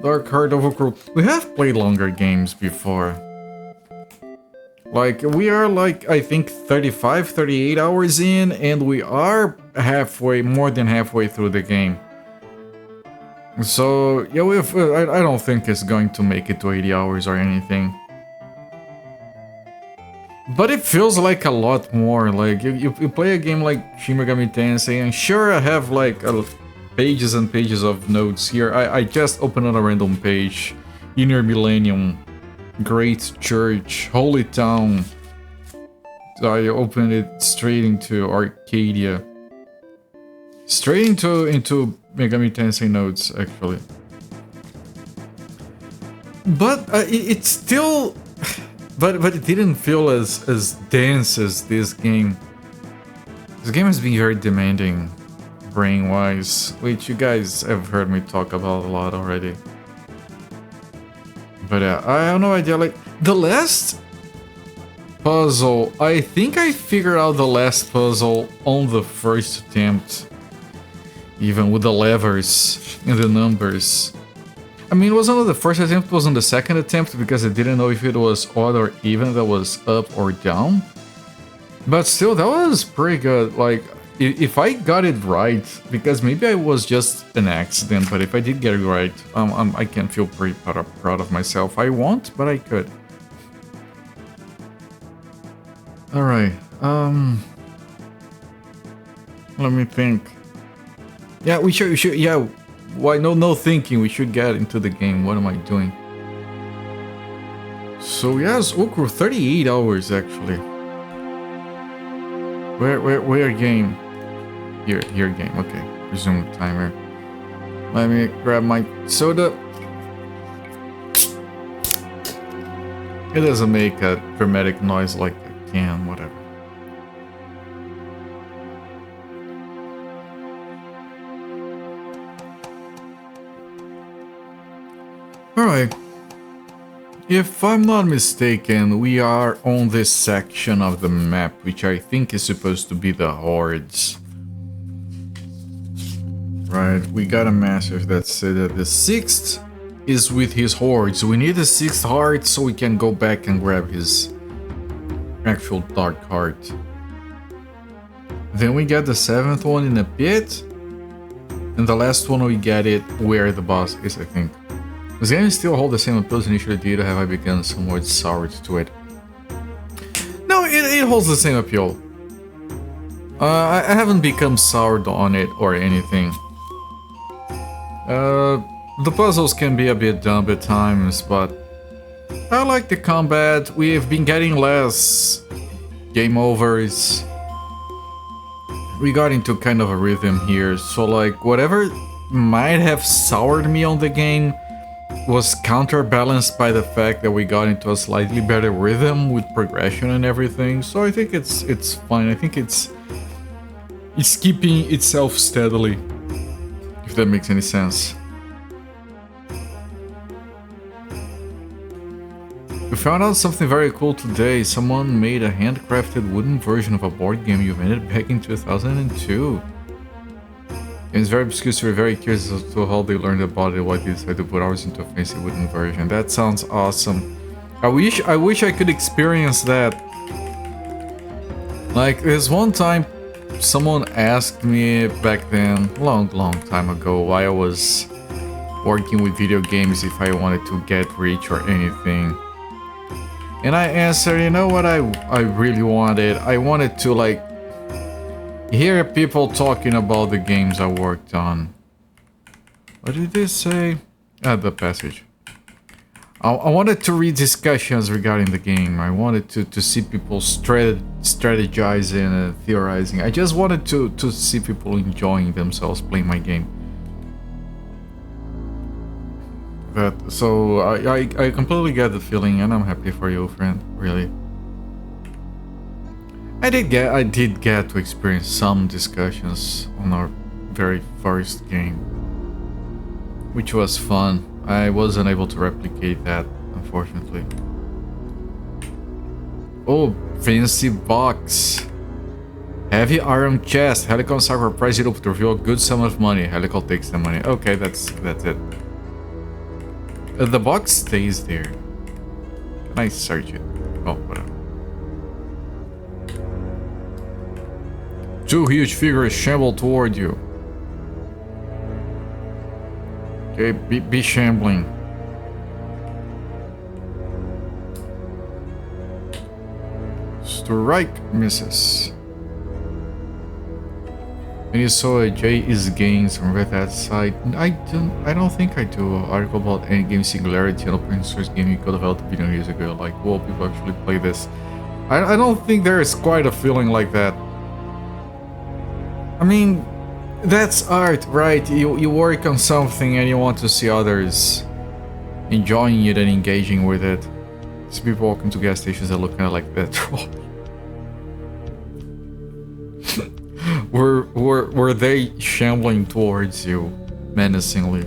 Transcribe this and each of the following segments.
Dark Heart of Uukrul. We have played longer games before. Like, we are like, I think 35, 38 hours in, and we are more than halfway through the game. So, yeah, I don't think it's going to make it to 80 hours or anything. But it feels like a lot more. Like, you play a game like Shin Megami Tensei, and sure, I have like pages and pages of notes here. I just opened on a random page. Inner Millennium, Great Church, Holy Town. So I opened it straight into Arcadia. Straight into Megami Tensei notes, actually. But it's still... But it didn't feel as dense as this game. This game has been very demanding, brain-wise, which you guys have heard me talk about a lot already. But yeah, I have no idea, like, the last puzzle, I think I figured out the last puzzle on the first attempt. Even with the levers and the numbers. I mean, it wasn't on the first attempt, it was on the second attempt, because I didn't know if it was odd or even, that was up or down. But still, that was pretty good. Like, if I got it right, because maybe I was just an accident, but if I did get it right, I can feel pretty proud of myself. I won't, but I could. Alright, let me think. Yeah, we should, yeah, why, no thinking, we should get into the game. What am I doing? So yes, Uukrul, 38 hours actually. Where game? Here game, okay. Resume timer. Let me grab my soda. It doesn't make a dramatic noise like a can, whatever. Alright. If I'm not mistaken, we are on this section of the map, which I think is supposed to be the hordes. Right, we got a message that said that the 6th is with his hordes. We need the 6th heart so we can go back and grab his actual Dark Heart. Then we get the 7th one in a pit. And the last one we get it where the boss is, I think. Does the game still hold the same appeal as initially did, or have I become somewhat soured to it? No, it holds the same appeal. I haven't become soured on it or anything. The puzzles can be a bit dumb at times, but I like the combat. We've been getting less game overs. We got into kind of a rhythm here, so like whatever might have soured me on the game was counterbalanced by the fact that we got into a slightly better rhythm with progression and everything. So I think it's fine. I think it's keeping itself steadily, if that makes any sense. We found out something very cool today. Someone made a handcrafted wooden version of a board game you invented back in 2002. It's very obscure, so we're very curious as to how they learned about it, why they decided to put ours into a fancy wooden version. That sounds awesome. I wish I could experience that. Like, there's one time someone asked me back then, long time ago, why I was working with video games, if I wanted to get rich or anything. And I answered, you know what I really wanted? I wanted to, like, hear people talking about the games I worked on. What did they say? The passage. I wanted to read discussions regarding the game. I wanted to see people strategizing and theorizing. I just wanted to see people enjoying themselves playing my game. So I completely get the feeling, and I'm happy for you, friend, really. I did get to experience some discussions on our very first game, which was fun. I wasn't able to replicate that, unfortunately. Oh, fancy box. Heavy iron chest. Helical cyber price it up to reveal a good sum of money. Helical takes the money. Okay, that's it. The box stays there. Can I search it? Oh, whatever. Two huge figures shamble toward you. Okay, be shambling. Strike misses. And you saw a J is gains from that side. I don't think I do. An article about any game singularity and open source game you could develop a video years ago. Like, well, people actually play this. I don't think there is quite a feeling like that. I mean, that's art, right? You work on something and you want to see others enjoying it and engaging with it. See people walking to gas stations that look kind of like that. Were they shambling towards you menacingly?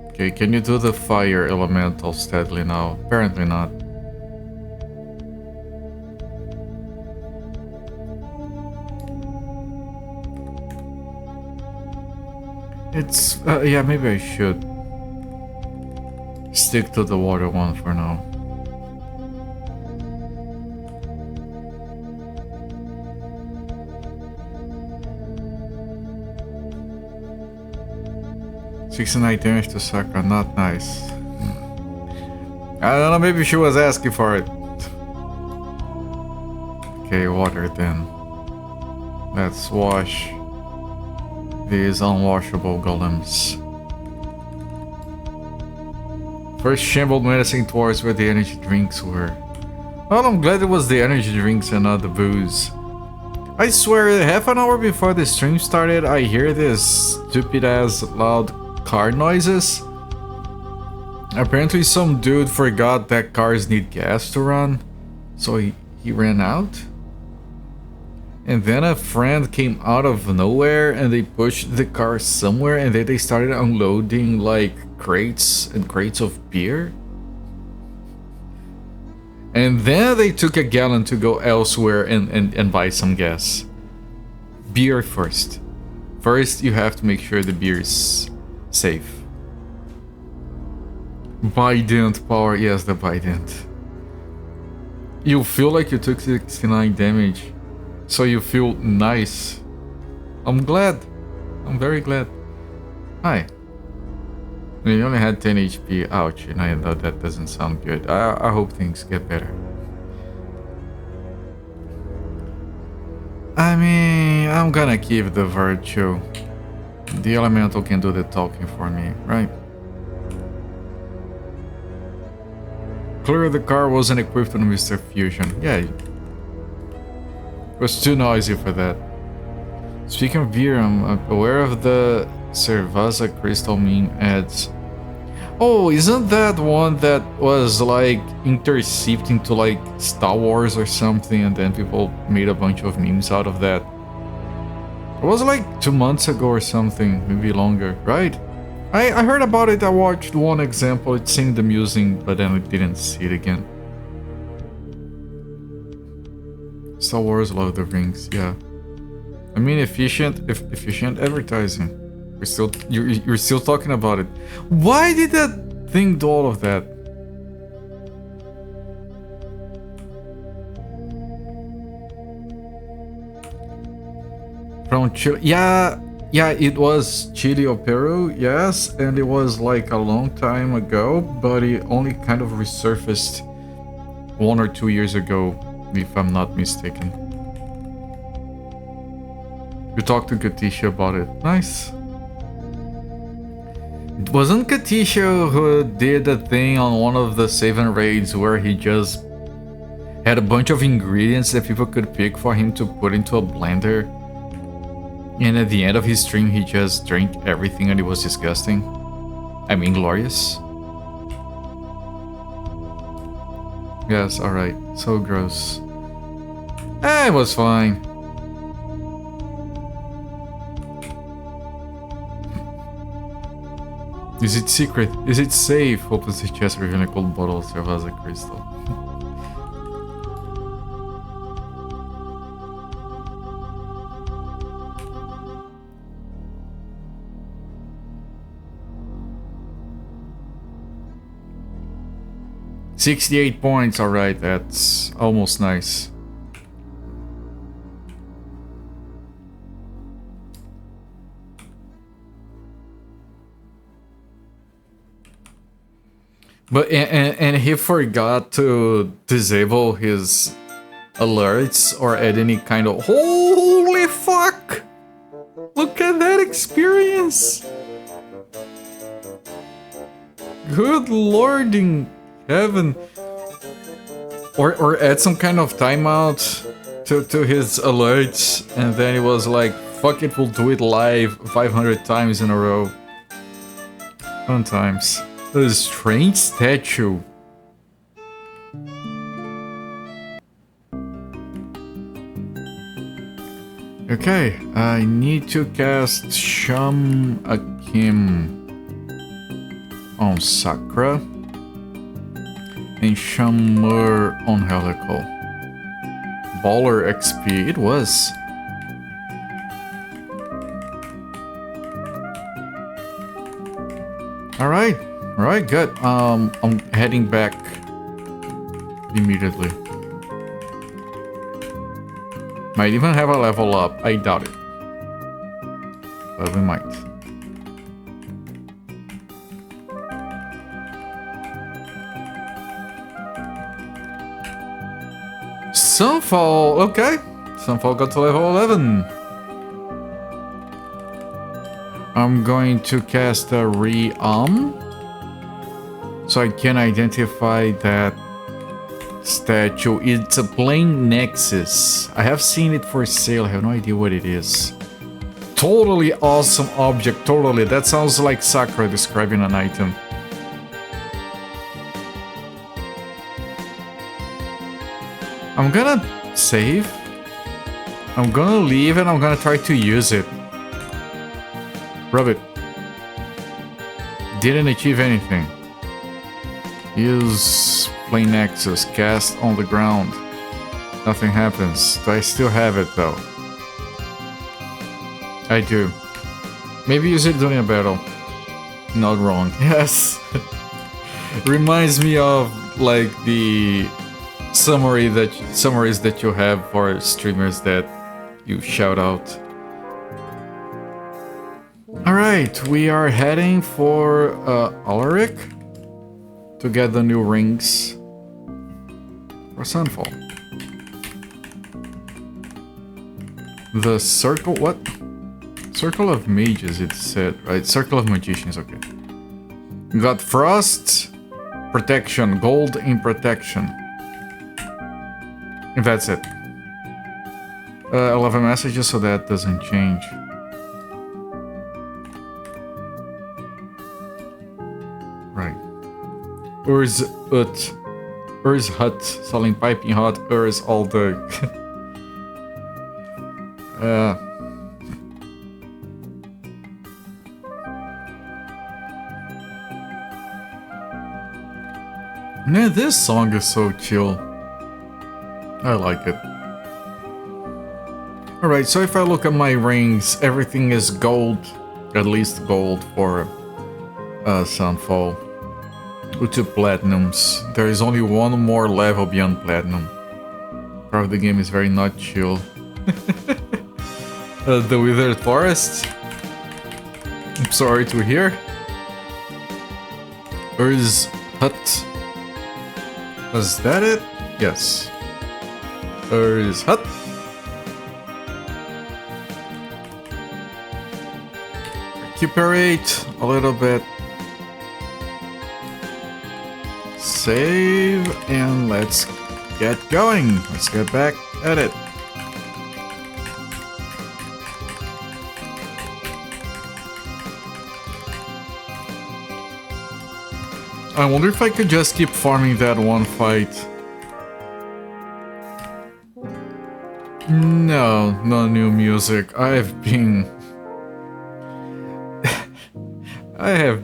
Okay, can you do the fire elemental steadily now? Apparently not. It's, yeah, maybe I should stick to the water one for now. $69 damage to Sakura, not nice. I don't know, maybe she was asking for it. Okay, water then. Let's wash these unwashable golems. First shambled menacing towards where the energy drinks were. Well, I'm glad it was the energy drinks and not the booze. I swear, half an hour before the stream started, I hear this stupid ass loud car noises. Apparently some dude forgot that cars need gas to run, so he ran out. And then a friend came out of nowhere and they pushed the car somewhere and then they started unloading like crates and crates of beer. And then they took a gallon to go elsewhere and buy some gas. Beer first. First you have to make sure the beer is safe. Bident power, yes, the Bident. You feel like you took 69 damage. So you feel nice. I'm glad. I'm very glad. Hi. You only had 10 HP. Ouch. And I know that doesn't sound good. I hope things get better. I mean, I'm gonna keep the virtue. The elemental can do the talking for me, right? Clearly the car wasn't equipped with Mr. Fusion. Yeah. It was too noisy for that. Speaking of beer, I'm aware of the Cerveza Crystal meme ads. Oh, isn't that one that was like intercept into like Star Wars or something and then people made a bunch of memes out of that? It was like 2 months ago or something, maybe longer, right? I heard about it, I watched one example, it seemed amusing, but then I didn't see it again. Star Wars, Lord of the Rings, yeah. I mean, efficient advertising. You're still talking about it. Why did that thing do all of that? From Chile, yeah, it was Chile or Peru, yes, and it was like a long time ago, but it only kind of resurfaced 1 or 2 years ago. If I'm not mistaken. You talked to Katisha about it. Nice. Wasn't Katisha who did a thing on one of the 7 raids where he just had a bunch of ingredients that people could pick for him to put into a blender? And at the end of his stream he just drank everything and it was disgusting? I mean glorious? Yes, alright. So gross. It was fine. Is it secret? Is it safe? Opens his chest revealing a cold bottle of Cerveza Crystal. 68 points, alright, that's almost nice. But and he forgot to disable his alerts or add any kind of... Holy fuck! Look at that experience! Good lord in heaven! Or add some kind of timeout to his alerts, and then it was like, fuck it, we'll do it live 500 times in a row. Fun times. A strange statue. Okay, I need to cast Sham Akim on Sakura and Shamur on Helical. Baller XP, it was. Alright, good. I'm heading back immediately. Might even have a level up, I doubt it. But we might. Sunfall, okay. Sunfall got to level 11. I'm going to cast a Re-Arm, so I can identify that statue. It's a plain Nexus. I have seen it for sale, I have no idea what it is. Totally awesome object, totally. That sounds like Sakura describing an item. I'm gonna save. I'm gonna leave and I'm gonna try to use it. Rub it. Didn't achieve anything. Use plain Nexus. Cast on the ground. Nothing happens. Do I still have it though? I do. Maybe use it during a battle. Not wrong. Yes. Reminds me of like the summaries that you have for streamers that you shout out. Alright, we are heading for Alaric to get the new rings for Sunfall. The circle, what? Circle of Mages, it said, right? Circle of Magicians, okay. We got Frost, Protection, Gold in Protection. And that's it. 11 messages, so that doesn't change. Right. Ur's Ut. Ur's Hut. Selling piping hot. Ur's all day. Man, this song is so chill. I like it. Alright, so if I look at my rings, everything is gold. At least gold for Sunfall. With 2 platinums. There is only one more level beyond platinum. Part of the game is very not chill. The Withered Forest. I'm sorry to hear. Ur's Hut. Was that it? Yes. Ur's Hut. Recuperate a little bit. Save and let's get going. Let's get back at it. I wonder if I could just keep farming that one fight. No, no new music. I have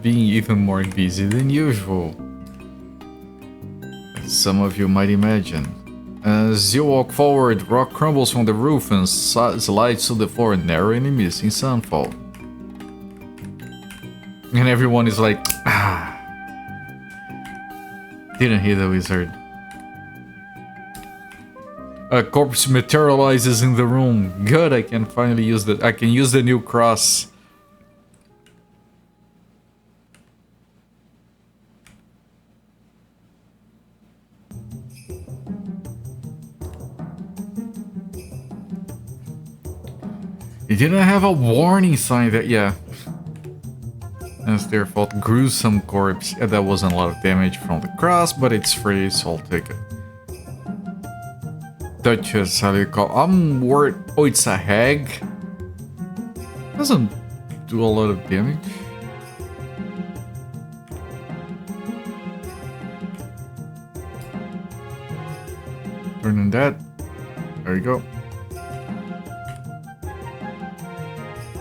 been even more busy than usual. As some of you might imagine. As you walk forward, rock crumbles from the roof and slides to the floor, narrowing and missing Sunfall. And everyone is like, ah. Didn't hit the wizard. A corpse materializes in the room. Good, I can finally use the. I can use the new cross. It didn't have a warning sign that, yeah. That's their fault. Gruesome corpse. Yeah, that wasn't a lot of damage from the cross, but it's free, so I'll take it. Duchess, how do you call? I'm worried. Oh, it's a hag? Doesn't do a lot of damage. Turning that. There you go.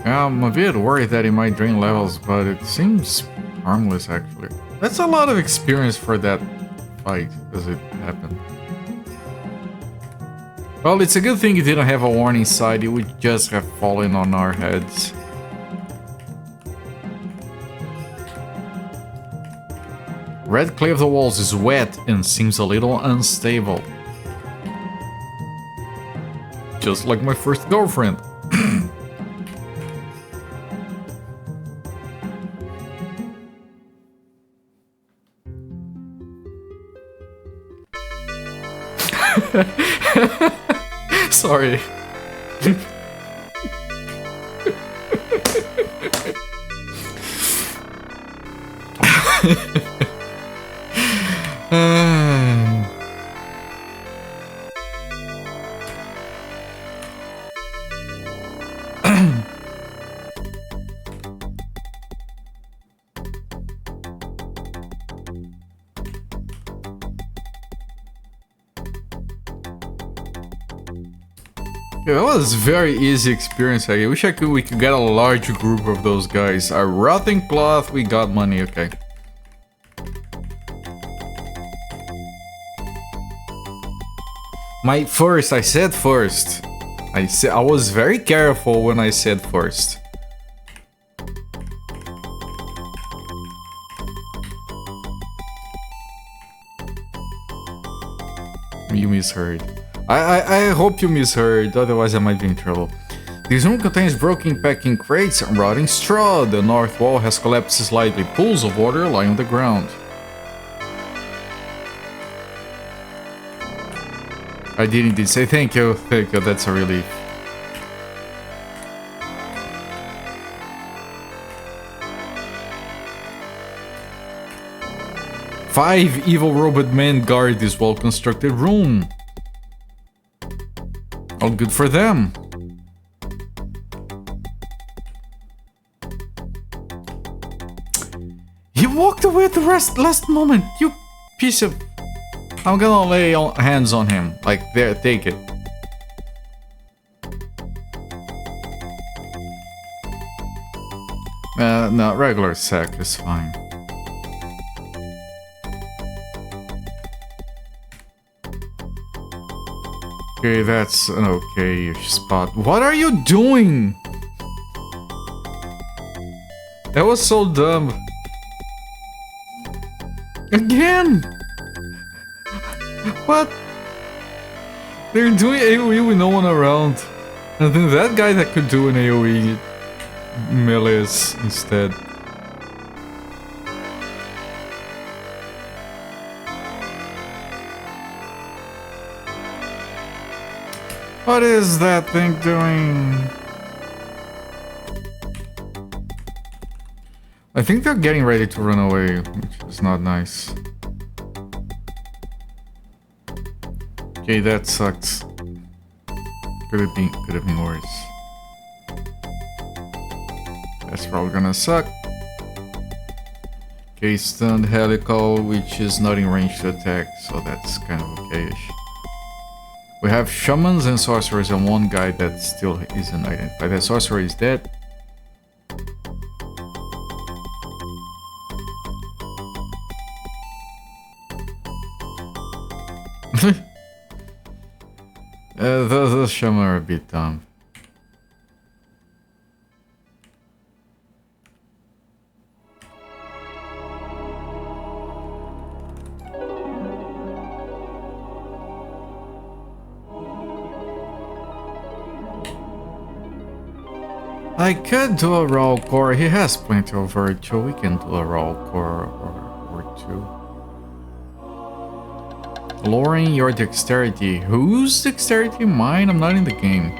Yeah, I'm a bit worried that it might drain levels, but it seems harmless actually. That's a lot of experience for that fight as it happened. Well, it's a good thing it didn't have a warning sign, it would just have fallen on our heads. Red clay of the walls is wet and seems a little unstable. Just like my first girlfriend. Sorry. Yeah, that was a very easy experience. I wish we could get a large group of those guys. A rotting cloth, we got money, okay. My first, I said first. I was very careful when I said first. You misheard. I hope you misheard, otherwise I might be in trouble. This room contains broken packing crates and rotting straw. The north wall has collapsed slightly. Pools of water lie on the ground. I didn't say thank you, that's a relief. Five evil robot men guard this well-constructed room. All good for them. He walked away at the last moment, you piece of... I'm gonna lay hands on him. Like, there, take it. No, regular sack is fine. Okay, that's an okay spot. What are you doing? That was so dumb. Again? What? They're doing AoE with no one around. And then that guy that could do an AoE melees instead. What is that thing doing? I think they're getting ready to run away, which is not nice. Okay, that sucks. Could have been worse. That's probably gonna suck. Okay, stunned helical, which is not in range to attack, so that's kind of okay-ish. We have shamans and sorcerers and one guy that still isn't identified. The sorcerer is dead. The shaman are a bit dumb. I could do a roll core. He has plenty of virtue. We can do a roll core or two. Lowering your dexterity. Whose dexterity? Mine? I'm not in the game.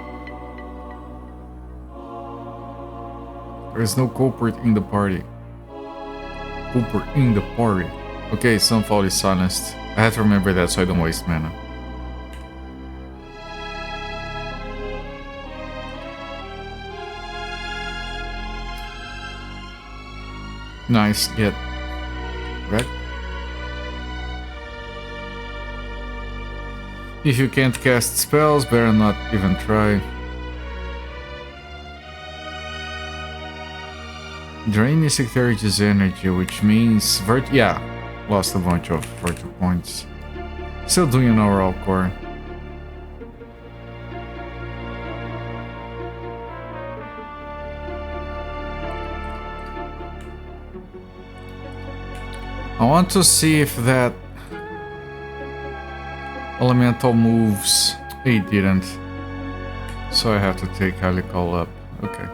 There is no culprit in the party. Culprit in the party. Okay, Sunfall is silenced. I have to remember that so I don't waste mana. Nice, get wrecked. If you can't cast spells, better not even try. Drain the security's energy, which means yeah, lost a bunch of virtue points. Still doing an overall core. I want to see if that elemental moves. He didn't. So I have to take Helical up. Okay.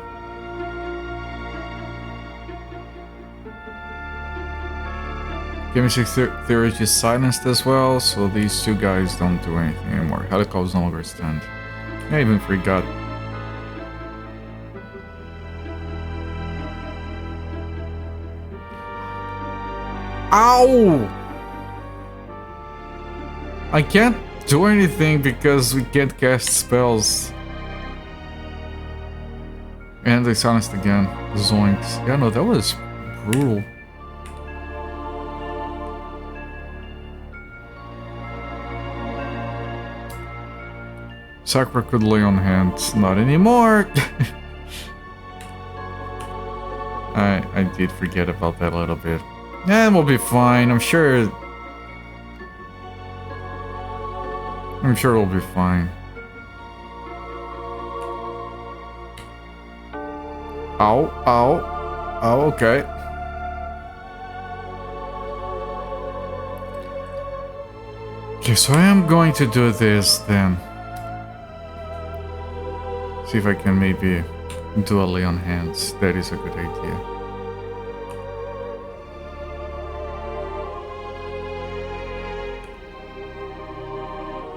Chemistry theory is silenced as well, so these two guys don't do anything anymore. Helical is no longer stand. I even forgot. Ow! I can't do anything because we can't cast spells. And they silenced again. Zoinks. Yeah, no, that was brutal. Sakura could lay on hands. Not anymore! I did forget about that a little bit. And we'll be fine, I'm sure. I'm sure we'll be fine. Ow, ow. Oh, okay. Okay, so I am going to do this then. See if I can maybe do a lay on hands. That is a good idea.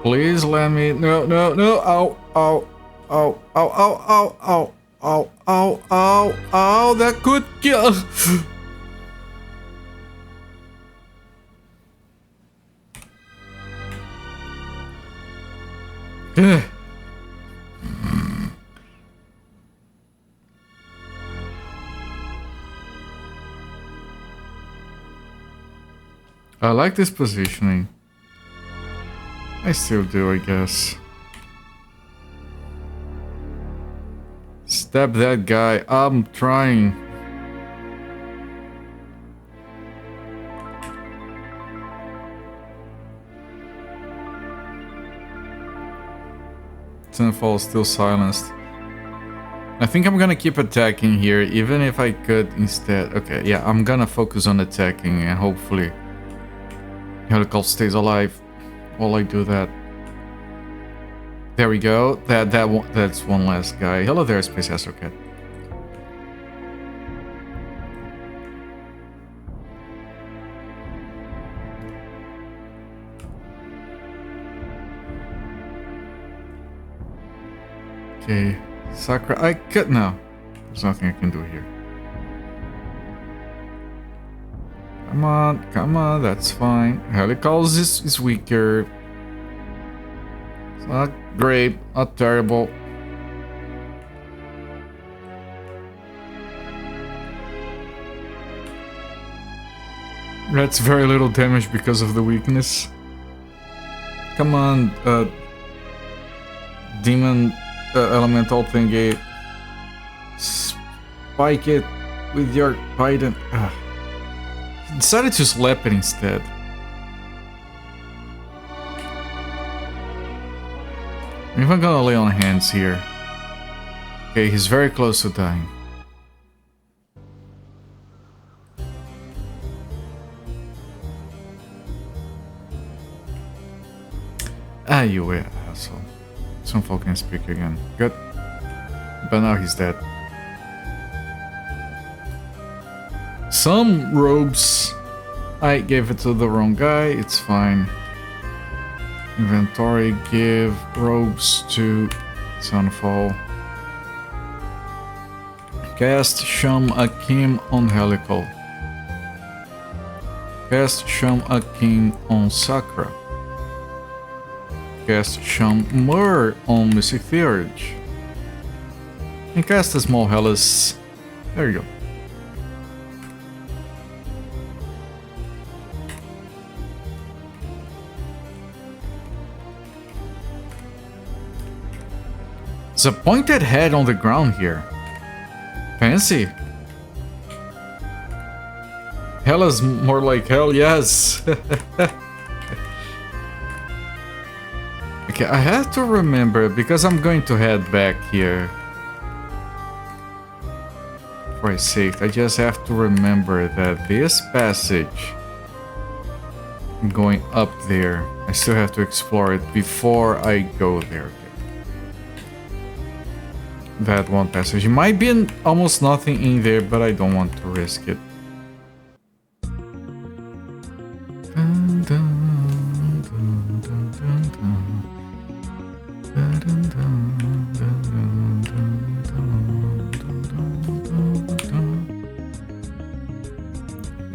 Please let me. No, no, no. Ow, ow, ow, ow, ow, ow, ow, ow, ow, ow, ow. That could kill. I like this positioning. I still do, I guess. Stab that guy. I'm trying. Sunfall is still silenced. I think I'm gonna keep attacking here, even if I could instead. Okay, yeah, I'm gonna focus on attacking and hopefully Helical stays alive while I do that. There we go. That's one last guy. Hello there, Space Astrocat. Okay, Sakura. I could no. There's nothing I can do here. Come on, that's fine. Helicals is weaker. It's not great, not terrible. That's very little damage because of the weakness. Come on, demon elemental thingy. Spike it with your Biden. Decided to slap it instead. If I'm gonna lay on hands here. Okay, he's very close to dying. Ah, you asshole. Some folk can speak again. Good. But now he's dead. some robes. I gave it to the wrong guy, it's fine. Inventory, give robes to Sunfall. Cast Sham Akim on Helical. Cast Sham Akim on Sakra. Cast Sham Mur on Mystic Theurge. And cast a small Hellas. There you go. It's a pointed head on the ground here. Fancy. Hellas more like hell, yes. Okay, I have to remember because I'm going to head back here. For a sake, I just have to remember that this passage, I'm going up there. I still have to explore it before I go there. That one passage. It might be almost nothing in there, but I don't want to risk it.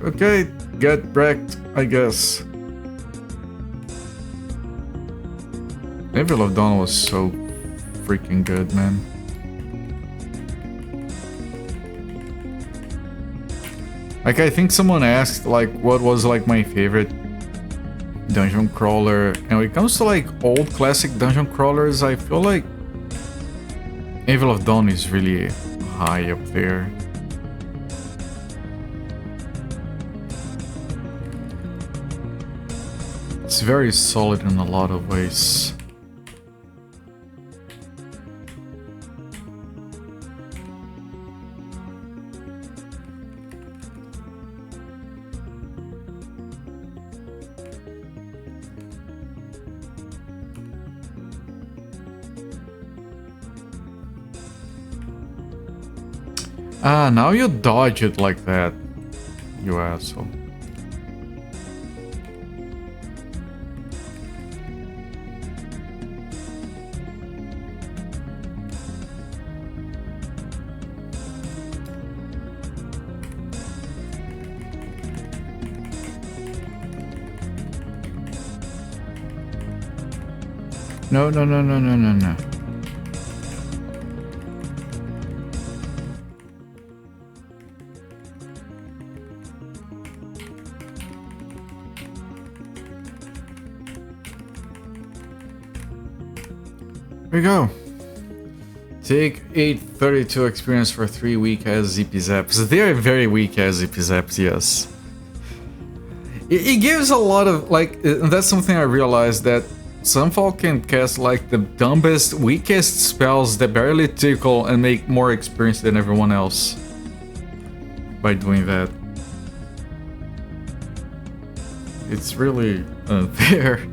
Okay, get wrecked, I guess. Evil of Dawn was so freaking good, man. Like, I think someone asked, like, what was, like, my favorite dungeon crawler. And when it comes to, like, old classic dungeon crawlers, I feel like Evil of Dawn is really high up there. It's very solid in a lot of ways. Ah, now you dodge it like that, you asshole. No, no, no, no, no, no, no. Here we go. Take 832 experience for 3 weak as ZP Zaps. They are very weak as ZP Zaps, yes. It gives a lot of, like, that's something I realized, that Sunfall can cast like the dumbest, weakest spells that barely tickle and make more experience than everyone else by doing that. It's really unfair.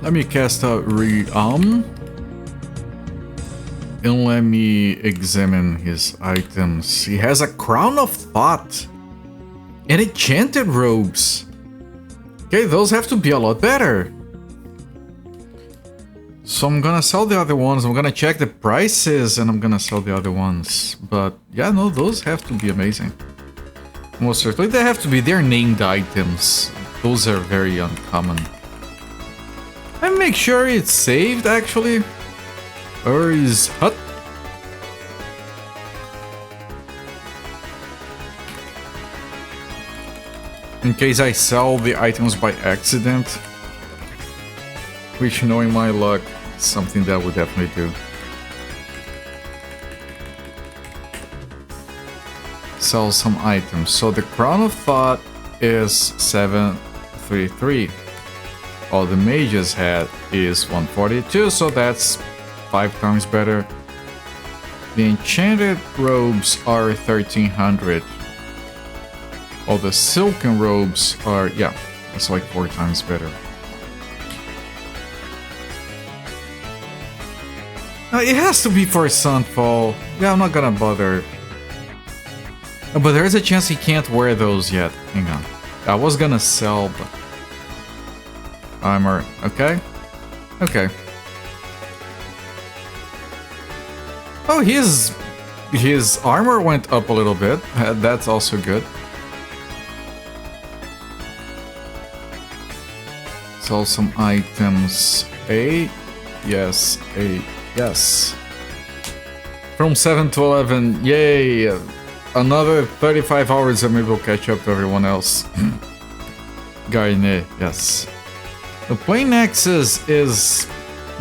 Let me cast out Ream. And let me examine his items. He has a Crown of Thought and enchanted robes. Okay, those have to be a lot better. So I'm gonna sell the other ones. I'm gonna check the prices and I'm gonna sell the other ones. But yeah, no, those have to be amazing. Most certainly they have to be. They're named items. Those are very uncommon. And make sure it's saved actually. Uri's hut. In case I sell the items by accident, which, knowing my luck, is something that I would definitely do. Sell some items. So the Crown of Thought is 733. All the mage's hat is 142, so that's 5 times better. The enchanted robes are 1300. All the silken robes are, yeah, that's like 4 times better. It has to be for Sunfall. Yeah, I'm not gonna bother. But there's a chance he can't wear those yet. Hang on. I was gonna sell, but... Armor. Okay. Okay. Oh, his armor went up a little bit. That's also good. Sell some items. A. Yes. A. Yes. From 7 to 11. Yay! Another 35 hours and maybe we'll catch up to everyone else. Garnet. Yes. The plain axes is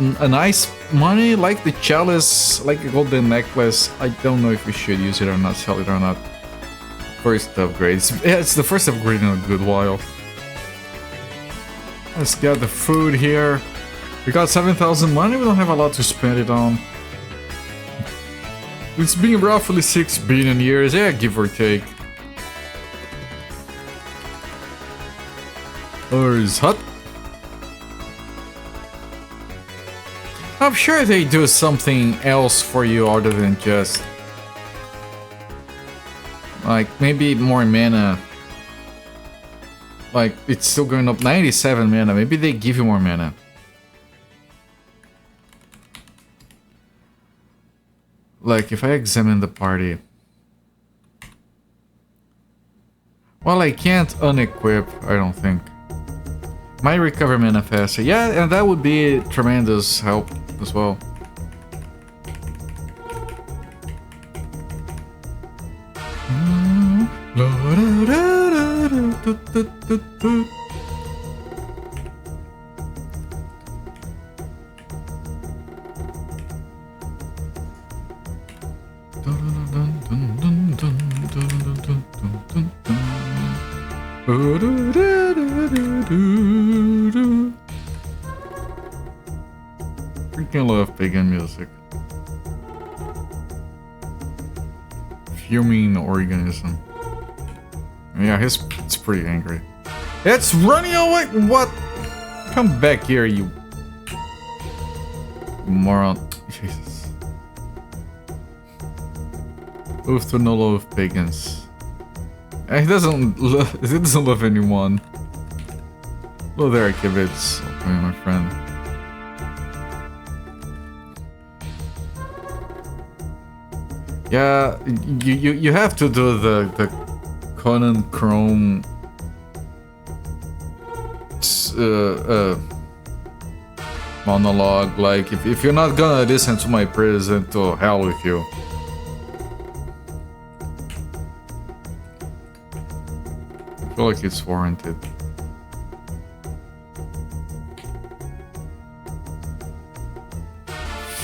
a nice money, like the chalice, like a golden necklace. I don't know if we should use it or not, sell it or not. First upgrade. It's the first upgrade in a good while. Let's get the food here. We got 7,000 money, we don't have a lot to spend it on. It's been roughly 6 billion years, yeah, give or take. There's hut. I'm sure they do something else for you other than just... like, maybe more mana. Like, it's still going up 97 mana, maybe they give you more mana. Like, if I examine the party... well, I can't unequip, I don't think. Might recover mana faster. Yeah, and that would be tremendous help as well. Freaking love pagan music. Fuming organism. Yeah, it's pretty angry. It's running away! What? Come back here, you moron. Jesus. Oof to no love pagans. He doesn't love anyone. Hello there, Kibitz. Welcome, my friend. Yeah, you have to do the Conan Chrome monologue. Like, if you're not gonna listen to my present, to hell with you. I feel like it's warranted.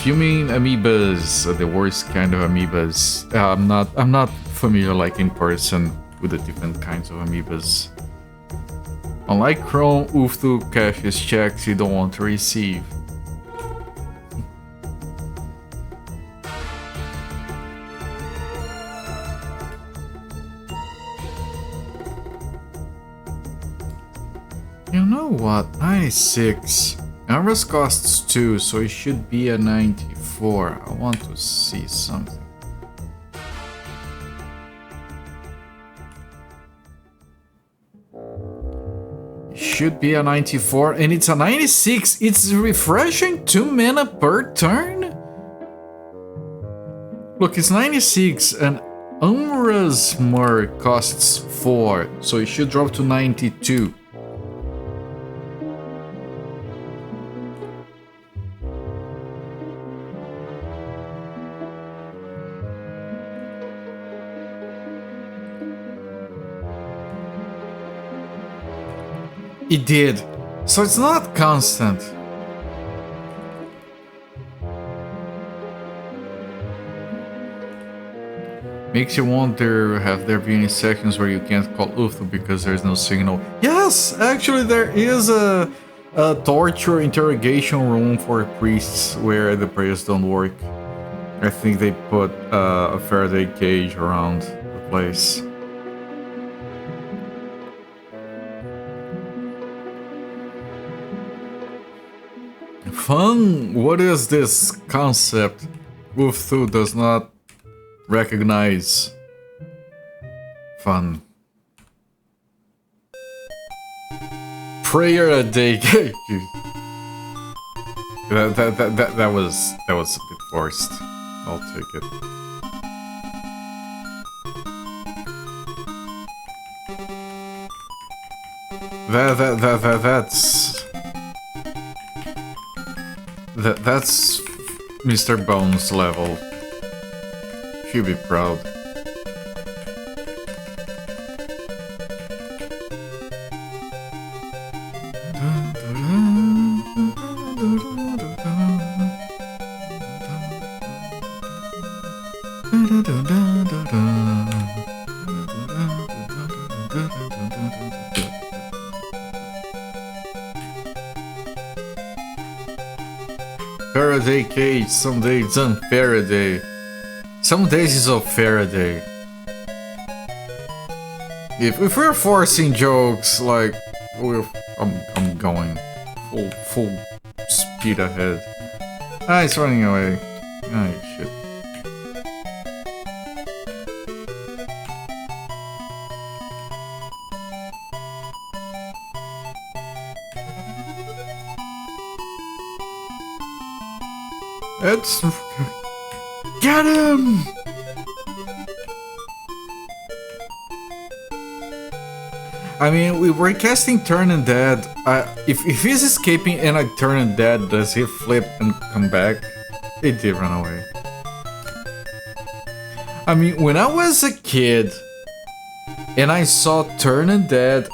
Fuming amoebas are the worst kind of amoebas. I'm not familiar, like, in person with the different kinds of amoebas. Unlike Chrome, Uftu caches checks you don't want to receive. You know what? 96. Armor's costs 2, so it should be a 94. I want to see something. It should be a 94, and it's a 96. It's refreshing 2 mana per turn? Look, it's 96, and Umbra's Mur costs 4, so it should drop to 92. It did. So it's not constant. Makes you wonder, have there been any sections where you can't call Uthu because there's no signal? Yes, actually there is a torture interrogation room for priests where the prayers don't work. I think they put a Faraday cage around the place. Fun? What is this concept? Wolf2 does not recognize fun. Prayer a day. that was a bit forced. I'll take it. That's Mr. Bones level. He'll be proud. Faraday cage, some days it's on Faraday. Some days it's on Faraday. If we're forcing jokes, like I'm going full speed ahead. Ah, it's running away. Ah, shit. Let's get him! I mean, we were casting Turn Undead. If he's escaping and I turn Undead, does he flip and come back? It did run away. I mean, when I was a kid and I saw Turn Undead,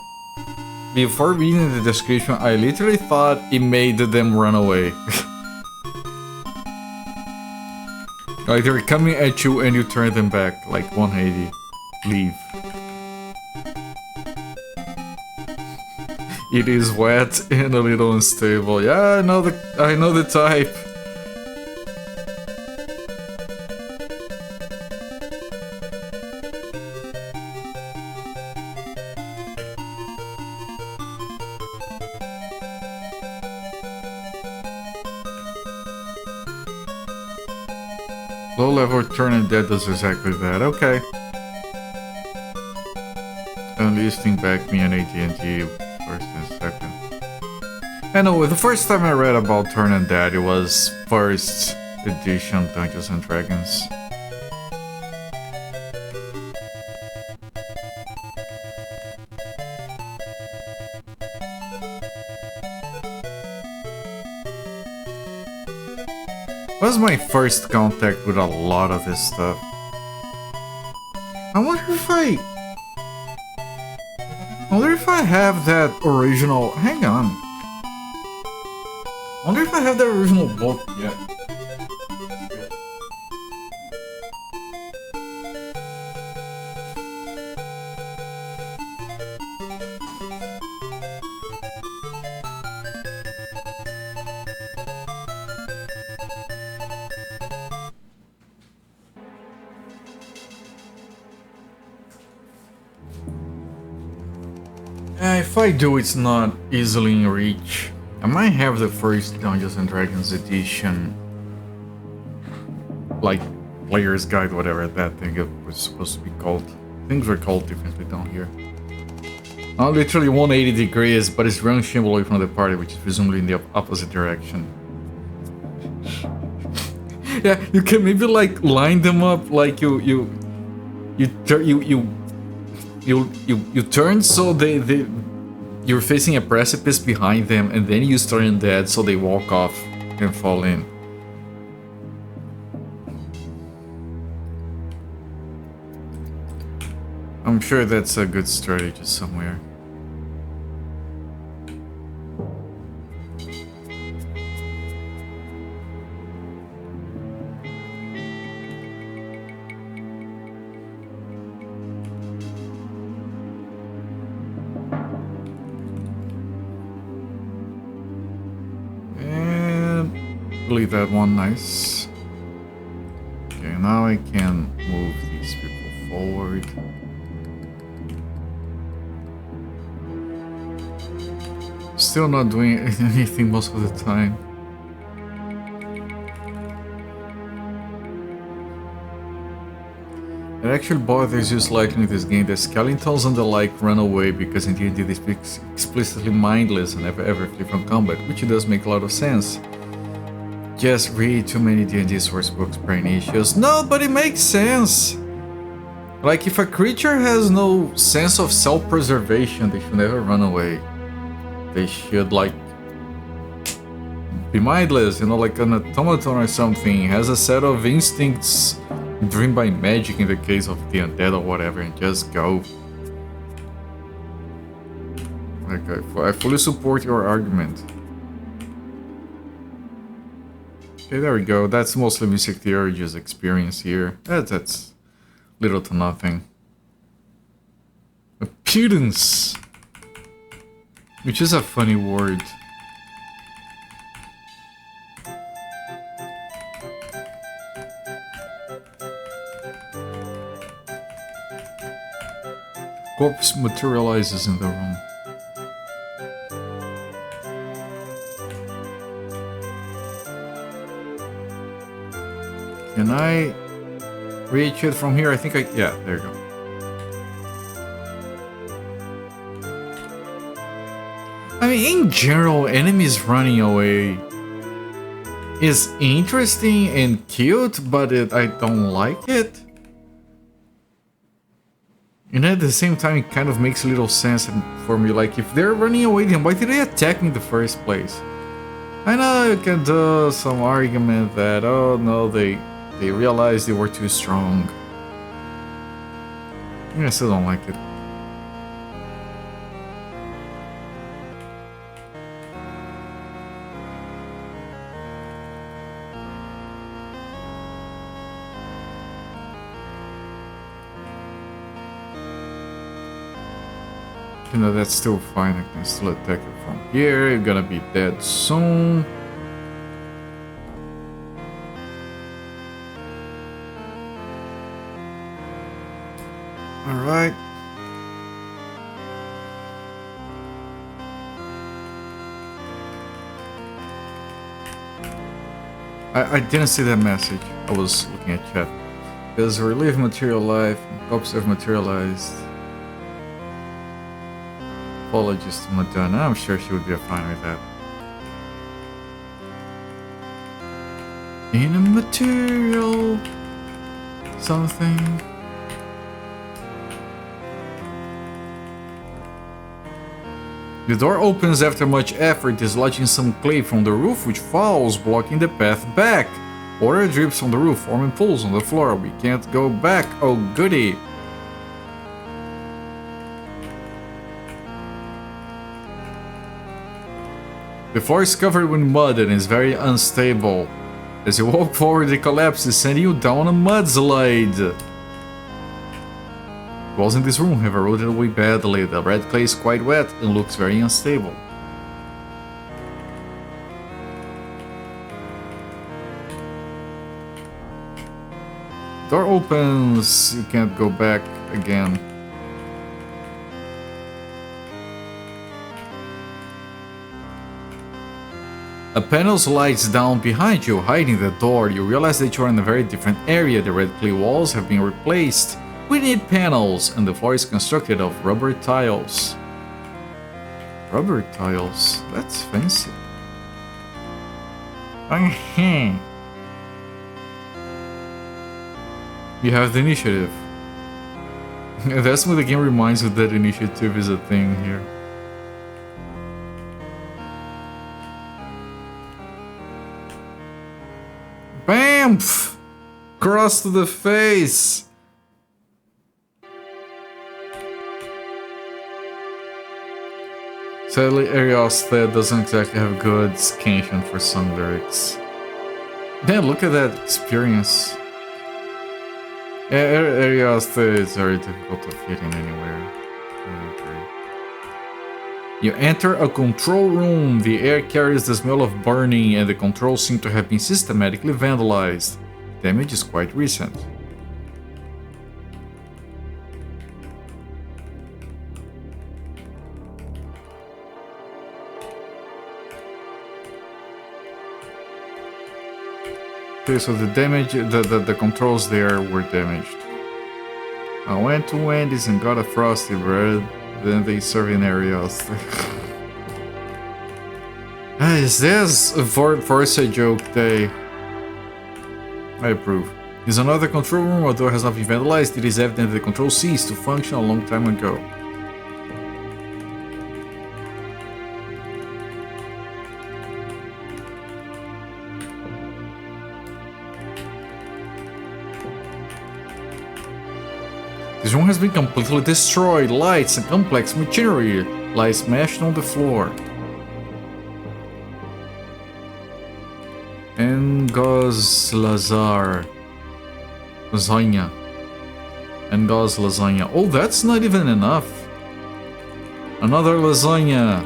before reading the description, I literally thought it made them run away. Like they're coming at you and you turn them back, like 180. Leave. It is wet and a little unstable. Yeah, I know the type. Low level Turn Undead does exactly that. Okay. Unleashing back me on AT&T first and second. I know, the first time I read about Turn Undead, it was first edition Dungeons and Dragons. Was my first contact with a lot of this stuff. I wonder if I have that original. Hang on. I wonder if I have the original book yet. If I do, it's not easily in reach. I might have the first Dungeons and Dragons edition, like Player's Guide, whatever that thing was supposed to be called. Things were called differently down here. Not literally 180 degrees, but it's running Shimble away from the party, which is presumably in the opposite direction. Yeah, you can maybe like line them up, like you turn so you're facing a precipice behind them, and then you start Undead so they walk off and fall in. I'm sure that's a good strategy somewhere. Leave that one nice. Okay, now I can move these people forward. Still not doing anything most of the time. It actually bothers you slightly in this game that skeletons and the like run away because in D&D they speak explicitly mindless and never ever flee from combat, which does make a lot of sense. Just read too many D&D source books, brain issues. No, but it makes sense. Like, if a creature has no sense of self-preservation, they should never run away. They should, like, be mindless, you know, like an automaton or something. Has a set of instincts driven by magic in the case of the undead or whatever, and just go. Like, I fully support your argument. Okay, there we go. That's mostly Mystic Theurgy's experience here. That's little to nothing. Impudence! Which is a funny word. Corpse materializes in the room. Can I reach it from here? I think yeah, there you go. I mean, in general, enemies running away is interesting and cute, but I don't like it. And at the same time, it kind of makes a little sense for me. Like, if they're running away, then why did they attack me in the first place? I know you can do some argument that, oh no, they realized they were too strong. I still don't like it. You know, that's still fine. I can still attack it from here. You're gonna be dead soon. Alright. I didn't see that message. I was looking at chat. Because relieve material life and cops have materialized. Apologies to Madonna. I'm sure she would be fine with that. In a material something. The door opens after much effort, dislodging some clay from the roof which falls, blocking the path back. Water drips on the roof, forming pools on the floor. We can't go back. Oh goody. The floor is covered with mud and is very unstable. As you walk forward, it collapses, sending you down a mudslide. Walls in this room have eroded away badly. The red clay is quite wet and looks very unstable. Door opens. You can't go back again. A panel slides down behind you, hiding the door. You realize that you are in a very different area. The red clay walls have been replaced. We need panels, and the floor is constructed of rubber tiles. Rubber tiles? That's fancy. You have the initiative. That's what the game reminds you that initiative is a thing here. Bam! Cross to the face! Sadly, Ariosthead doesn't exactly have good scansion for song lyrics. Man, look at that experience. Ariosthead is very difficult to fit in anywhere. You enter a control room. The air carries the smell of burning and the controls seem to have been systematically vandalized. Damage is quite recent. Okay, so the damage, the controls there were damaged. I went to Wendy's and got a Frosty bread. Then they serve in areas. Is this for a joke day? I approve. Is another control room, although it has not been vandalized, it is evident that the control ceased to function a long time ago. This room has been completely destroyed. Lights and complex machinery lie smashed on the floor. Engos Lazar. Lasagna. Engos lasagna. Oh, that's not even enough. Another lasagna.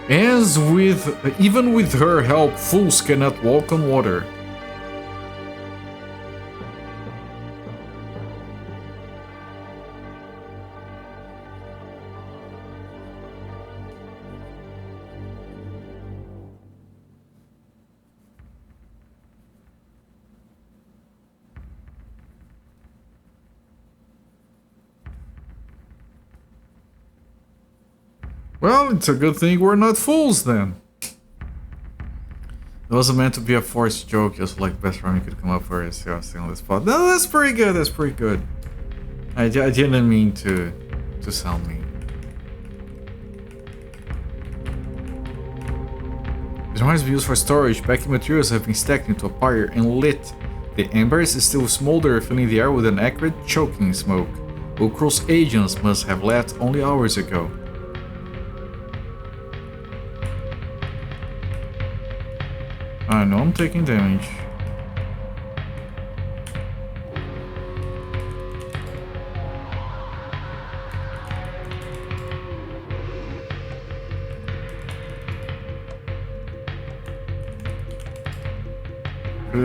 As with, even with her help, fools cannot walk on water. Well, it's a good thing we're not fools then. It wasn't meant to be a forced joke, just like best friend could come up for it. See, I was on the spot. No, that's pretty good. That's pretty good. I didn't mean to sound mean. This reminds me used for storage. Packing materials have been stacked into a pyre and lit. The embers still smolder, filling the air with an acrid, choking smoke. Uukrul's agents must have left only hours ago. I know I'm taking damage.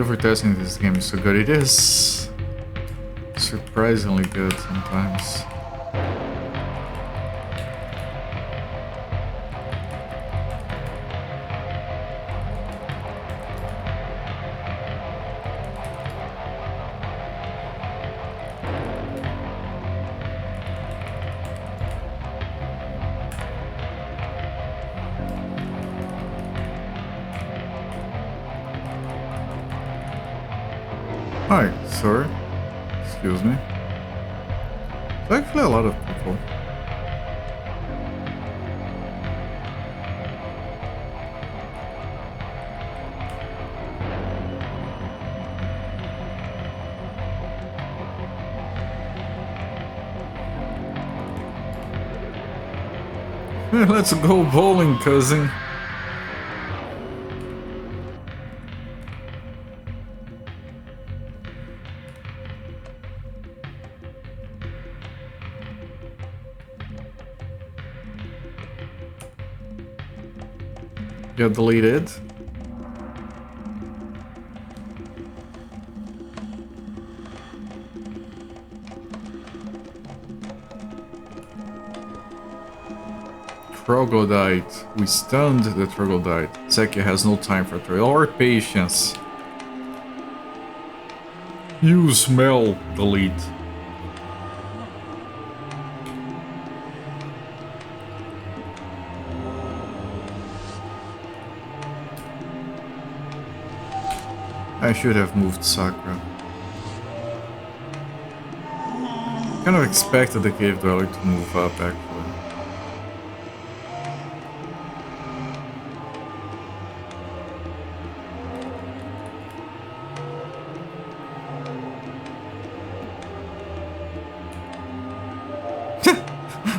For testing this game is so good. It is surprisingly good sometimes. Hi, sir. Excuse me. There's actually a lot of people. Let's go bowling, cousin. Got deleted. Troglodyte. We stunned the troglodyte. Seki has no time for trial or patience. You smell. Delete. I should have moved Sakura. Kind of expected the cave dweller to move up, actually.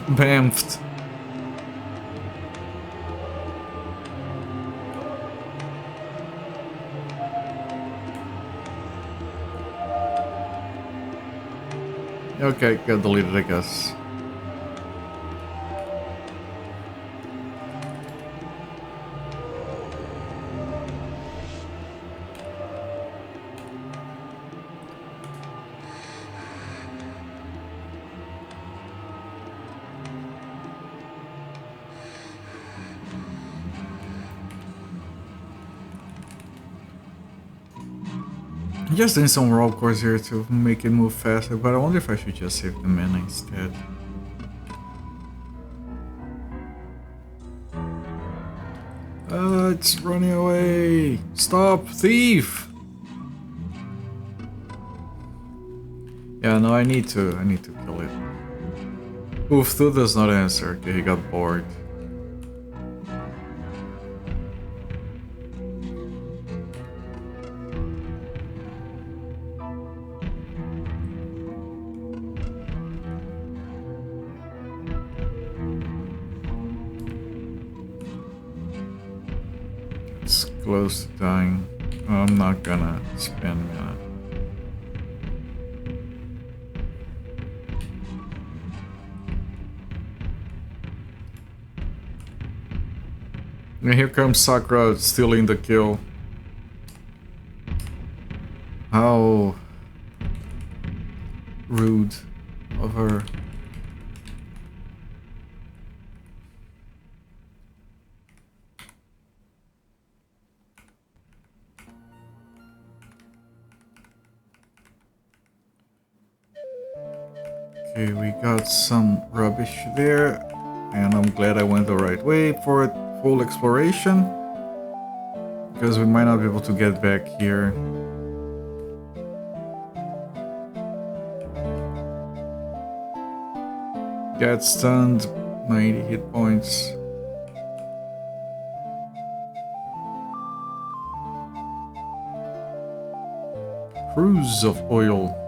Bamfed. Okay, got deleted, I guess. Just doing some roll cores here to make it move faster, but I wonder if I should just save the mana instead. It's running away! Stop, thief! Yeah, no, I need to kill it. Oof, Thu does not answer. Okay, he got bored. It's close to dying. I'm not gonna spend mana. And here comes Sakura stealing the kill. How rude of her. Okay, we got some rubbish there, and I'm glad I went the right way for full exploration, because we might not be able to get back here. Get stunned, 90 hit points. Cruise of oil.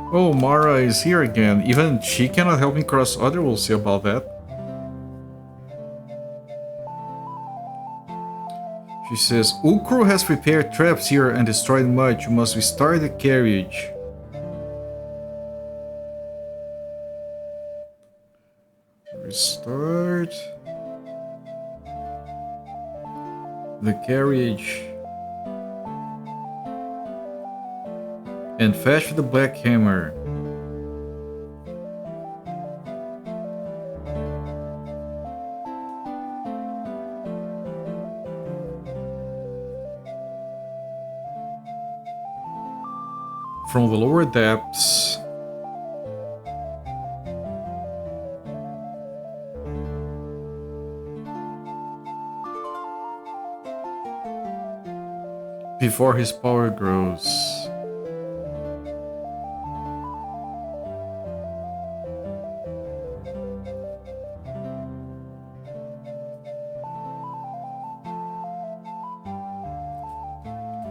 Oh, Mara is here again. Even she cannot help me cross other. We'll see about that. She says, Uukrul has prepared traps here and destroyed much. You must restart the carriage. Restart the carriage. And fetch the black hammer. From the lower depths. Before his power grows.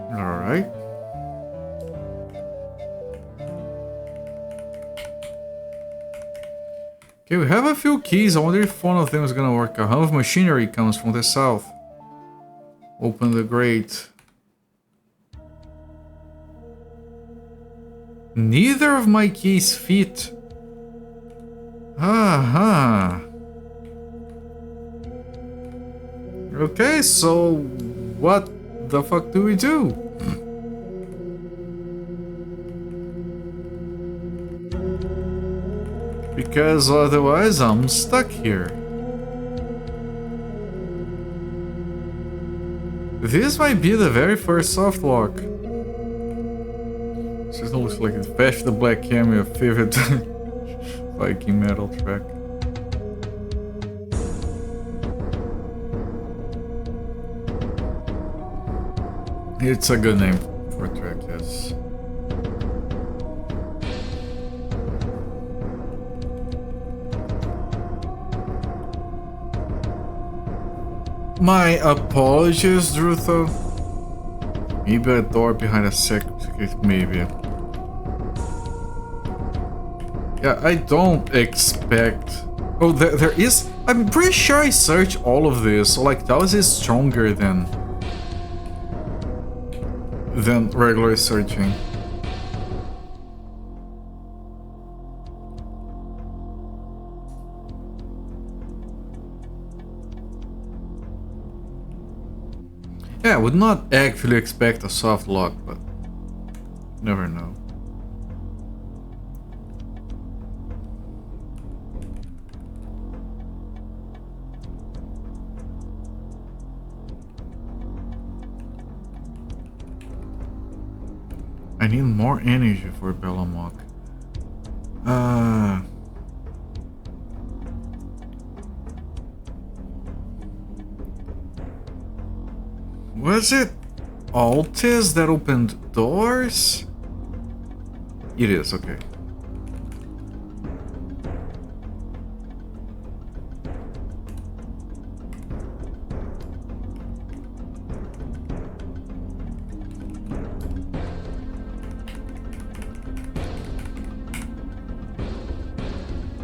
Alright. Okay, we have a few keys. I wonder if one of them is gonna work. A hum of machinery comes from the south. Open the grate. Neither of my keys fit. Aha. Okay, so what the fuck do we do? Because otherwise I'm stuck here. This might be the very first soft lock. This looks like it's Bash the Black Hammer, favorite Viking metal track. It's a good name for a track, yes. My apologies, Drutho. Maybe a door behind a secret, maybe. Yeah, I don't expect... Oh, there is... I'm pretty sure I searched all of this, so like, Taos is stronger than regular searching. Yeah, I would not actually expect a soft lock, but never know. I need more energy for Belamok. Was it Altis that opened doors? It is, okay.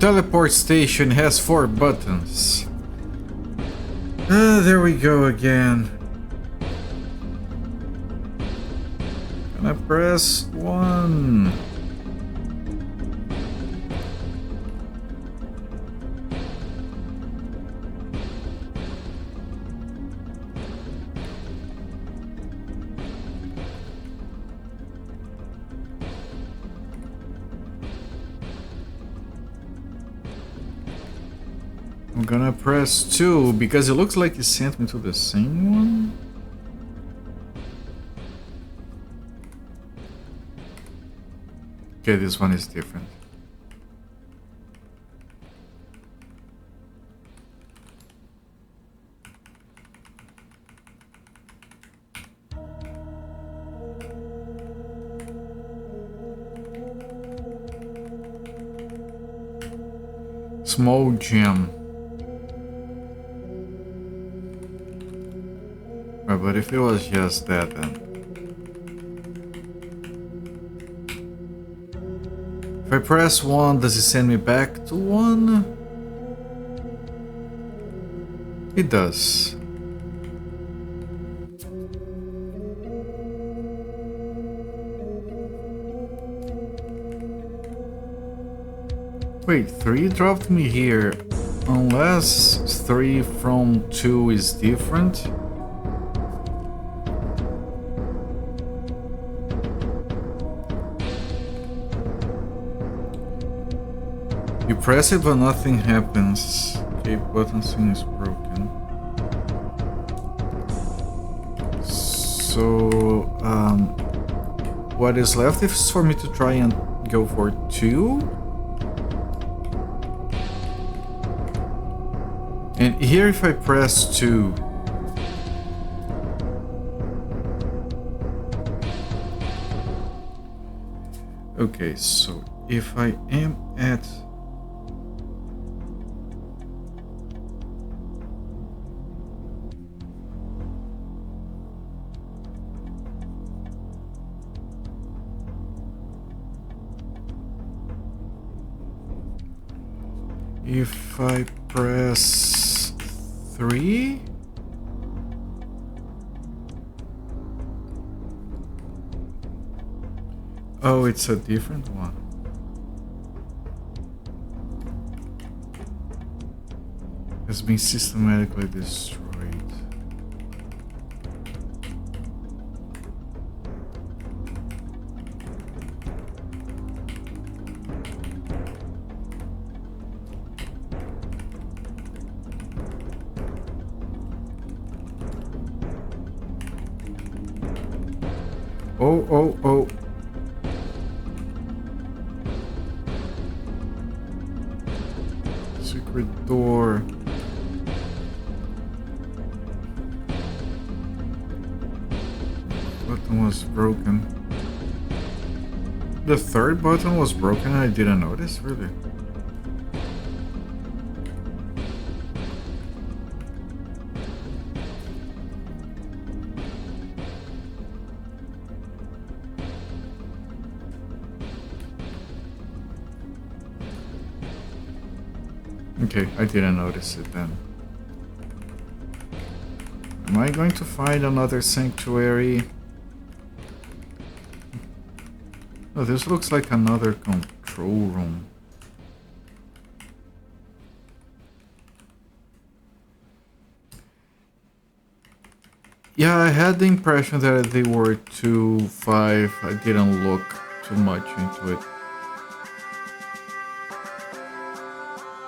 Teleport station has 4 buttons. There we go again. Can I press 1? I'm gonna press 2 because it looks like it sent me to the same one. Okay, this one is different. Small gem. But if it was just that, then if I press 1, does it send me back to 1? It does. Wait, 3 dropped me here. Unless 3 from 2 is different. You press it but nothing happens. Okay, button thing is broken. So, what is left is for me to try and go for 2. And here if I press 2, okay, so if I am at if I press 3, oh, it's a different one. Has been systematically destroyed. Oh. Secret door. Button was broken. The third button was broken and I didn't notice, really. Okay, I didn't notice it then. Am I going to find another sanctuary? Oh, this looks like another control room. Yeah, I had the impression that they were 2, 5. I didn't look too much into it.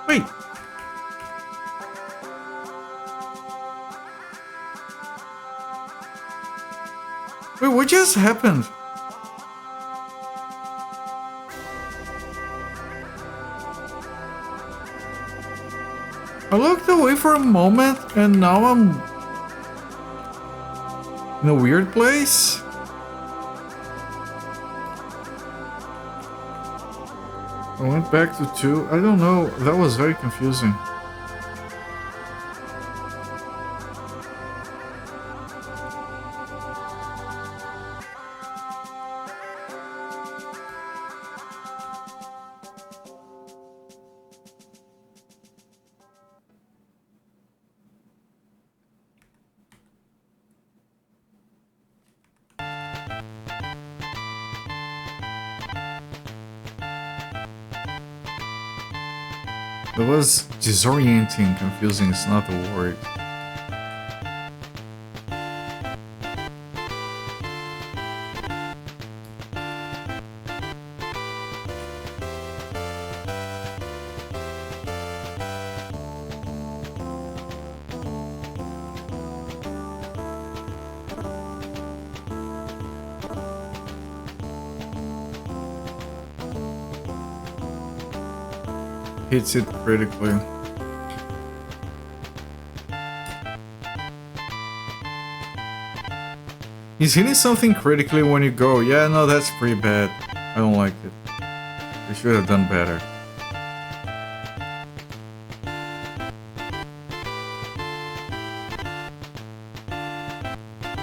Wait! Wait, what just happened? I looked away for a moment and now I'm in a weird place. I went back to 2. I don't know. That was very confusing. It was disorienting, confusing is not the word. Hits it critically. He's hitting something critically when you go, yeah, no, that's pretty bad. I don't like it. They should have done better.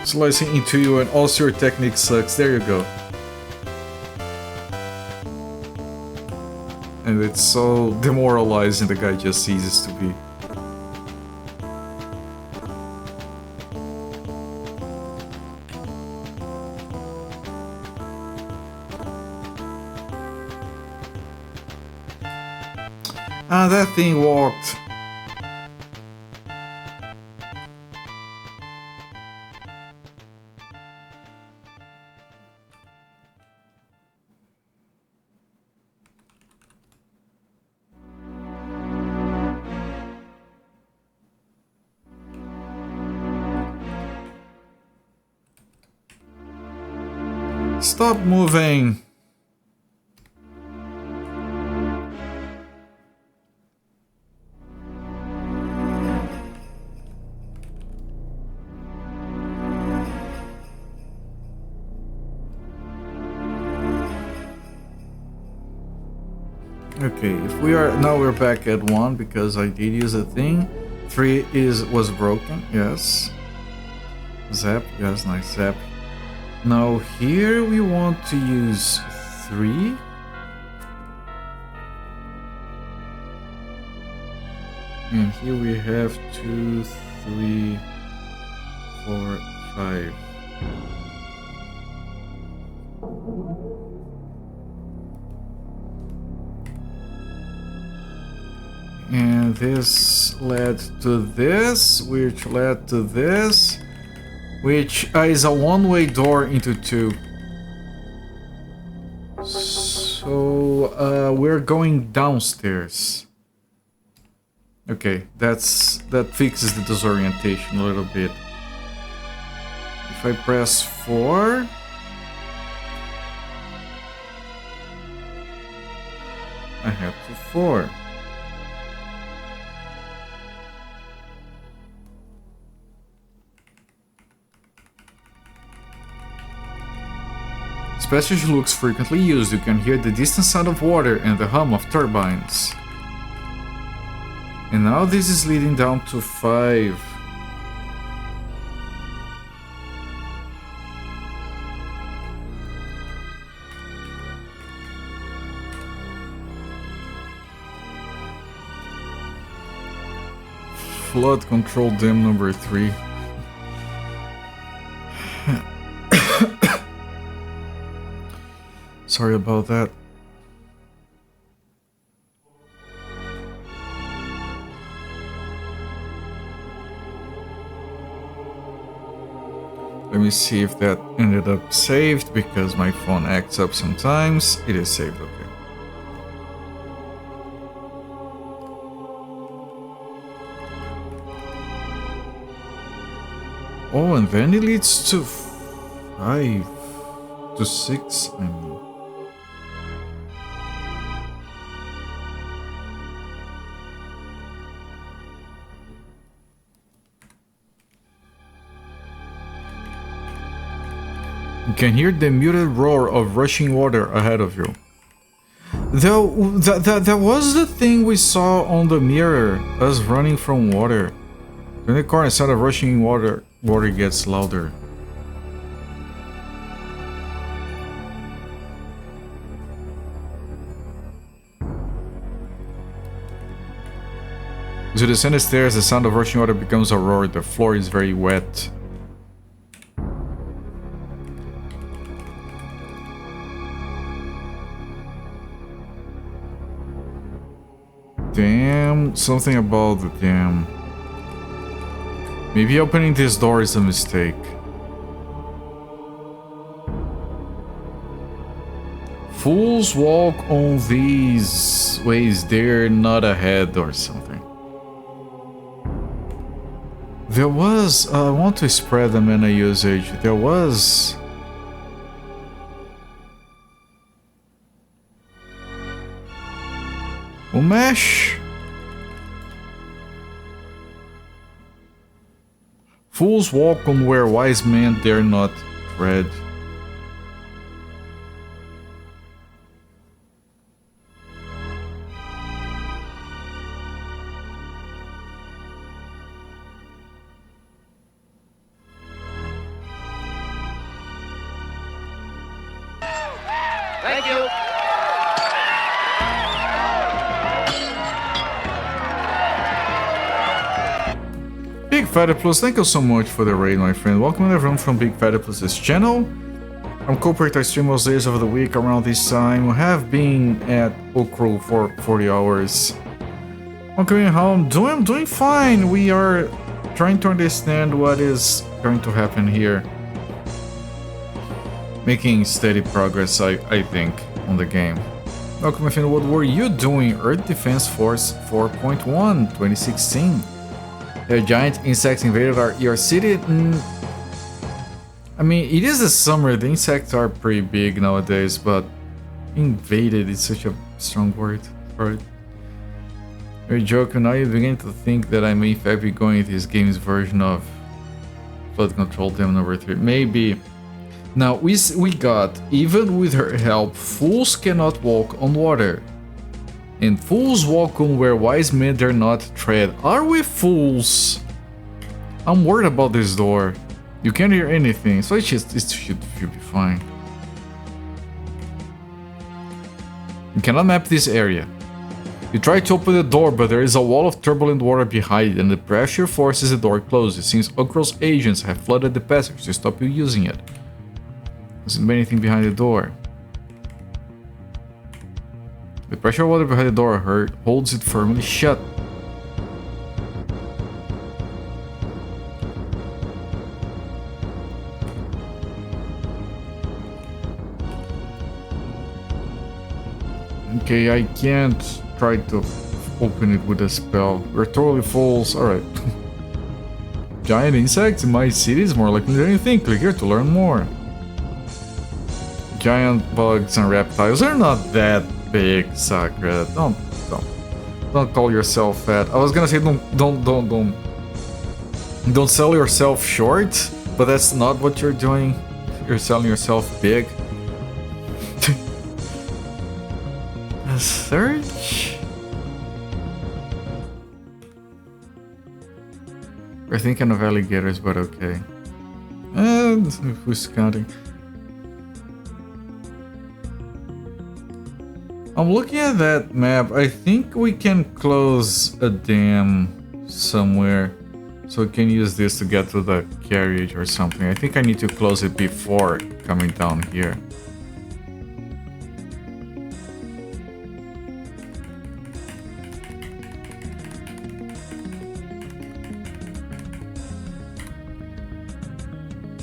Slicing into you and also your technique sucks. There you go. And it's so demoralizing the guy just ceases to be. Ah, that thing walked. Stop moving. Okay, if we are now we're back at 1 because I did use a thing. 3 was broken, yes. Zap, yes, nice zap. Now here we want to use 3. And here we have 2, 3, 4, 5. And this led to this, which led to this, which is a one-way door into 2. So we're going downstairs. Okay, that fixes the disorientation a little bit. If I press 4, I have to 4. This passage looks frequently used. You can hear the distant sound of water and the hum of turbines. And now this is leading down to 5. Flood control dam number 3. Sorry about that. Let me see if that ended up saved because my phone acts up sometimes. It is saved, okay. Oh, and then it leads to 5 to 6, I mean. You can hear the muted roar of rushing water ahead of you. That was the thing we saw on the mirror, us running from water. In the corner, instead of rushing water, water gets louder. As you descend the stairs, the sound of rushing water becomes a roar. The floor is very wet. Damn, something about the dam. Maybe opening this door is a mistake. Fools walk on these ways, they're not ahead or something. There was, I want to spread the mana usage, there was... Umesh? Fools walk on where wise men dare not tread. Thank you. Big Fatty Plus, thank you so much for the raid, my friend. Welcome everyone from Big Fatty Plus's channel. I'm Cooper, I stream most days of the week around this time. We have been at Uukrul for 40 hours. I'm coming home. I'm doing fine. We are trying to understand what is going to happen here. Making steady progress, I think, on the game. Welcome, my friend. What were you doing? Earth Defense Force 4.1, 2016. The giant insects invaded your city. I mean, it is the summer. The insects are pretty big nowadays, but invaded is such a strong word for it. You're joking. Now you begin to think that I may in fact be going with this game's version of Flood Control Dam number 3. Maybe. Now, we got, even with her help, fools cannot walk on water. And fools walk on where wise men dare not tread. Are we fools? I'm worried about this door. You can't hear anything, so it should be fine. You cannot map this area. You try to open the door, but there is a wall of turbulent water behind it, and the pressure forces the door closed. It seems Uukrul's agents have flooded the passage to stop you using it. Doesn't be anything behind the door. The pressure of water behind the door holds it firmly shut. Okay, I can't try to open it with a spell. We're totally fools. Alright. Giant insects in my city is more likely than you think. Click here to learn more. Giant bugs and reptiles are not that big, Sakura. Don't call yourself fat. I was gonna say don't sell yourself short, but that's not what you're doing. You're selling yourself big. A search? We're thinking of alligators, but okay. And who's counting? I'm looking at that map. I think we can close a dam somewhere, so we can use this to get to the carriage or something. I think I need to close it before coming down here.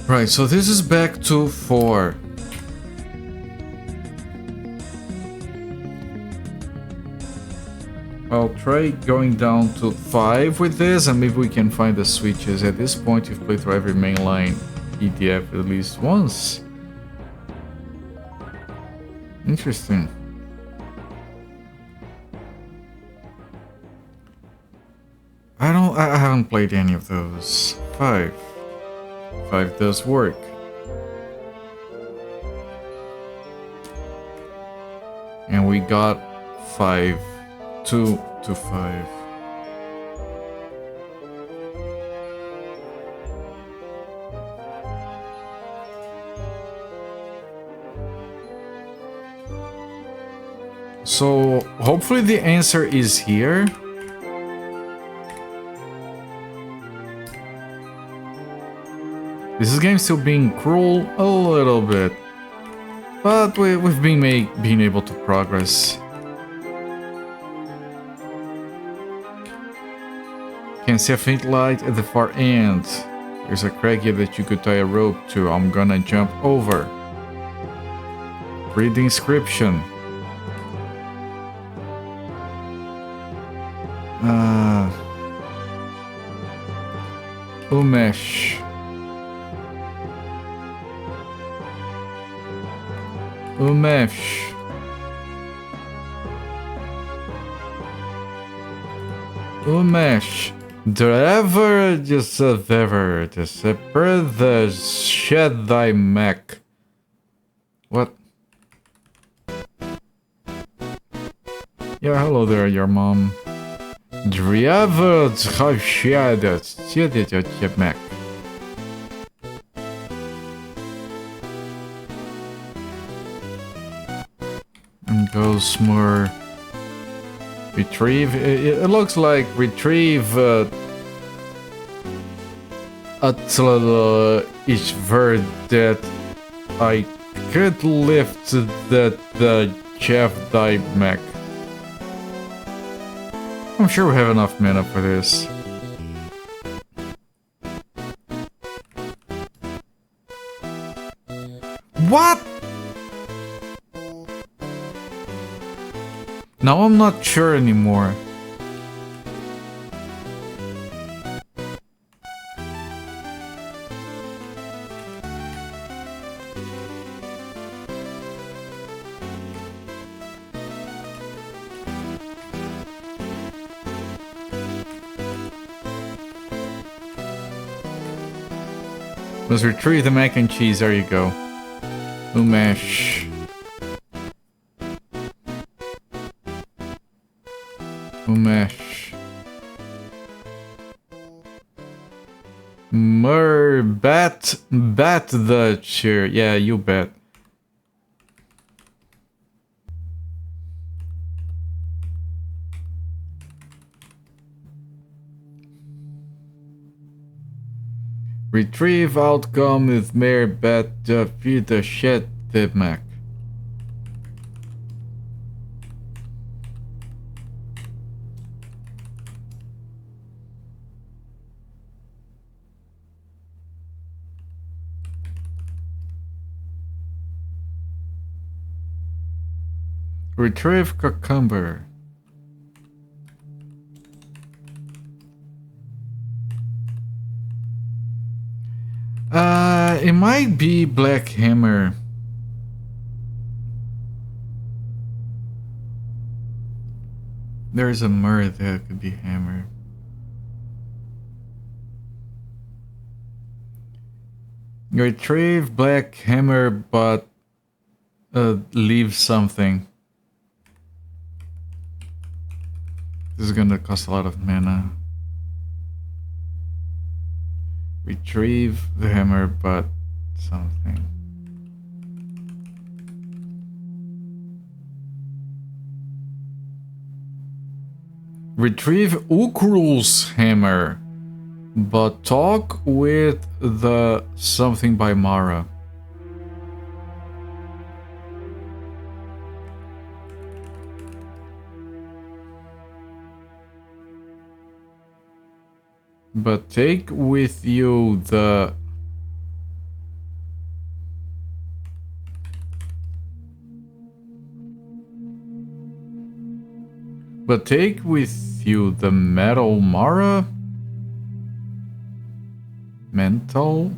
Right, so this is back to 4. I'll try going down to 5 with this, and maybe we can find the switches. At this point, you've played through every mainline EDF at least once. Interesting. I haven't played any of those. 5 does work. we got 5. 2 to 5. So hopefully the answer is here. This game still being cruel a little bit, but we've been able to progress. Can see a faint light at the far end. There's a crack here that you could tie a rope to. I'm gonna jump over. Read the inscription. Umesh. Umesh. Umesh. Driver just ever the separate the shed thy mech. What? Yeah, hello there, your mom. Driver shed the mech. And goes more. Retrieve. It looks like retrieve at each word that I could lift the chef thy mech. I'm sure we have enough mana for this. What? Now I'm not sure anymore. Let's retrieve the mac and cheese. There you go. Umesh. Umesh. Bet the chair. Yeah, you bet. Retrieve outcome with mere bet defeat the shit the Mac. Retrieve cucumber. It might be Black Hammer. There's a mirror that could be Hammer. Retrieve Black Hammer, but leave something. This is gonna cost a lot of mana. Retrieve the hammer, but something. Retrieve Uukrul's hammer, but talk with the something by Mara. But take with you the... But take with you the metal Mara? Mental?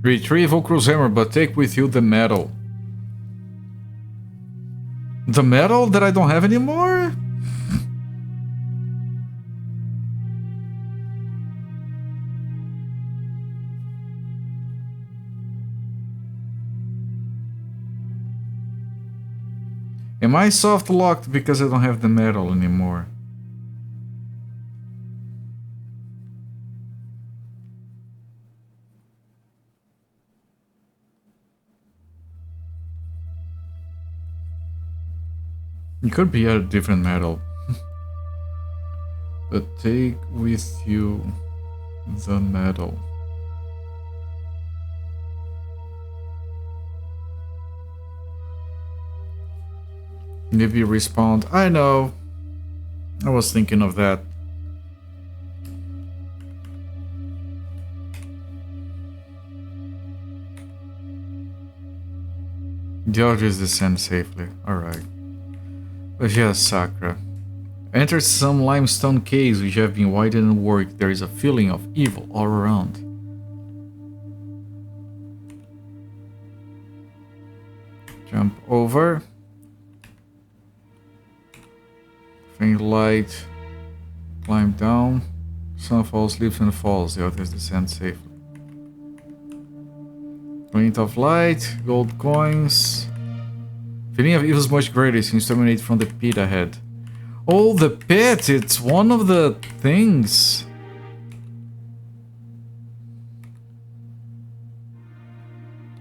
Retrieve Uukrul's hammer, but take with you the metal. The metal that I don't have anymore? Am I soft locked because I don't have the metal anymore? It could be a different metal. But take with you the metal. Maybe respawn. I know. I was thinking of that. The others descend safely. Alright. But yes, Sakura. Enter some limestone caves which have been widened and worked. There is a feeling of evil all around. Jump over. Faint light. Climb down. Some falls, leaps and falls. The others descend safely. Point of light. Gold coins. Feeling of evil is much greater. It seems to emanate from the pit ahead. Oh, the pit! It's one of the things.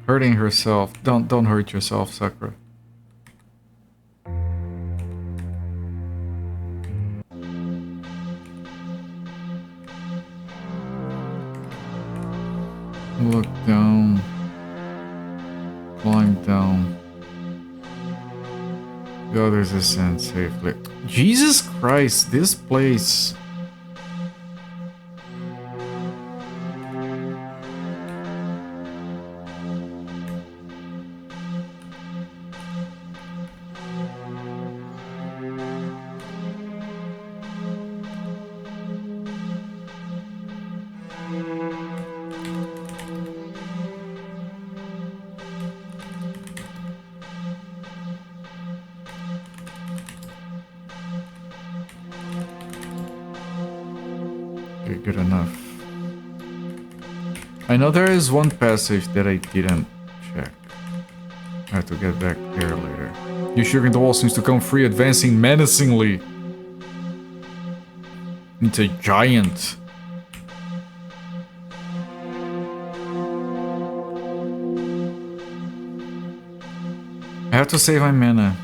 Hurting herself. Don't hurt yourself, Sakura. Look down. Climb down. The others ascend safely. Jesus Christ, this place. Good enough. I know there is one passage that I didn't check. I have to get back there later. You sugar in the wall seems to come free, advancing menacingly. It's a giant. I have to save my mana.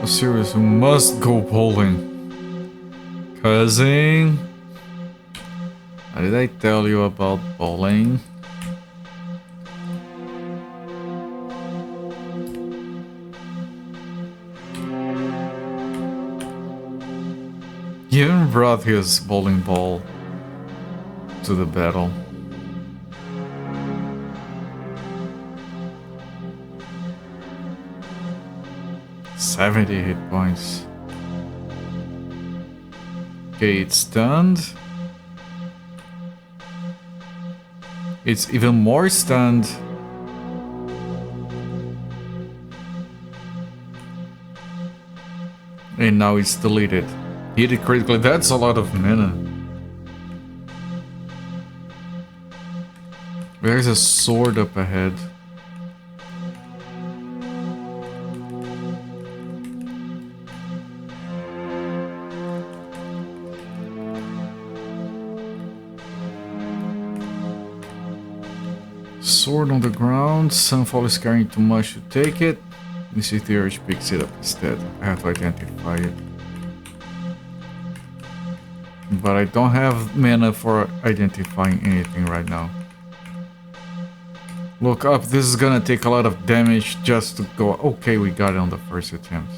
Oh, serious, we must go bowling. Cousin, how did I tell you about bowling? He even brought his bowling ball to the battle. "70 hit points. Okay, it's stunned. It's even more stunned. And now it's deleted. Hit it critically. That's a lot of mana. There's a sword up ahead. Sword on the ground. Sunfall is carrying too much to take it. This is the urge picks it up instead. I have to identify it. But I don't have mana for identifying anything right now. Look up. This is gonna take a lot of damage just to go. Okay, we got it on the first attempt.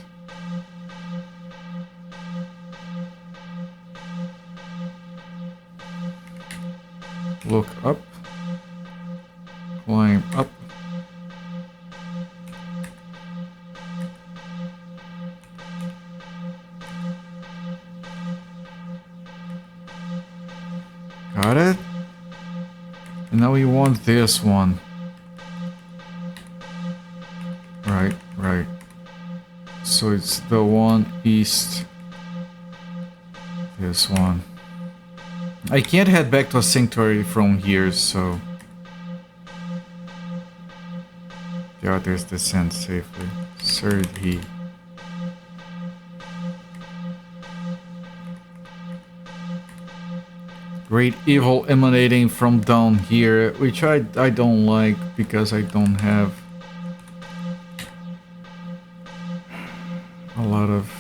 Look up. Climb up. Got it? And now we want this one. Right. So it's the one east. This one. I can't head back to a sanctuary from here, so... The others descend safely. Third he. Great evil emanating from down here, which I don't like because I don't have a lot of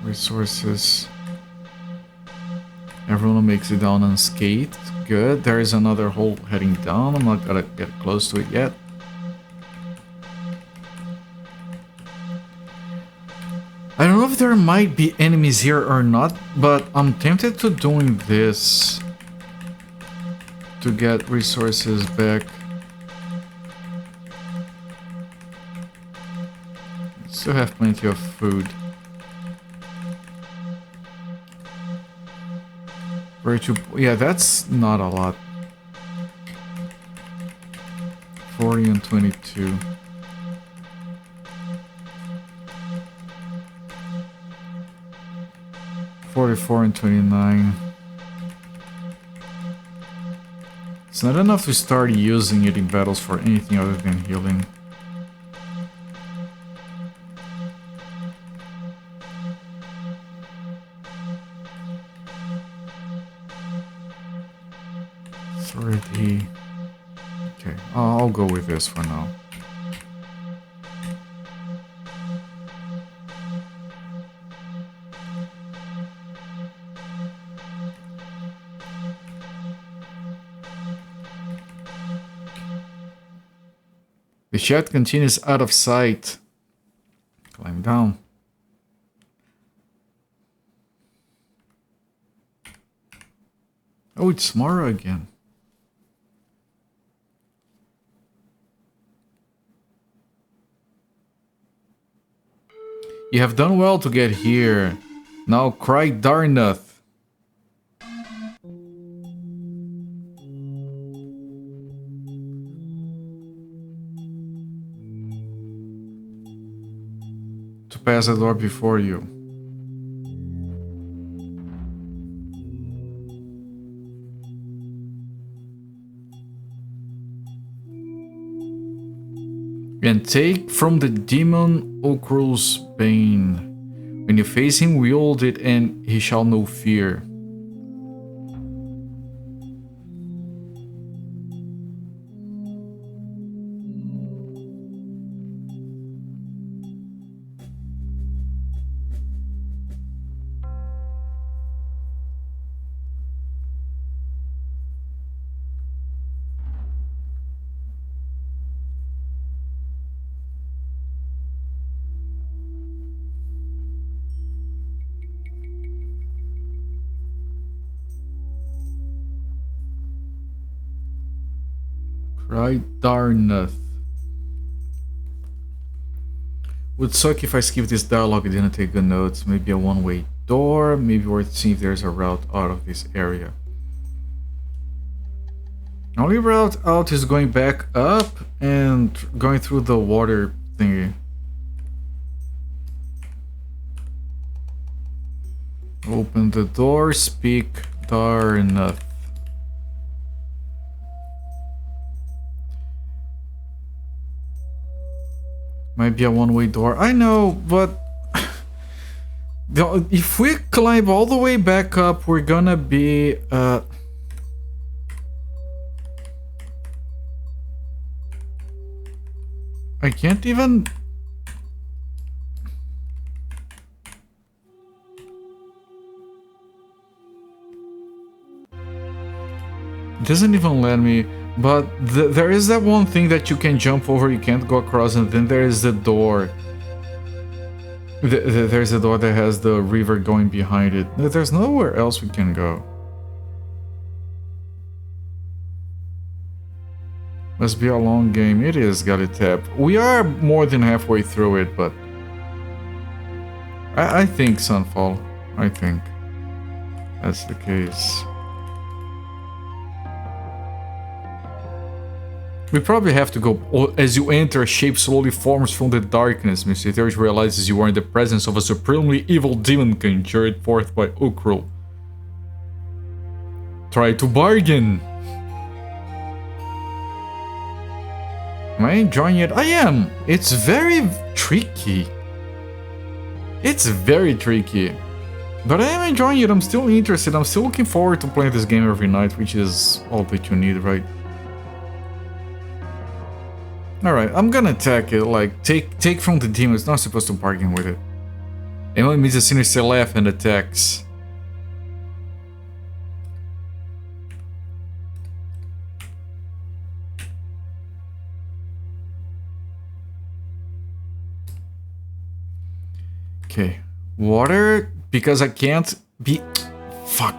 resources. Everyone makes it down unscathed. Good. There is another hole heading down. I'm not gonna get close to it yet. I don't know if there might be enemies here or not, but I'm tempted to doing this to get resources back. Still have plenty of food. Where to? Yeah, that's not a lot. 40 and 22. $44 and 29. It's not enough to start using it in battles for anything other than healing. Authority. Okay, I'll go with this for now. The chat continues out of sight. Climb down. Oh, it's Mara again. You have done well to get here. Now cry Darnath. To pass the door before you. And take from the demon Uukrul's bane. When you face him, wield it, and he shall know fear. Right, Darnath. Would suck if I skip this dialogue and didn't take good notes. Maybe a one-way door. Maybe worth seeing if there's a route out of this area. The only route out is going back up and going through the water thingy. Open the door. Speak Darnath. Might be a one-way door. I know, but if we climb all the way back up, we're gonna be I can't even. It doesn't even let me. But there is that one thing that you can jump over, you can't go across, and then there is the door. There's a door that has the river going behind it. There's nowhere else we can go. Must be a long game. It is, got it tapped. We are more than halfway through it, but I think Sunfall. I think that's the case. We probably have to go. As you enter, a shape slowly forms from the darkness. Mr. Etheridge realizes you are in the presence of a supremely evil demon conjured forth by Uukrul. Try to bargain. Am I enjoying it? I am! It's very tricky. It's very tricky. But I am enjoying it, I'm still interested, I'm still looking forward to playing this game every night, which is all that you need, right? Alright, I'm gonna attack it, like, take from the demon, it's not supposed to bargain with it. It only means the sinister laugh and attacks. Okay, water, because I can't be... Fuck.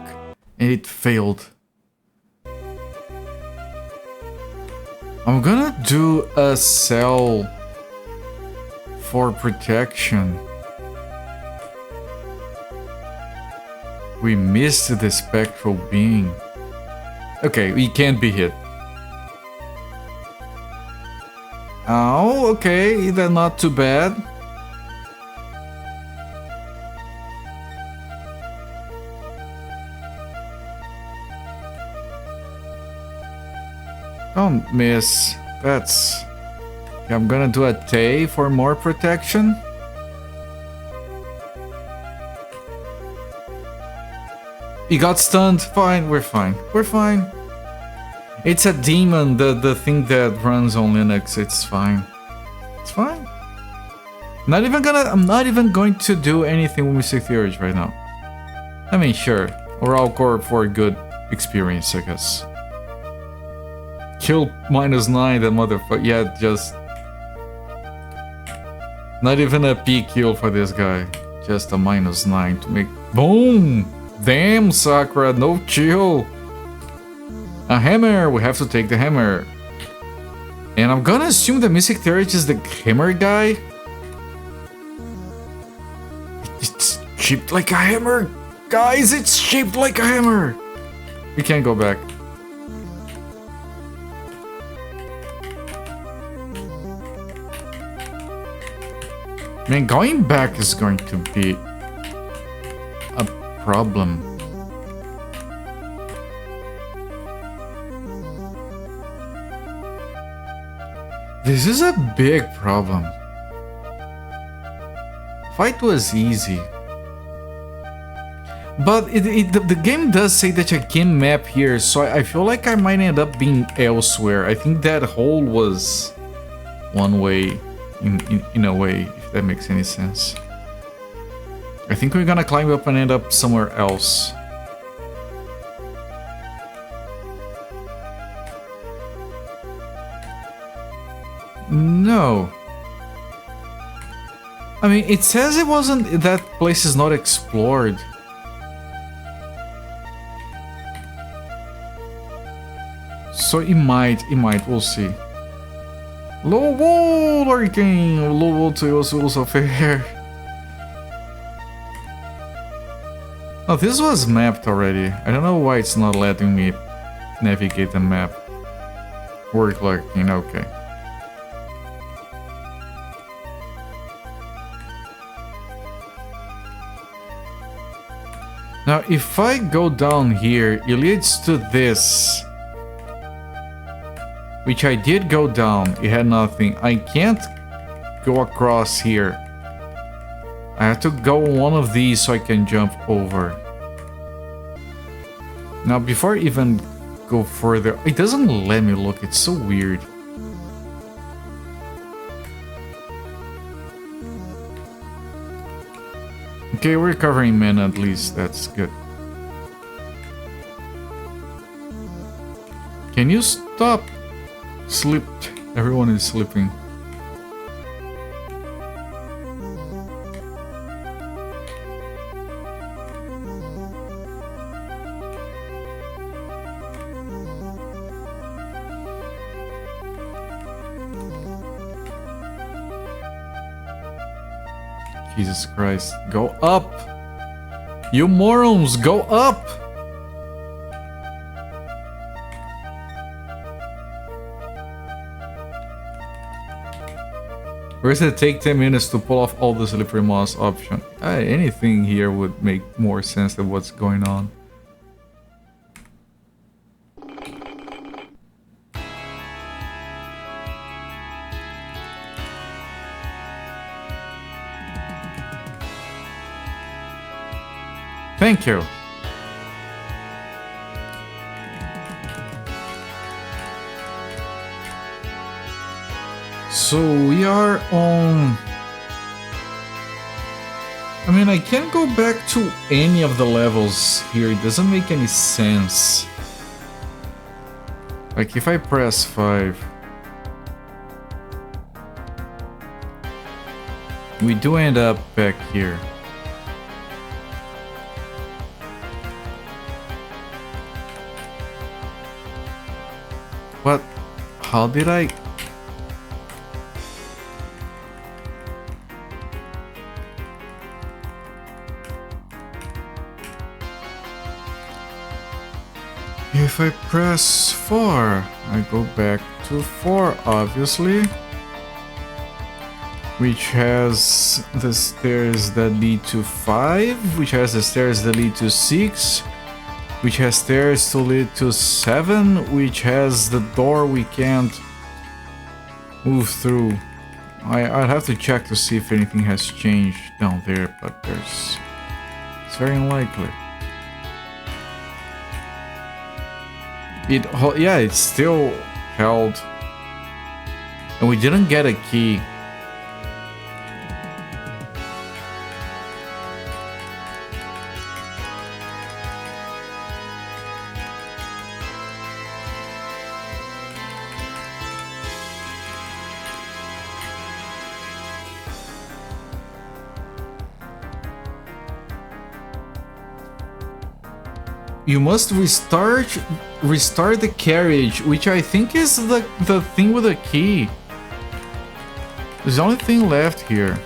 And it failed. I'm gonna do a cell for protection. We missed the spectral being. Okay, we can't be hit. Oh, okay, that's not too bad. Don't miss. That's... I'm gonna do a Tay for more protection. He got stunned. Fine, we're fine. We're fine. It's a demon, the thing that runs on Linux. It's fine. It's fine. I'm not even going to do anything with Mystic Theories right now. I mean, sure. We're all core for a good experience, I guess. Kill -9, that motherfucker. Yeah, just... Not even a P kill for this guy. Just a -9 to make... Boom! Damn, Sakura, no chill. A hammer! We have to take the hammer. And I'm gonna assume that Mystic Theory is the hammer guy. It's shaped like a hammer! Guys, it's shaped like a hammer! We can't go back. Man, going back is going to be a problem. This is a big problem. Fight was easy. But the game does say that I can map here, so I feel like I might end up being elsewhere. I think that hole was one way, in a way, if that makes any sense. I think we're gonna climb up and end up somewhere else. No. I mean, it says it wasn't, that place is not explored. So it might, we'll see. Low wall, Hurricane! Low wall to also fair. Oh, this was mapped already. I don't know why it's not letting me navigate the map. Work lurking, okay. Now, if I go down here, it leads to this. Which I did go down, it had nothing. I can't go across here. I have to go on one of these so I can jump over. Now, before I even go further, it doesn't let me look, it's so weird. Okay, we're covering men at least, that's good. Can you stop? Slipped. Everyone is slipping. Jesus Christ. Go up! You morons, go up! Where's it take 10 minutes to pull off all the slippery moss option? Anything here would make more sense than what's going on. Thank you. So we are on... I mean, I can't go back to any of the levels here. It doesn't make any sense. Like, if I press 5... we do end up back here. What? How did I... If I press 4, I go back to 4, obviously. Which has the stairs that lead to 5, which has the stairs that lead to 6, which has stairs to lead to 7, which has the door we can't move through. I'd have to check to see if anything has changed down there, but it's very unlikely. Yeah, it's still held. And we didn't get a key. You must restart the carriage, which I think is the thing with the key. There's the only thing left here.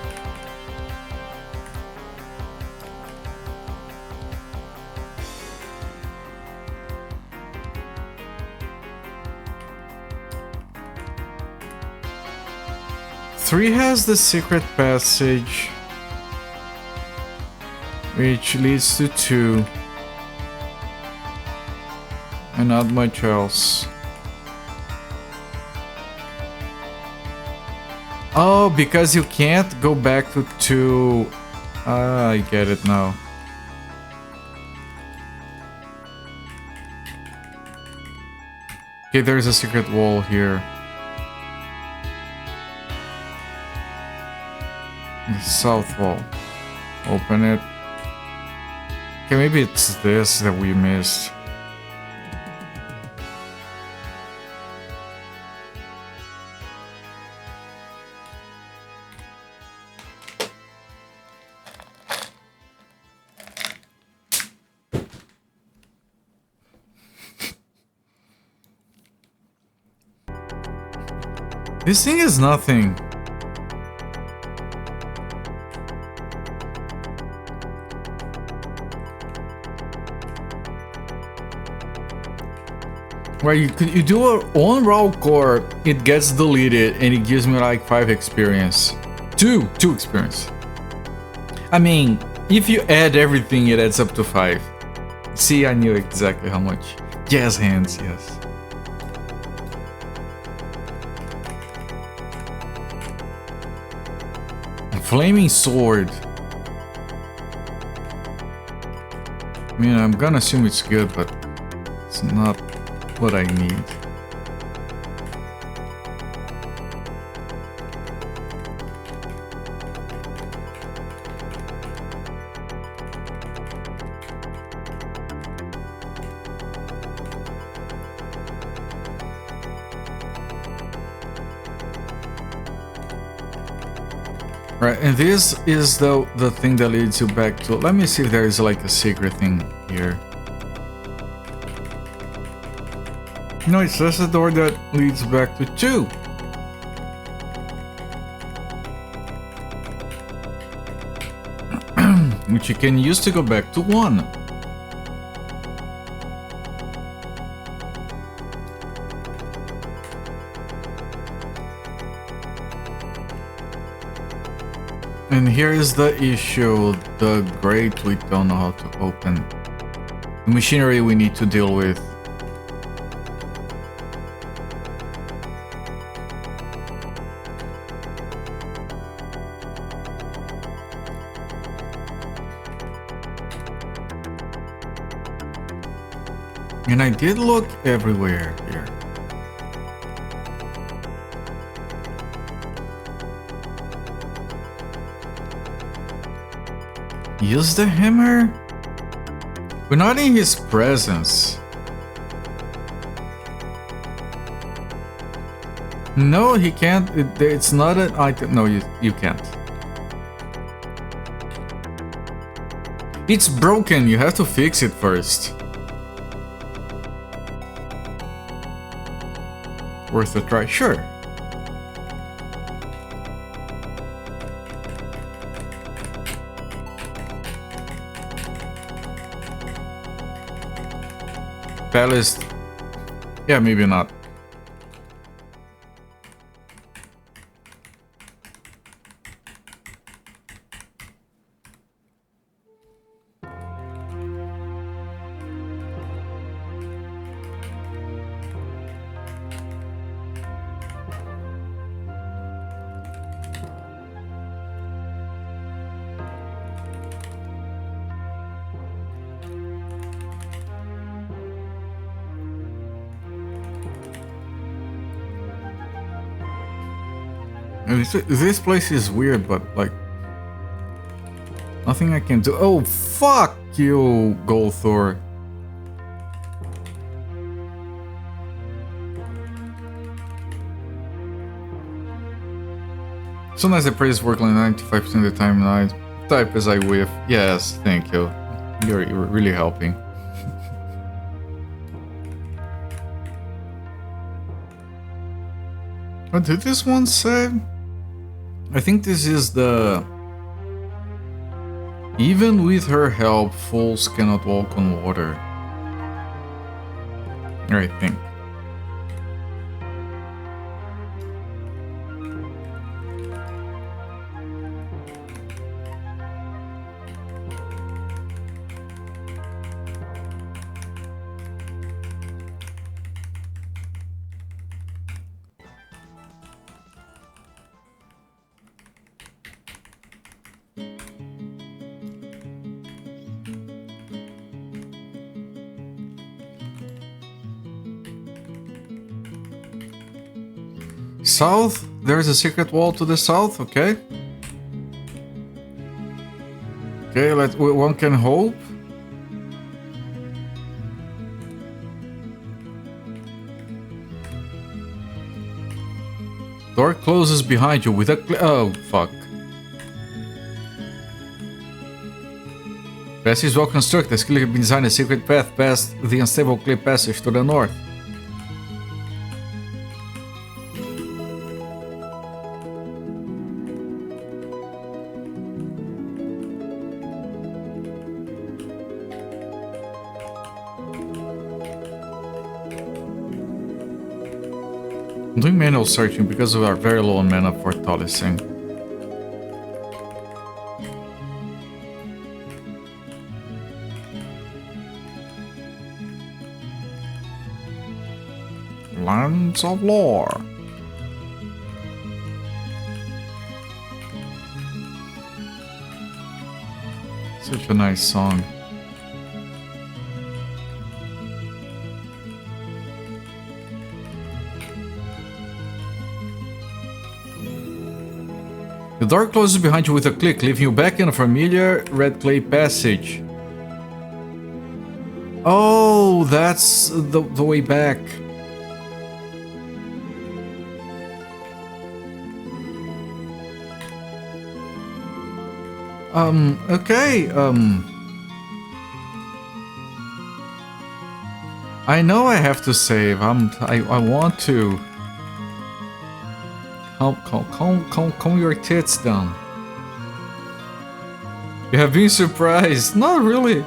Three has the secret passage, which leads to 2. And not much else. Oh, because you can't go back to 2. I get it now. Okay, there's a secret wall here. The south wall. Open it. Okay, maybe it's this that we missed. This thing is nothing. Where you do a on raw core, it gets deleted and it gives me like 5 experience. 2 experience. I mean, if you add everything, it adds up to 5. See, I knew exactly how much. Jazz hands, yes. Flaming sword. I mean, I'm gonna assume it's good, but it's not what I need. Right, and this is the thing that leads you back to... Let me see if there is like a secret thing here. No, it's just a door that leads back to 2. Which you can use to go back to 1. And here is the issue, the grate we don't know how to open. The machinery we need to deal with. And I did look everywhere here. Use the hammer? We're not in his presence. No, he can't. It's not an item. No, you can't. It's broken. You have to fix it first. Worth a try? Sure. Palace. Yeah, maybe not. This place is weird, but like nothing I can do. Oh, fuck you, Golthor. Sometimes I praise work like 95% of the time, and I type as I whiff. Yes, thank you. You're really helping. What did this one say? I think this is the... Even with her help, fools cannot walk on water. I think. South? There's a secret wall to the south, okay. Okay, one can hope. Door closes behind you with a oh, fuck. Passage is well constructed. This cliff has been designed a secret path past the unstable cliff passage to the north. I'm doing manual searching because we are very low on mana for Tolising. Lands of Lore. Such a nice song. The door closes behind you with a click, leaving you back in a familiar red clay passage. Oh, that's the way back. Okay, I know I have to save. I want to. Calm your tits down. You have been surprised. Not really.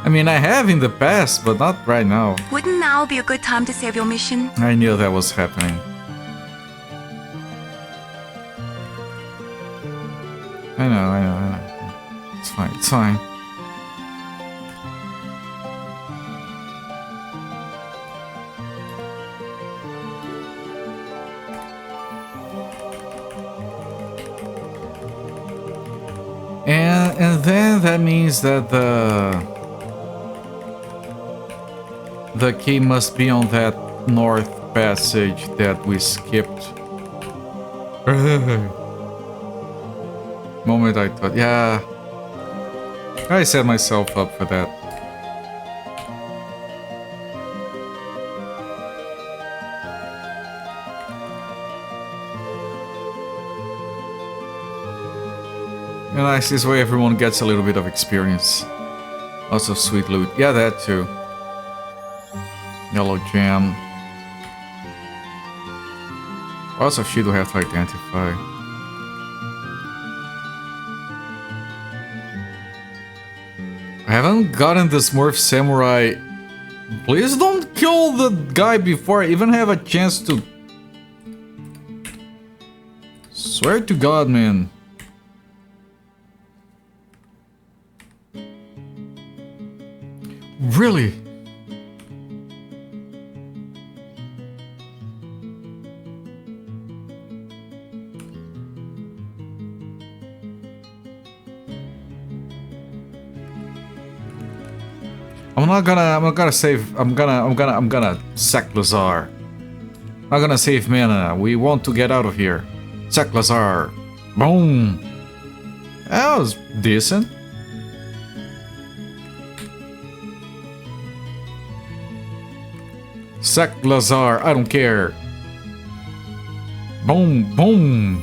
I mean, I have in the past, but not right now. Wouldn't now be a good time to save your mission? I knew that was happening. I know. It's fine. And then that means that The key must be on that north passage that we skipped. Moment I thought, yeah, I set myself up for that. And nice, this way everyone gets a little bit of experience. Also sweet loot, yeah, that too. Yellow gem. Also shit we have to identify. I haven't gotten the Smurf Samurai. Please don't kill the guy before I even have a chance to. Swear to God, man. Really? I'm gonna sack Lazar. I'm not gonna save mana. We want to get out of here. Sack Lazar. Boom. That was decent. Sack Lazar, I don't care. Boom, boom.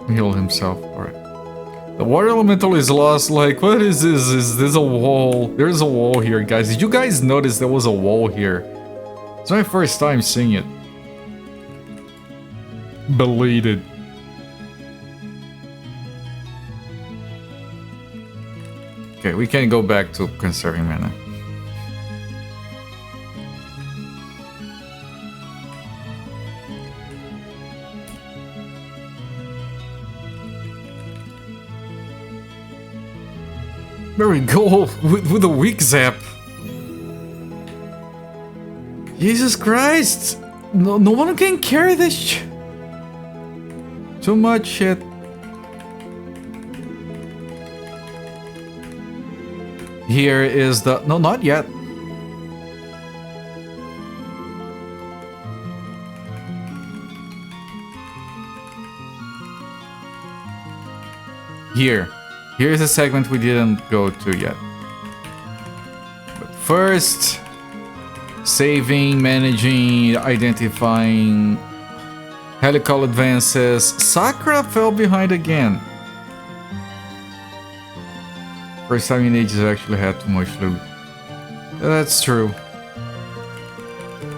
Heal himself, alright. The water elemental is lost, like, what is this? Is this a wall? There's a wall here, guys. Did you guys notice there was a wall here? It's my first time seeing it. Belated. Okay, we can go back to conserving mana. There we go, with a weak zap. Jesus Christ! No one can carry this too much shit. Here is the... No, not yet. Here's a segment we didn't go to yet. But first, saving, managing, identifying, helical advances. Sakura fell behind again. First time in ages I actually had too much loot. That's true.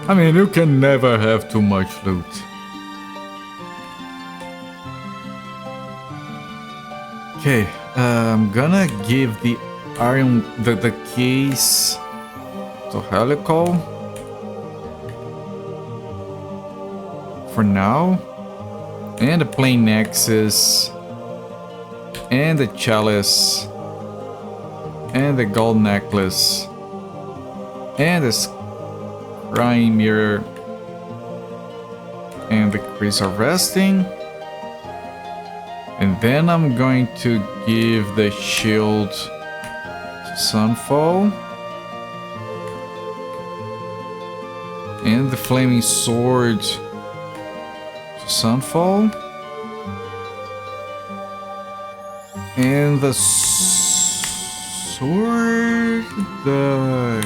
I mean, you can never have too much loot. Okay, I'm gonna give the iron, the case to Helical for now, and the plain nexus, and the chalice, and the gold necklace, and the scrying mirror, and the crease of resting. And then I'm going to give the shield to Sunfall. And the flaming sword to Sunfall. And the sword... the...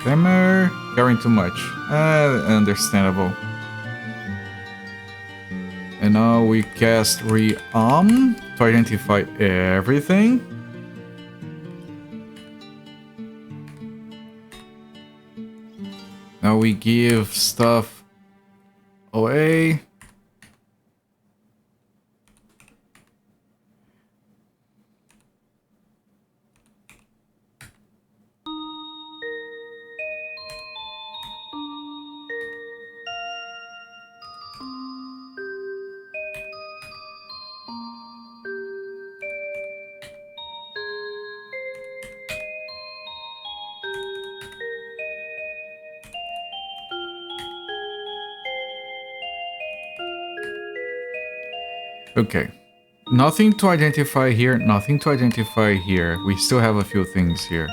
hammer... carrying too much. Understandable. And now we cast Rearm to identify everything. Now we give stuff away. Okay. Nothing to identify here, nothing to identify here. We still have a few things here.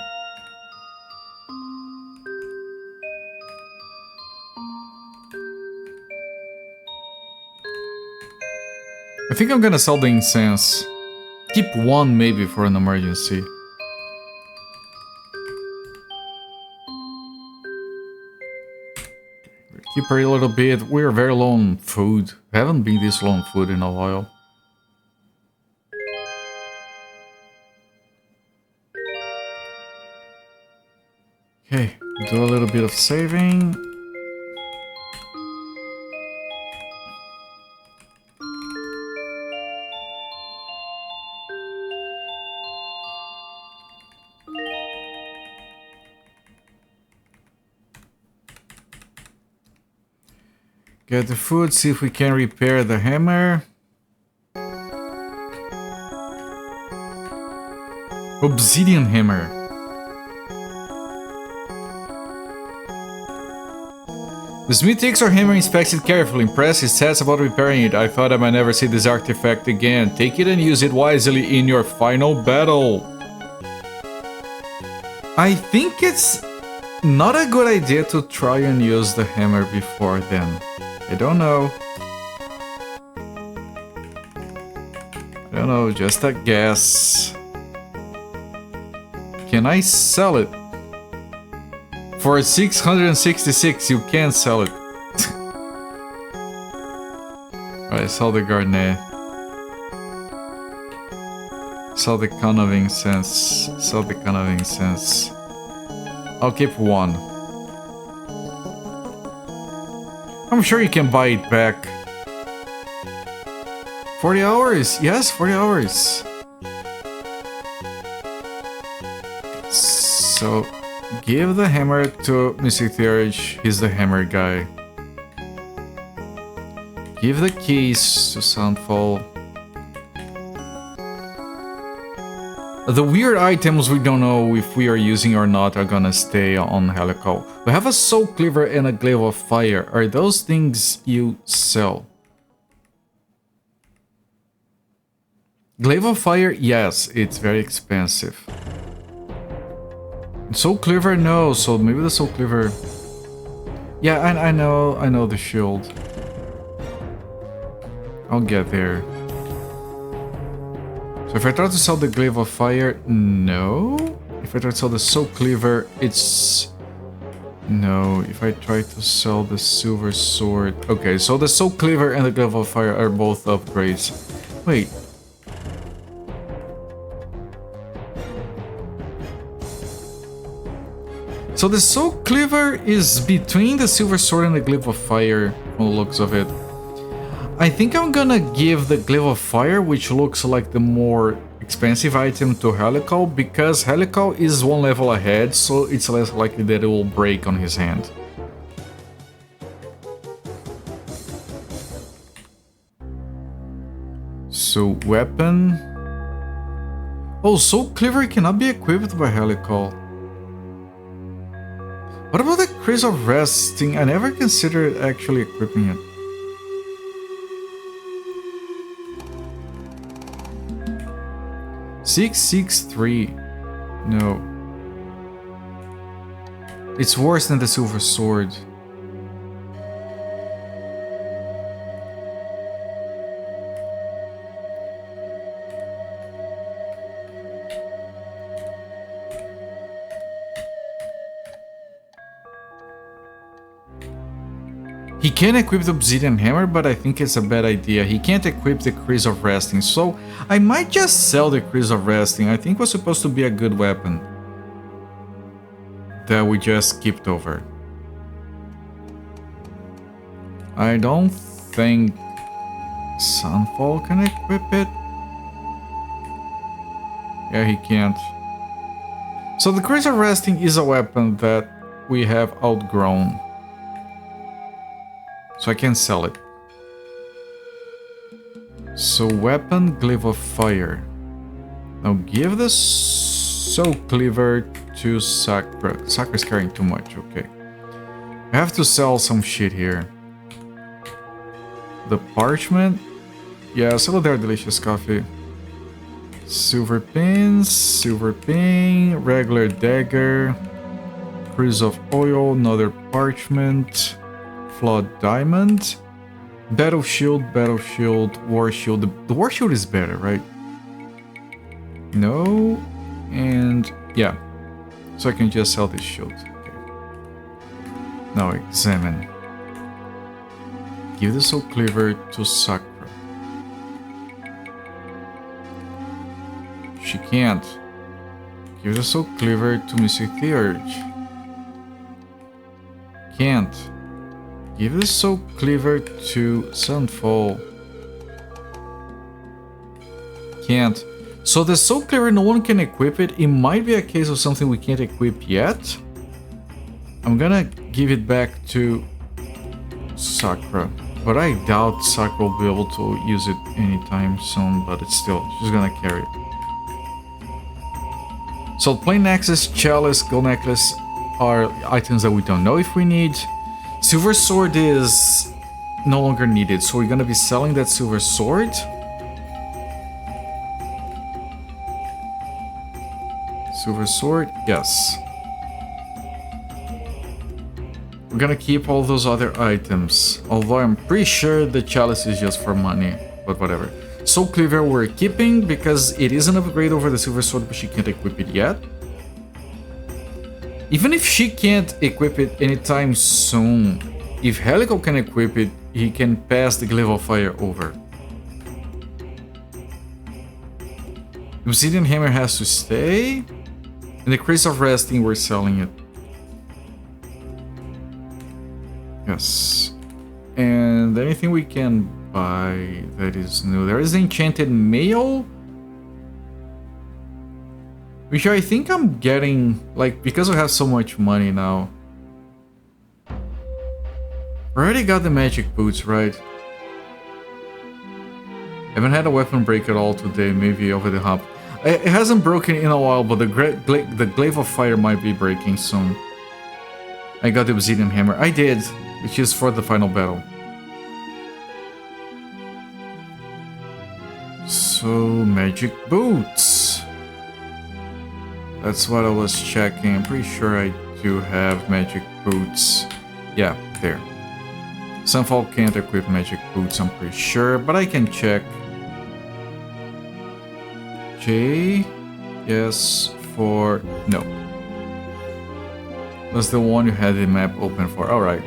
I think I'm gonna sell the incense. Keep one maybe for an emergency. Keep her a little bit. We're very low on food. Haven't been this low on food in a while. Okay, do a little bit of saving. Get the food, see if we can repair the hammer. Obsidian hammer. The smith takes our hammer, inspects it carefully. Impressed, he says about repairing it. I thought I might never see this artifact again. Take it and use it wisely in your final battle. I think it's not a good idea to try and use the hammer before then. I don't know. I don't know, just a guess. Can I sell it? For 666, you can sell it. Alright, sell the garnet. Sell the can of incense. Sell the can of incense. I'll keep one. I'm sure you can buy it back. 40 hours? Yes, 40 hours. So, give the hammer to Mr. Theurge. He's the hammer guy. Give the keys to Soundfall. The weird items we don't know if we are using or not are gonna stay on Helical. We have a Soul Cleaver and a Glaive of Fire. Are those things you sell? Glaive of Fire, yes, it's very expensive. Soul Cleaver, no, so maybe the Soul Cleaver... Yeah, I know the shield. I'll get there. So if I try to sell the Glaive of Fire, no. If I try to sell the Soul Cleaver, it's... No. If I try to sell the Silver Sword... Okay, so the Soul Cleaver and the Glaive of Fire are both upgrades. Wait. So the Soul Cleaver is between the Silver Sword and the Glaive of Fire, from the looks of it. I think I'm gonna give the Glaive of Fire, which looks like the more expensive item, to Helical, because Helical is one level ahead, so it's less likely that it will break on his hand. So, weapon... Oh, Soul Cleaver cannot be equipped by Helical. What about the Craze of Resting? I never considered actually equipping it. $663. No. It's worse than the Silver Sword. He can equip the Obsidian Hammer, but I think it's a bad idea. He can't equip the Craze of Resting, so I might just sell the Craze of Resting. I think it was supposed to be a good weapon that we just skipped over. I don't think Sunfall can equip it. Yeah, he can't. So the Craze of Resting is a weapon that we have outgrown. So I can sell it. So weapon, Glaive of Fire. Now give the Soul Cleaver to Sakura. Sakura's carrying too much, okay. I have to sell some shit here. The parchment. Yeah, hello there, delicious coffee. Silver pin, regular dagger, cruise of oil, another parchment, flawed diamond, battle shield, war shield. The war shield is better, right? No, and yeah, so I can just sell this shield. Okay. Now examine. Give the soul cleaver to Sakura. She can't. Give the soul cleaver to Mystic Theurge. Can't. Give the soul cleaver to Sunfall. Can't. So the soul cleaver, no one can equip it. It might be a case of something we can't equip yet. I'm gonna give it back to Sakura. But I doubt Sakura will be able to use it anytime soon, but it's still, she's gonna carry it. So plain axes, chalice, gold necklace are items that we don't know if we need. Silver sword is no longer needed, so we're gonna be selling that silver sword. Silver sword, yes. We're gonna keep all those other items, although I'm pretty sure the chalice is just for money, but whatever. Soul Cleaver we're keeping because it is an upgrade over the silver sword, but she can't equip it yet. Even if she can't equip it anytime soon, if Helical can equip it, he can pass the Glaive of Fire over. The Obsidian Hammer has to stay, and the Crest of Resting, we're selling it. Yes. And anything we can buy that is new. There is the Enchanted Mail, which I think I'm getting, like, because I have so much money now. I already got the magic boots, right? Haven't had a weapon break at all today, maybe over the hop. It hasn't broken in a while, but the Glaive of Fire might be breaking soon. I got the Obsidian Hammer. I did, which is for the final battle. So, magic boots. That's what I was checking. I'm pretty sure I do have magic boots. Yeah, there. Sunfall can't equip magic boots, I'm pretty sure, but I can check. J, yes, for no. That's the one you had the map open for. Alright.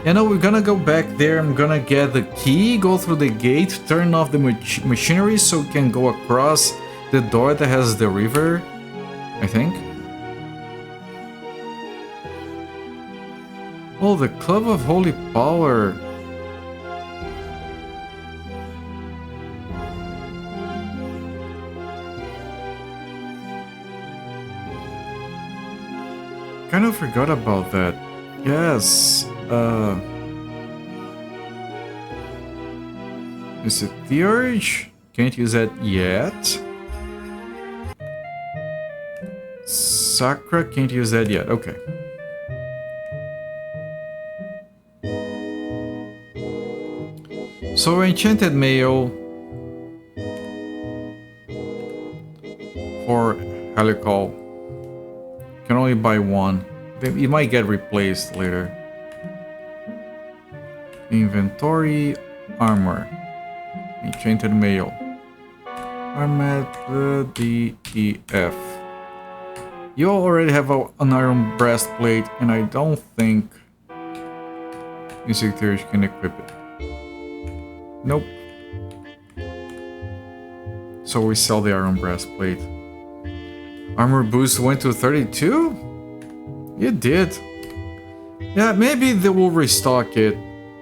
Yeah, no, we're gonna go back there. I'm gonna get the key, go through the gate, turn off the machinery so we can go across the door that has the river, I think. Oh, the Club of Holy Power. Kind of forgot about that. Yes. Is it Theurge? Can't use that yet. Sakura can't use that yet. Okay. So Enchanted Mail for Helical. Can only buy one. It might get replaced later. Inventory, armor, Enchanted Mail, Armed DEF. You already have an iron breastplate, and I don't think Mystic Theurge can equip it. Nope. So we sell the iron breastplate. Armor boost went to 32? It did. Yeah, maybe they will restock it.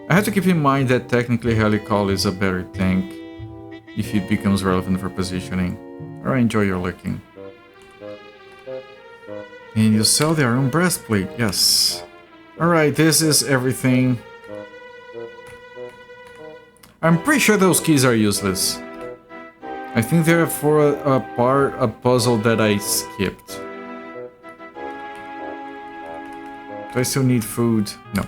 I have to keep in mind that technically Helical is a better tank if it becomes relevant for positioning. Alright, enjoy your licking. And you sell the iron breastplate, yes. Alright, this is everything. I'm pretty sure those keys are useless. I think they're for a puzzle that I skipped. Do I still need food? No.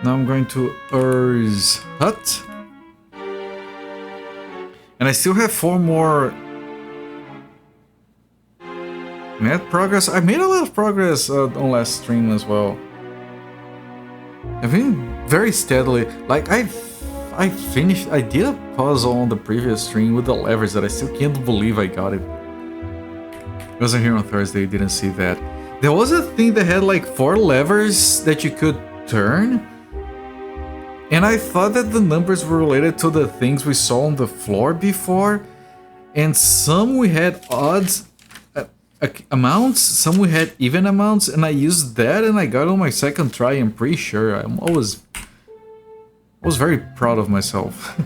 Now I'm going to Ur's hut. And I still have 4 more net progress. I made a lot of progress on last stream as well. I've been very steadily. Like I finished. I did a puzzle on the previous stream with the levers that I still can't believe I got it. I wasn't here on Thursday. Didn't see that. There was a thing that had like 4 levers that you could turn. And I thought that the numbers were related to the things we saw on the floor before. And some we had odds amounts, some we had even amounts, and I used that and I got on my second try, I'm pretty sure. I was very proud of myself.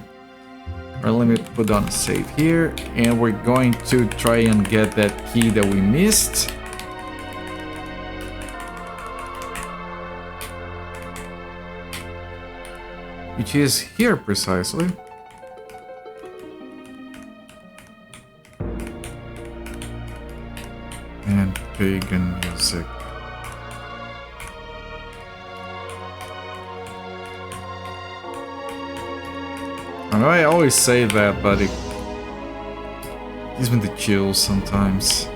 Alright, let me put on a save here, and we're going to try and get that key that we missed. Which is here precisely. And pagan music. I know I always say that, but it gives me the chills sometimes.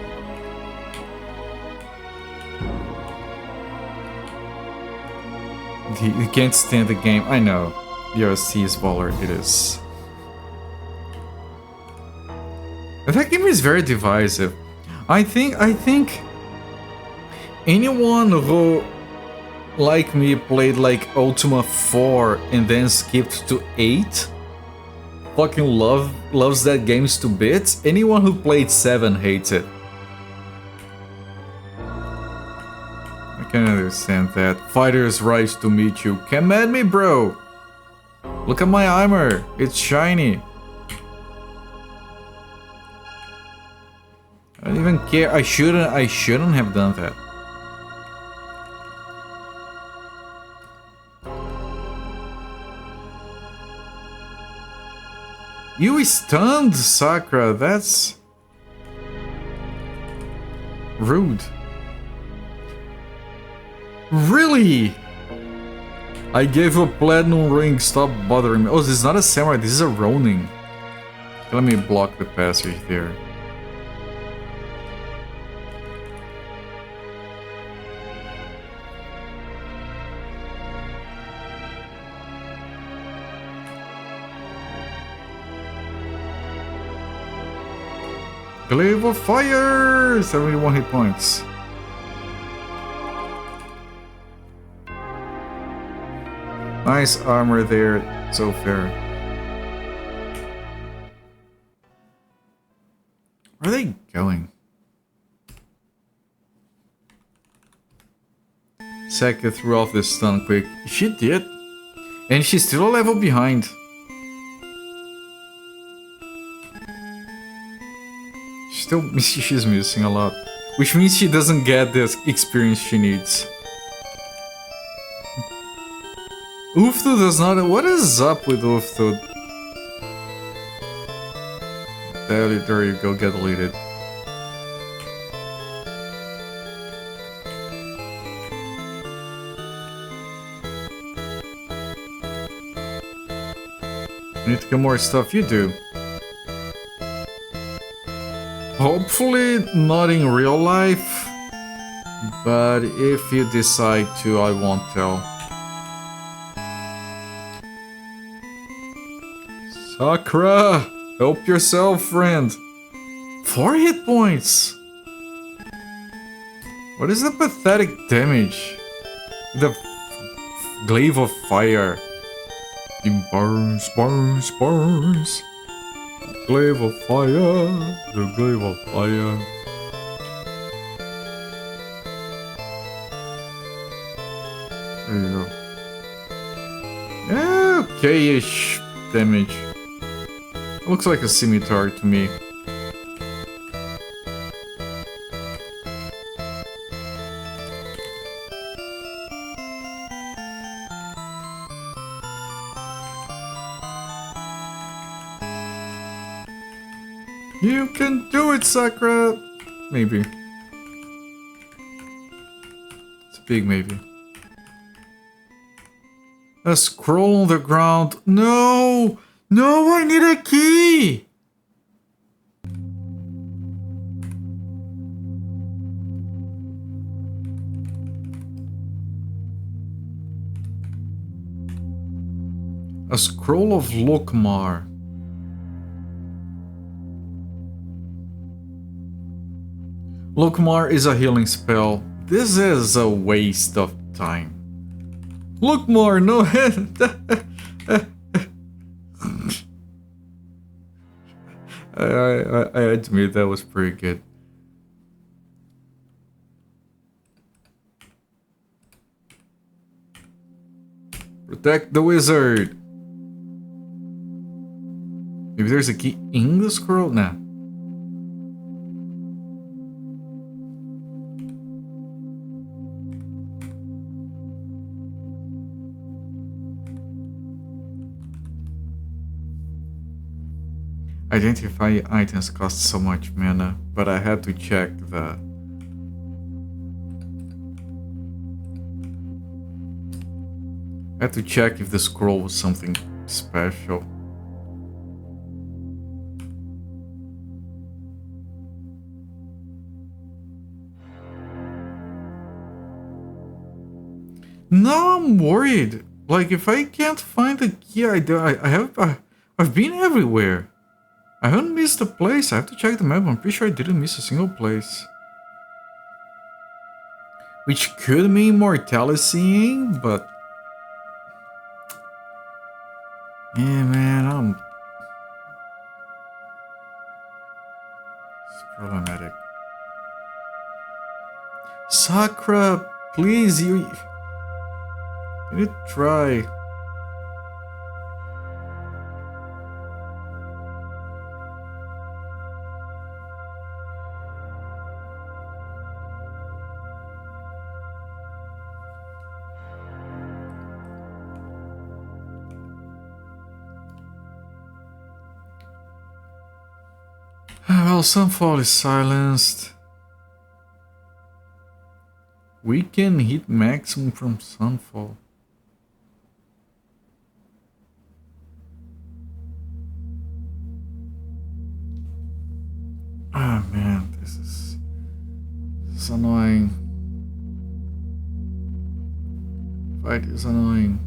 You can't stand the game. I know. You're a CS baller. It is. That game is very divisive. I think anyone who, like me, played like Ultima 4 and then skipped to 8 fucking loves that game to bits. Anyone who played 7 hates it. I can understand that. Fighters rise to meet you. Come at me, bro. Look at my armor. It's shiny. I don't even care. I shouldn't have done that. You stunned, Sakura. That's rude. Really? I gave you a platinum ring. Stop bothering me. Oh, this is not a samurai. This is a Ronin. Let me block the passage there. Glaive of Fire! 71 hit points. Nice armor there, so fair. Where are they going? Seka threw off the stun quick. She did. And she's still a level behind. She's missing a lot, which means she doesn't get the experience she needs. Uftu does not. What is up with Uftu? There you go. Get deleted. You need to get more stuff. You do. Hopefully not in real life, but if you decide to, I won't tell. Sakura, help yourself, friend. 4 hit points. What is the pathetic damage? The glaive of fire. It burns, burns, burns. Glaive of fire, the glaive of fire. There you go. Yeah, okay-ish damage. Looks like a scimitar to me. You can do it, Sakura! Maybe. It's a big maybe. A scroll on the ground. No! No, I need a key! A scroll of Lokmar. Lokmar is a healing spell. This is a waste of time. Lokmar, no head. I admit that was pretty good. Protect the wizard. Maybe there's a key in the scroll? Nah. Identify items cost so much mana, but I had to check that. I had to check if the scroll was something special. Now I'm worried. Like, if I can't find the key, I've been everywhere. I haven't missed a place. I have to check the map. I'm pretty sure I didn't miss a single place. Which could mean mortality, but... yeah, man, it's problematic. Sakura, please, you need to try. Well, Sunfall is silenced. We can hit maximum from Sunfall. Ah, man, this is annoying. Fight is annoying.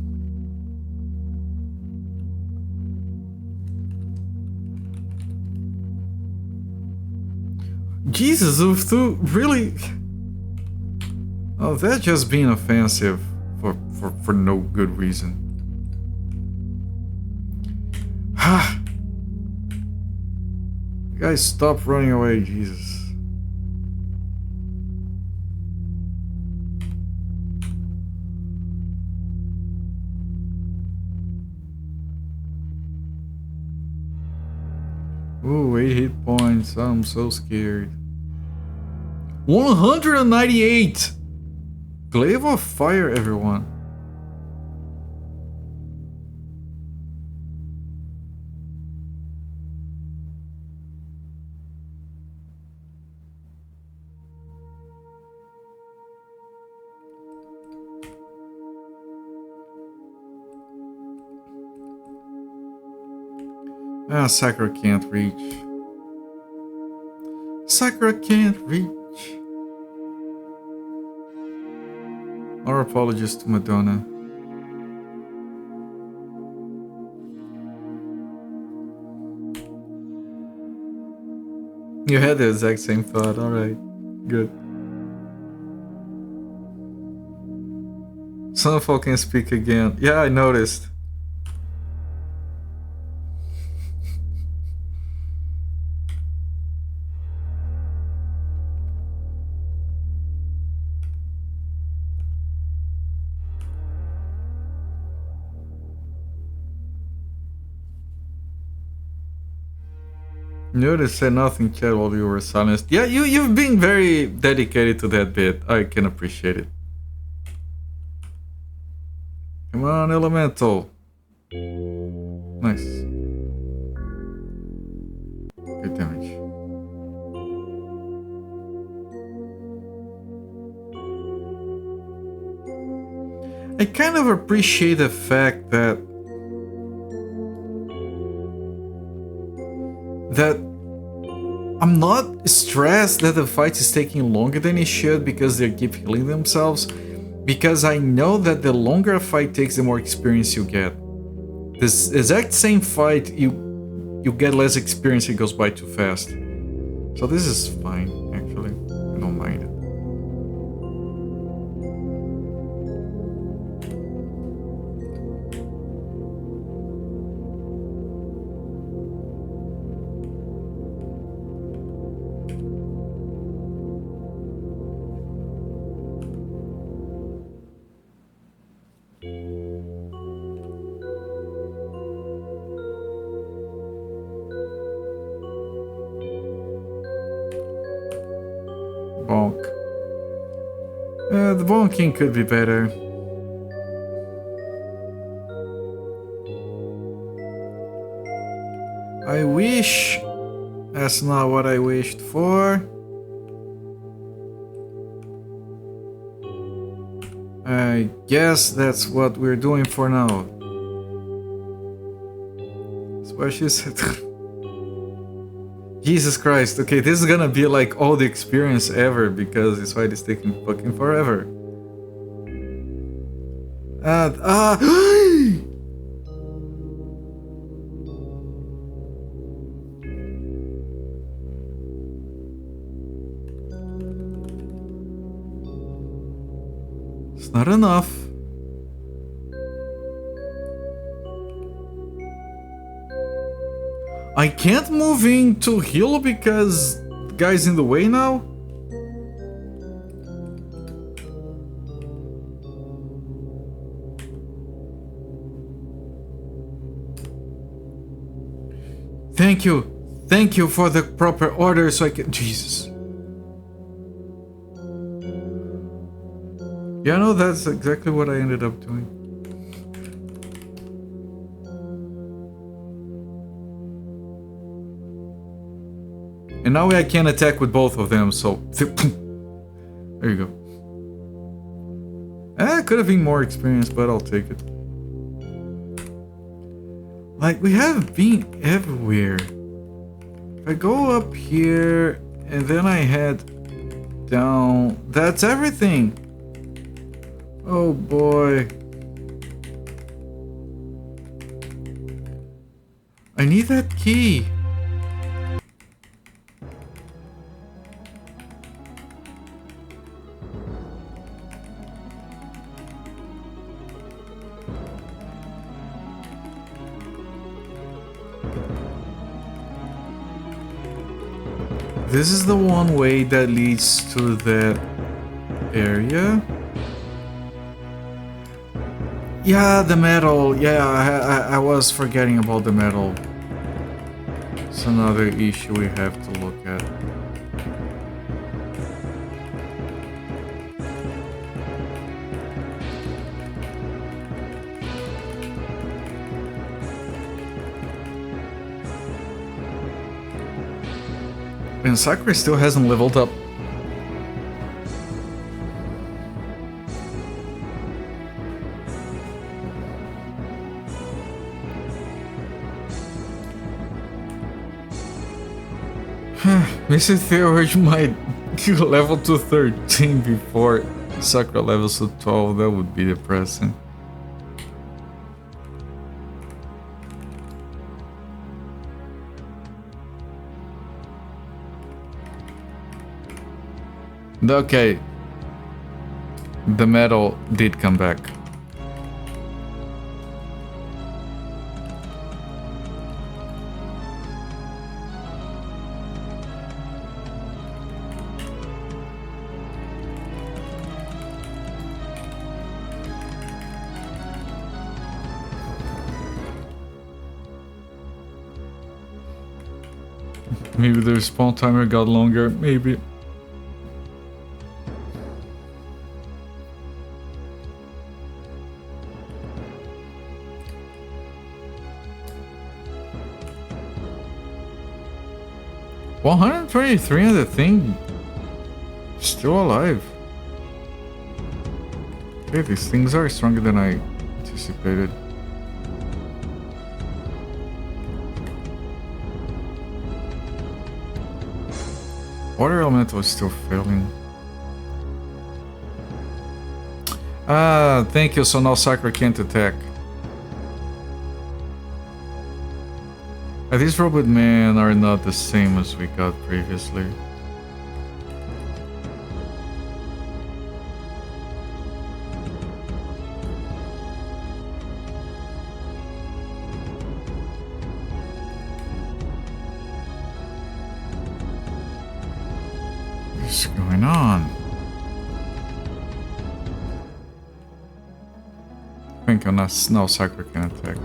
Jesus, Uftu, really? Oh, that's just being offensive for no good reason. Ha! Guys, stop running away, Jesus. Ooh, 8 hit points. I'm so scared. 198! Glaive of Fire, everyone. Ah, Sakura can't reach. Sakura can't reach. Our apologies to Madonna. You had the exact same thought, alright. Good. Sunfall can speak again. Yeah, I noticed. Notice said nothing, Chad, while you were silenced. Yeah, you've been very dedicated to that bit. I can appreciate it. Come on, Elemental. Nice. Good damage. I kind of appreciate the fact that I'm not stressed that the fight is taking longer than it should because they keep healing themselves, because I know that the longer a fight takes, the more experience you get. This exact same fight, you get less experience, it goes by too fast. So this is fine, actually. I don't mind it. Bonk. The bonking could be better. I wish that's not what I wished for. I guess that's what we're doing for now. That's what she said. Jesus Christ, okay, this is gonna be like all the experience ever because this fight is taking fucking forever. It's not enough. I can't move in to heal because the guy's in the way now? Thank you. Thank you for the proper order so I can... Jesus. Yeah, no, that's exactly what I ended up doing. And now I can attack with both of them, so... There you go. Could have been more experience, but I'll take it. Like, we have been everywhere. If I go up here, and then I head down... That's everything! Oh boy. I need that key. This is the one way that leads to that area. Yeah, the metal. Yeah, I was forgetting about the metal. It's another issue we have to look at. And Sakura still hasn't leveled up. Mr. Theurge might level to 13 before Sakura levels to 12. That would be depressing. Okay. The metal did come back. Maybe the respawn timer got longer, maybe. $123 and the thing still alive. Okay, these things are stronger than I anticipated. Water elemental is still failing. Ah, thank you, so now Sakura can't attack. These robot men are not the same as we got previously. What's going on? I think now Sakura can attack.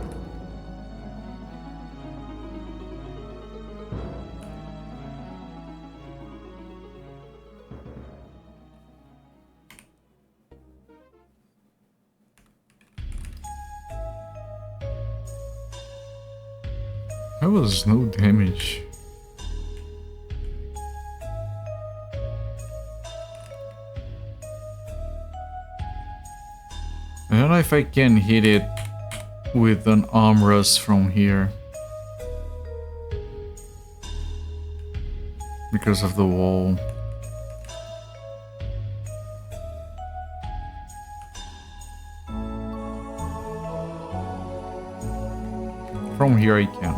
That was no damage. I don't know if I can hit it with an arm rust from here. Because of the wall. From here I can.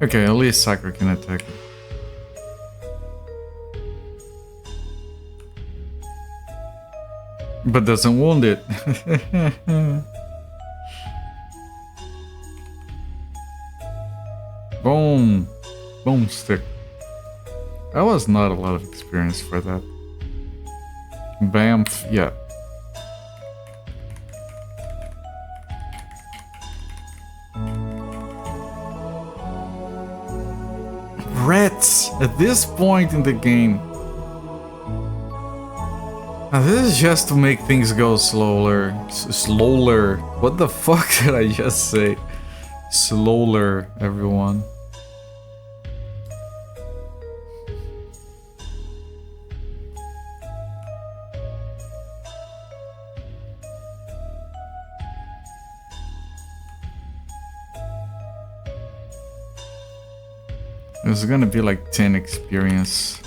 Okay, at least Sakura can attack it. But doesn't wound it. Boom. Boomstick. That was not a lot of experience for that. Bamf, yeah. Rats at this point in the game. Now this is just to make things go slower. Slower. What the fuck did I just say? Slower, everyone. There's gonna be like 10 experience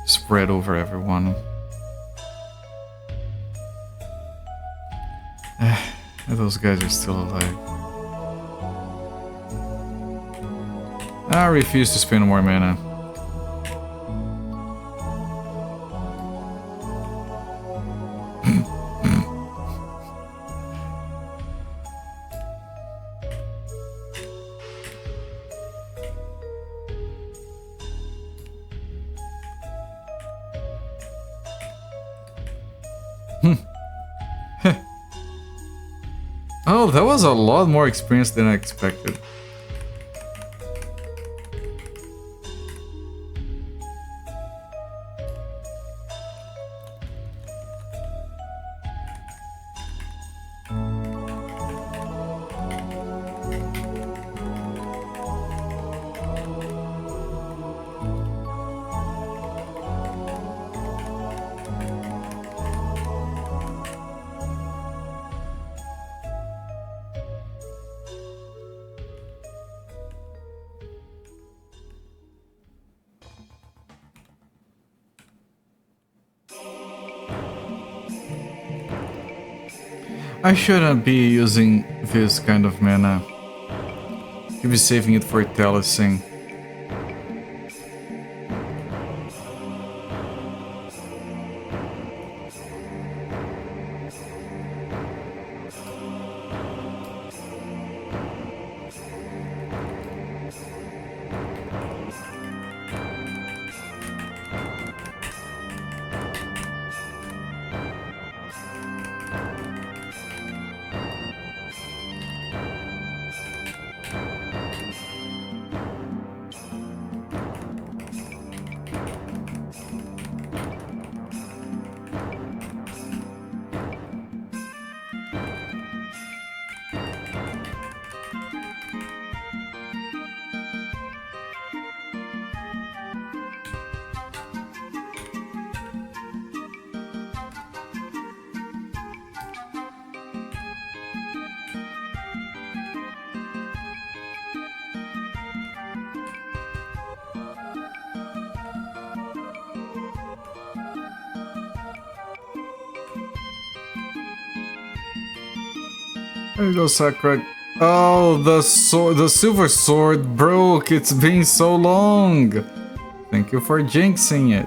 spread over everyone. Those guys are still alive. I refuse to spend more mana. Oh, that was a lot more experience than I expected. I shouldn't be using this kind of mana. Should be saving it for Telecing. There you go, Sakura. Oh, the sword, the silver sword broke. It's been so long. Thank you for jinxing it.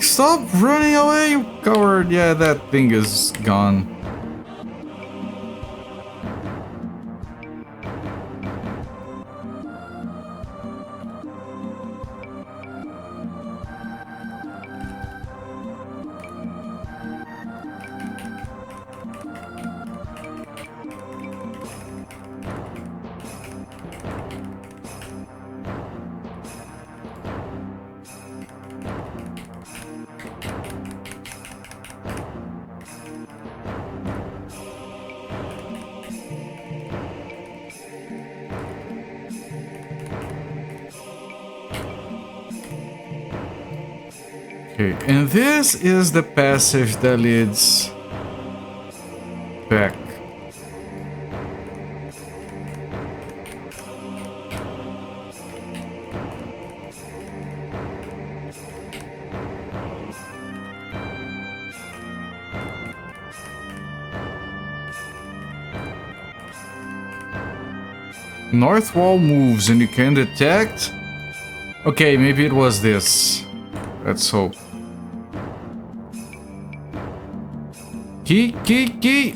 Stop running away, you coward! Yeah, that thing is gone. Okay, and this is the passage that leads back. North wall moves and you can detect. Okay, maybe it was this. Let's hope. Key!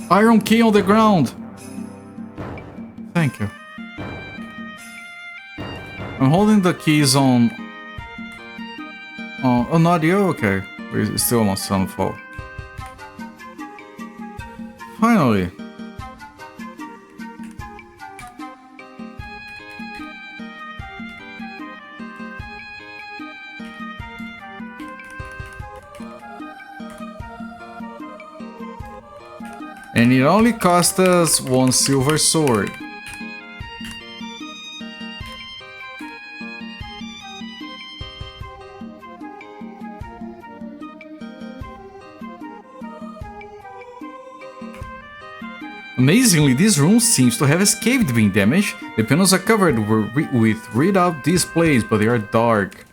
Iron key on the ground! Thank you. I'm holding the keys on... Oh, not you? Okay. We're still on Sunfall. Finally! And it only cost us 1 silver sword. Amazingly, this room seems to have escaped being damaged. The panels are covered with readout displays, but they are dark.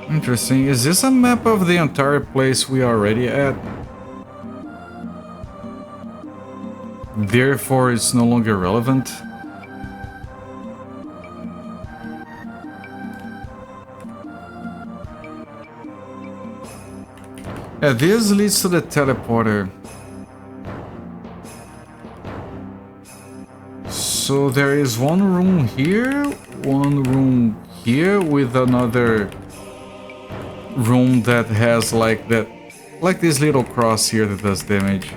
Interesting. Is this a map of the entire place we are already at? Therefore, it's no longer relevant. Yeah, this leads to the teleporter. So there is one room here, one room here with another room that has like that, like this little cross here that does damage,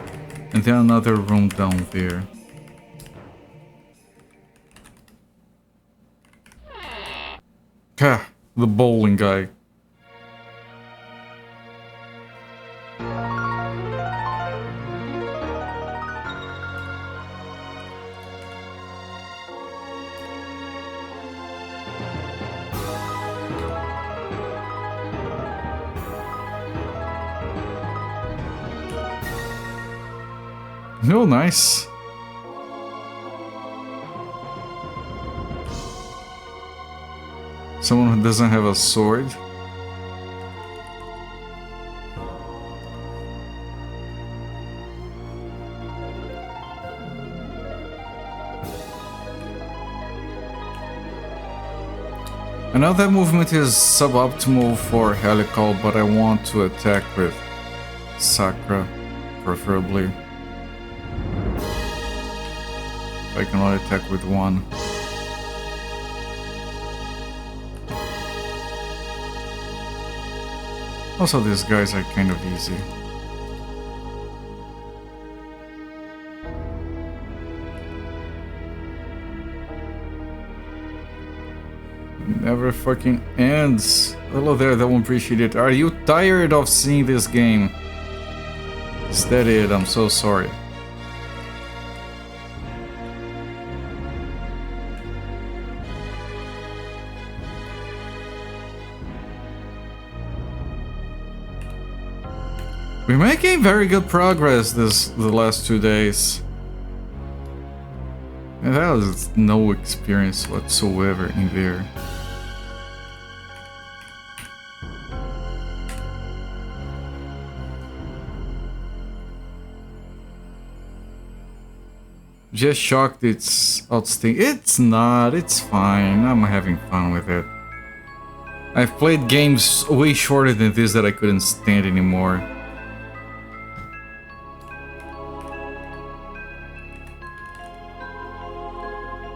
and then another room down there. Ha! The bowling guy. No, nice. Someone who doesn't have a sword. I know that movement is suboptimal for Helical, but I want to attack with Sakura, preferably. I can only attack with one. Also, these guys are kind of easy. Never fucking ends. Hello there, that won't appreciate it. Are you tired of seeing this game? Is that it? I'm so sorry. We're making very good progress the last 2 days. And that was no experience whatsoever in there. Just shocked it's outstanding. It's not, it's fine. I'm having fun with it. I've played games way shorter than this that I couldn't stand anymore.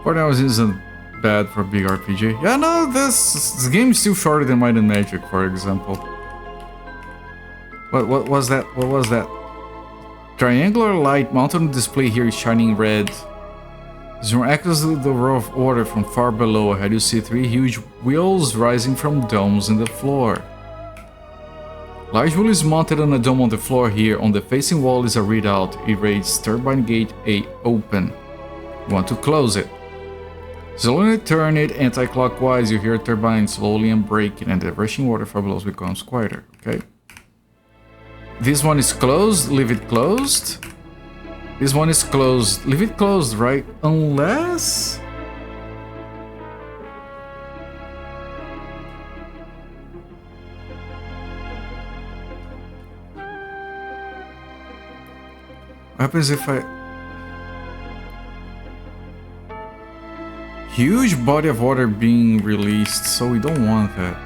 $4 isn't bad for a big RPG. Yeah, no, this game is still shorter than Might and Magic, for example. What was that? What was that? Triangular light mounted on display here is shining red. As you access the row of order from far below ahead, you see 3 huge wheels rising from domes in the floor. Large wheel is mounted on a dome on the floor here. On the facing wall is a readout. It reads Turbine Gate A open. You want to close it. Slowly turn it anti-clockwise. You hear a turbine slowly and breaking, and the rushing water far below becomes quieter. Okay. This one is closed, leave it closed. This one is closed, leave it closed, right? Unless... What happens if I... Huge body of water being released, so we don't want that.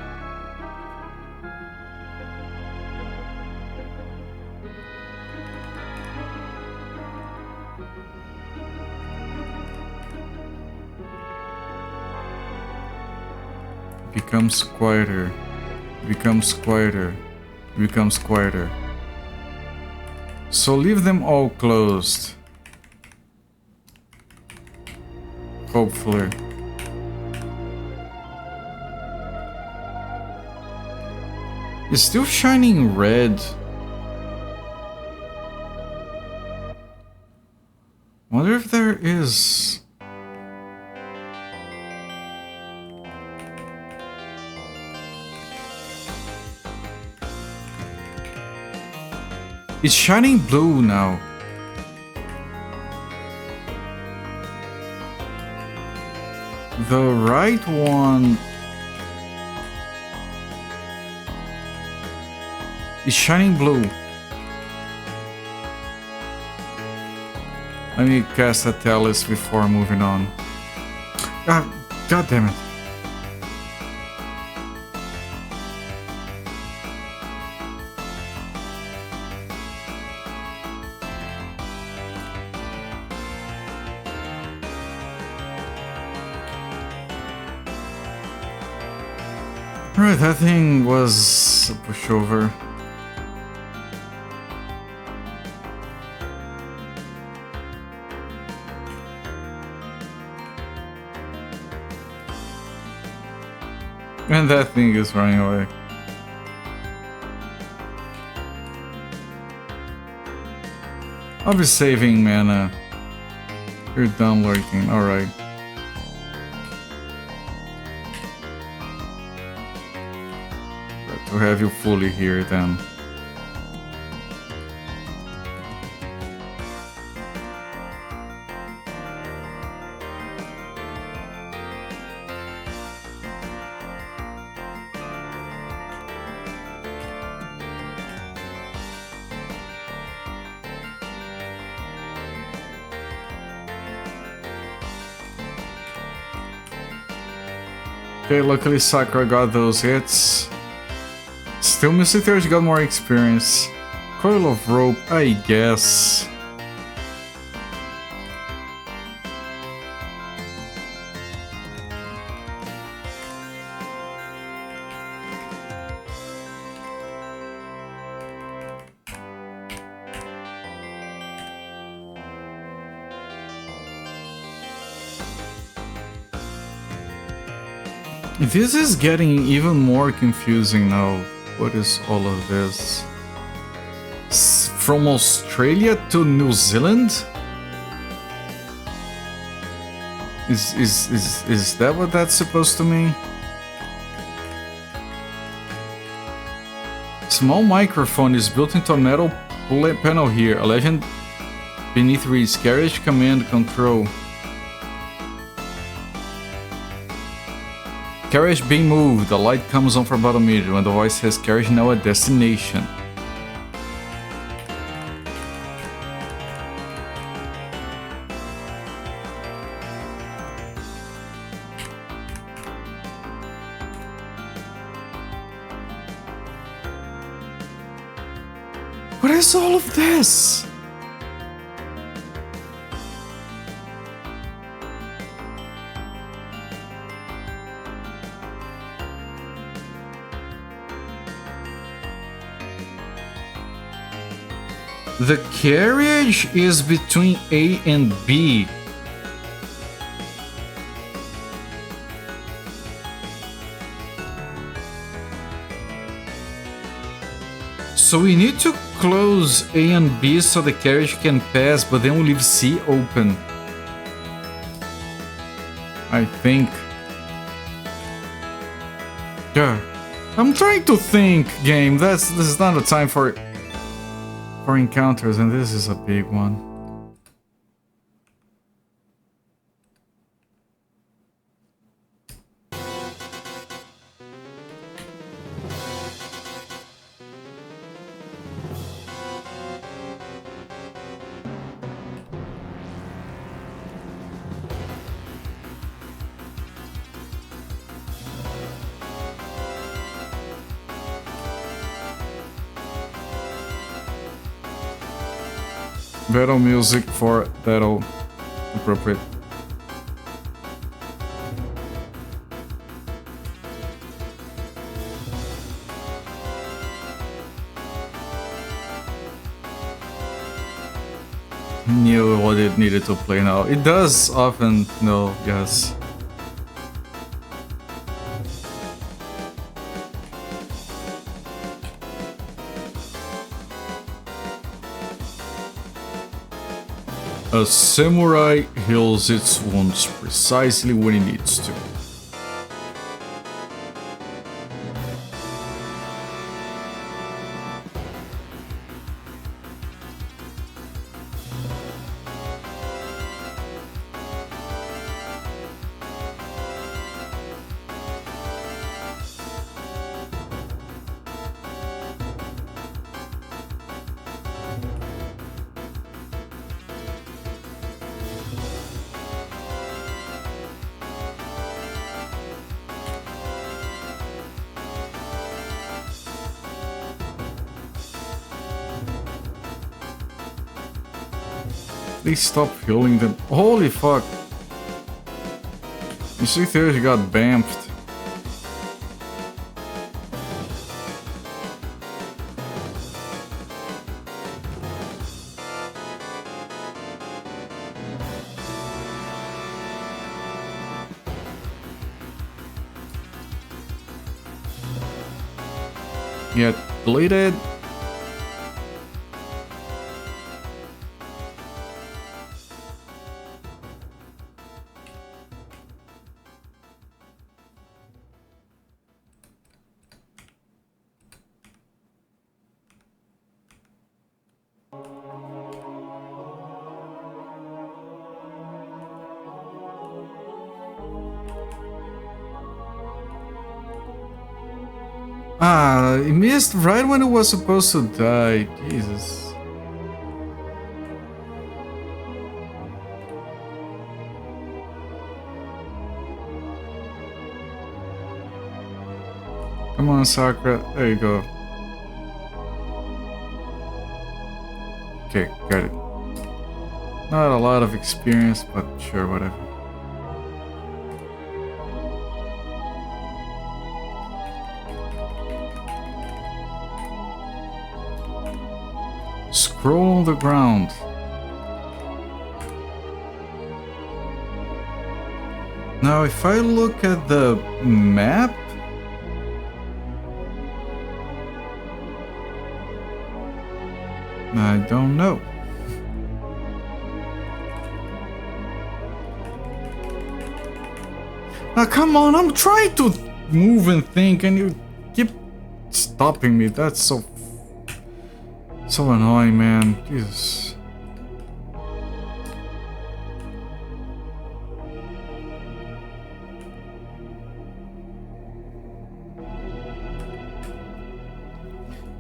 Becomes quieter, becomes quieter, becomes quieter. So leave them all closed. Hopefully. It's still shining red. Wonder if there is... It's shining blue now. The right one is shining blue. Let me cast a Talis before moving on. God damn it. Alright, that thing was a pushover. And that thing is running away. I'll be saving mana. You're done lurking, alright. To have you fully here then. Okay, luckily Sakura got those hits. Still Mr. Theory got more experience. Coil of rope, I guess. This is getting even more confusing now. What is all of this? From Australia to New Zealand? Is that what that's supposed to mean? small microphone is built into a metal panel here. A legend beneath reads carriage command control. Carriage being moved. The light comes on for about a minute when the voice says carriage now at destination. What is all of this? The carriage is between A and B. So we need to close A and B so the carriage can pass, but then we leave C open. I think. Yeah. I'm trying to think, game. This is not a time for encounters, and this is a big one. Battle music for battle appropriate. Knew what it needed to play now. It does often know, yes. A samurai heals its wounds precisely when it needs to. Please stop healing them. Holy fuck. You see there you got bamfed. Get deleted. Ah, he missed right when it was supposed to die. Jesus. Come on, Sakura. There you go. Okay, got it. Not a lot of experience, but sure, whatever. Scroll on the ground. Now, if I look at the map, I don't know. Now, come on, I'm trying to move and think, and you keep stopping me. That's so So annoying, man. Jesus.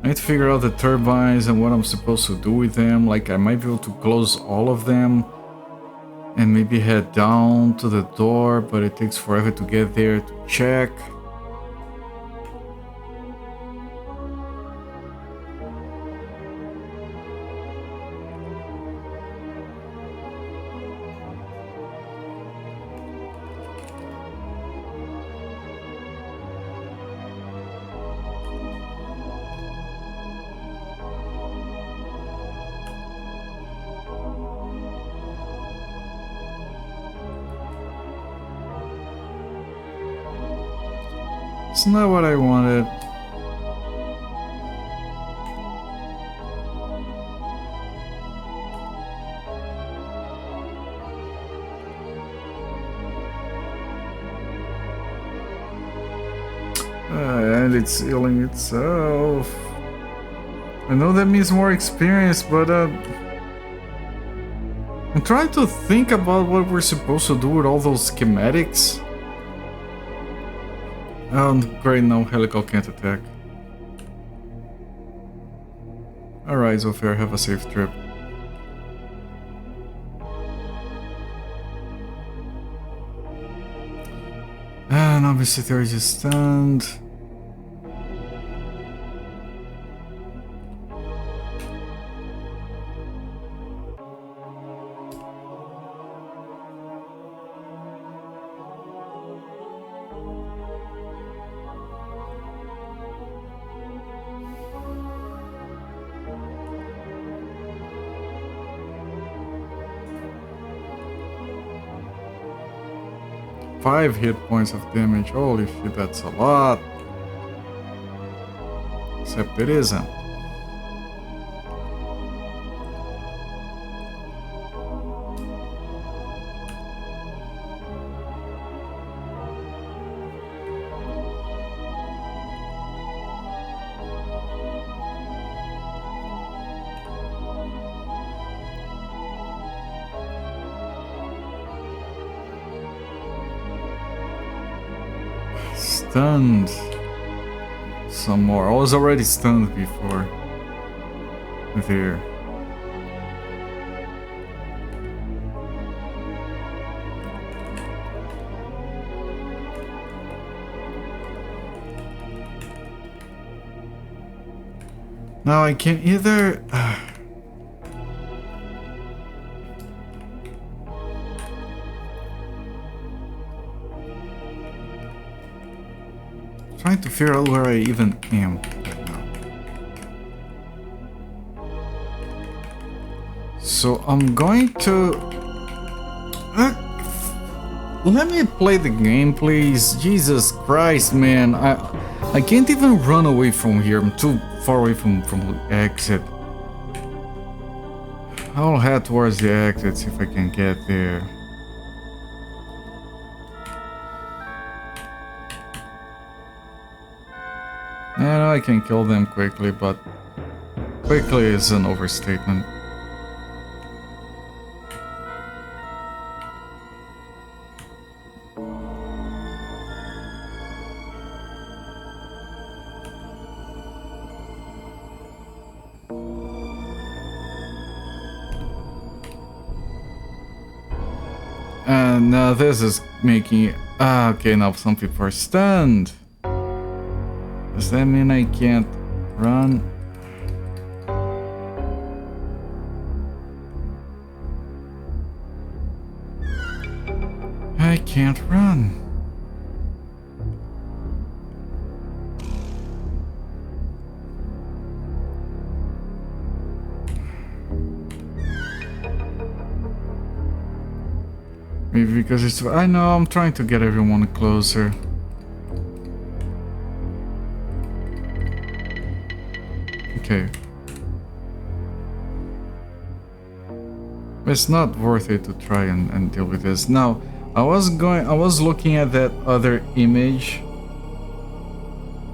I need to figure out the turbines and what I'm supposed to do with them. Like, I might be able to close all of them and maybe head down to the door, but it takes forever to get there to check. It's not what I wanted. And it's healing itself. I know that means more experience, but I'm trying to think about what we're supposed to do with all those schematics. Oh, great, no, Helical can't attack. Alright, Zofia, have a safe trip. And obviously they're just stunned. Five hit points of damage. Holy shit, that's a lot. Except it isn't. Stunned some more. I was already stunned before there. Now I can either trying to figure out where I even am right now. So I'm going to let me play the game, please. Jesus Christ, man. I can't even run away from here. I'm too far away from the exit. I'll head towards the exit, see if I can get there. I know I can kill them quickly, but quickly is an overstatement. And now this is making... okay, now some people are stunned. Does that mean I can't run? I can't run. Maybe because it's... I know, I'm trying to get everyone closer. Okay. It's not worth it to try and deal with this. Now, I was looking at that other image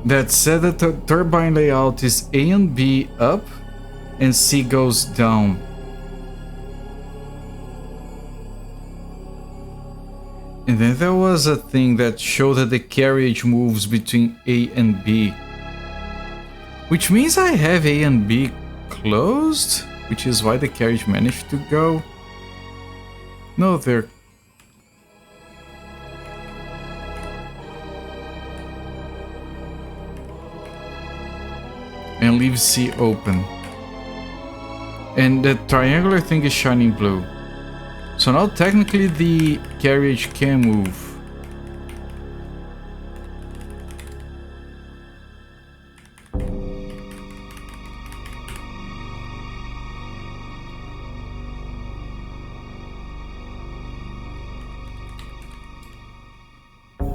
that said that the turbine layout is A and B up and C goes down. And then there was a thing that showed that the carriage moves between A and B. Which means I have A and B closed, which is why the carriage managed to go. No, they're... And leave C open. And the triangular thing is shining blue. So now technically the carriage can move.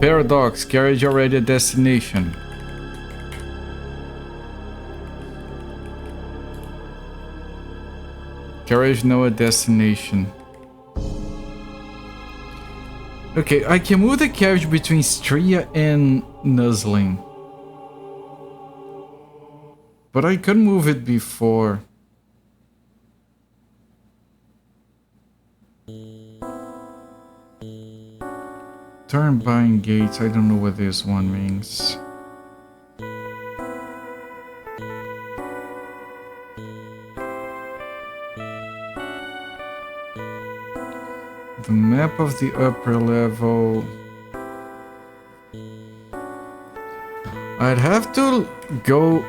Paradox, carriage already a destination. Carriage now a destination. Okay, I can move the carriage between Stria and Nuzzling. But I could move it before. Turn buying gates, I don't know what this one means. The map of the upper level. I'd have to go.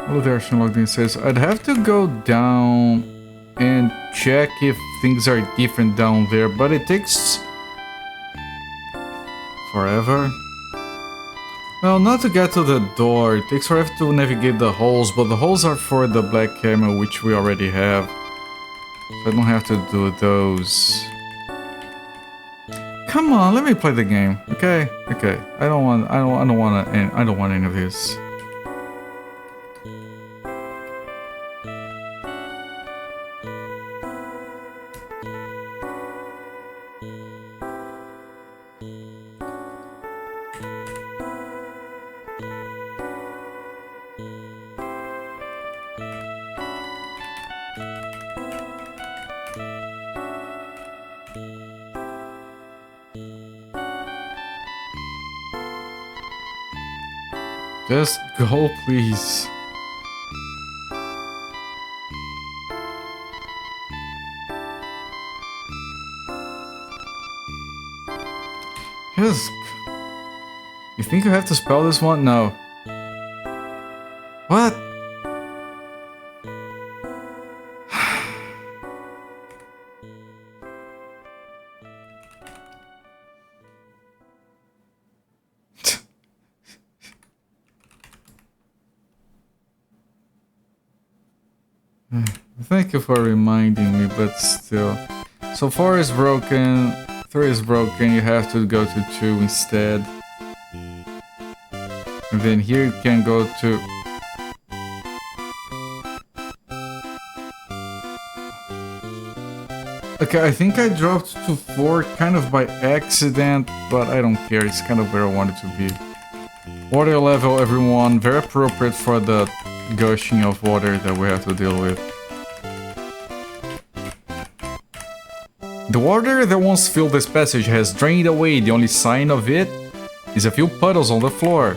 Oh, there's no login says I'd have to go down and check if things are different down there, but it takes forever. Well, not to get to the door, it takes forever to navigate the holes, but the holes are for the black camel, which we already have. So I don't have to do those. Come on, let me play the game, okay? Okay. I don't want any of this. Just go, please. Just... You think you have to spell this one? No. What? Thank you for reminding me, but still. So 4 is broken, 3 is broken, you have to go to 2 instead. And then here you can go to... Okay, I think I dropped to 4 kind of by accident, but I don't care, it's kind of where I want it to be. Water level, everyone, very appropriate for the gushing of water that we have to deal with. The water that once filled this passage has drained away. The only sign of it is a few puddles on the floor.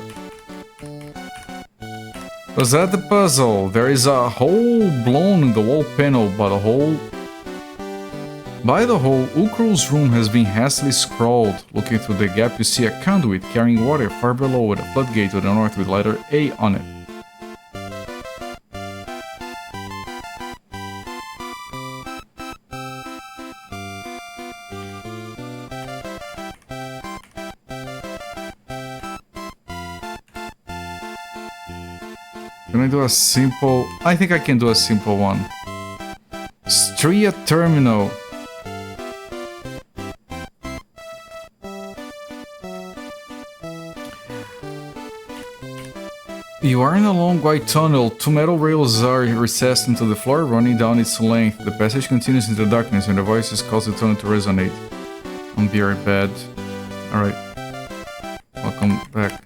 Was that the puzzle? There is a hole blown in the wall panel, but a hole... By the hole, Uukrul's room has been hastily scrawled. Looking through the gap, you see a conduit carrying water far below with a floodgate to the north with letter A on it. Can I do a simple... I think I can do a simple one. Stria Terminal. You are in a long white tunnel. 2 metal rails are recessed into the floor, running down its length. The passage continues into the darkness, and the voices cause the tunnel to resonate. On the bed. Alright. Welcome back.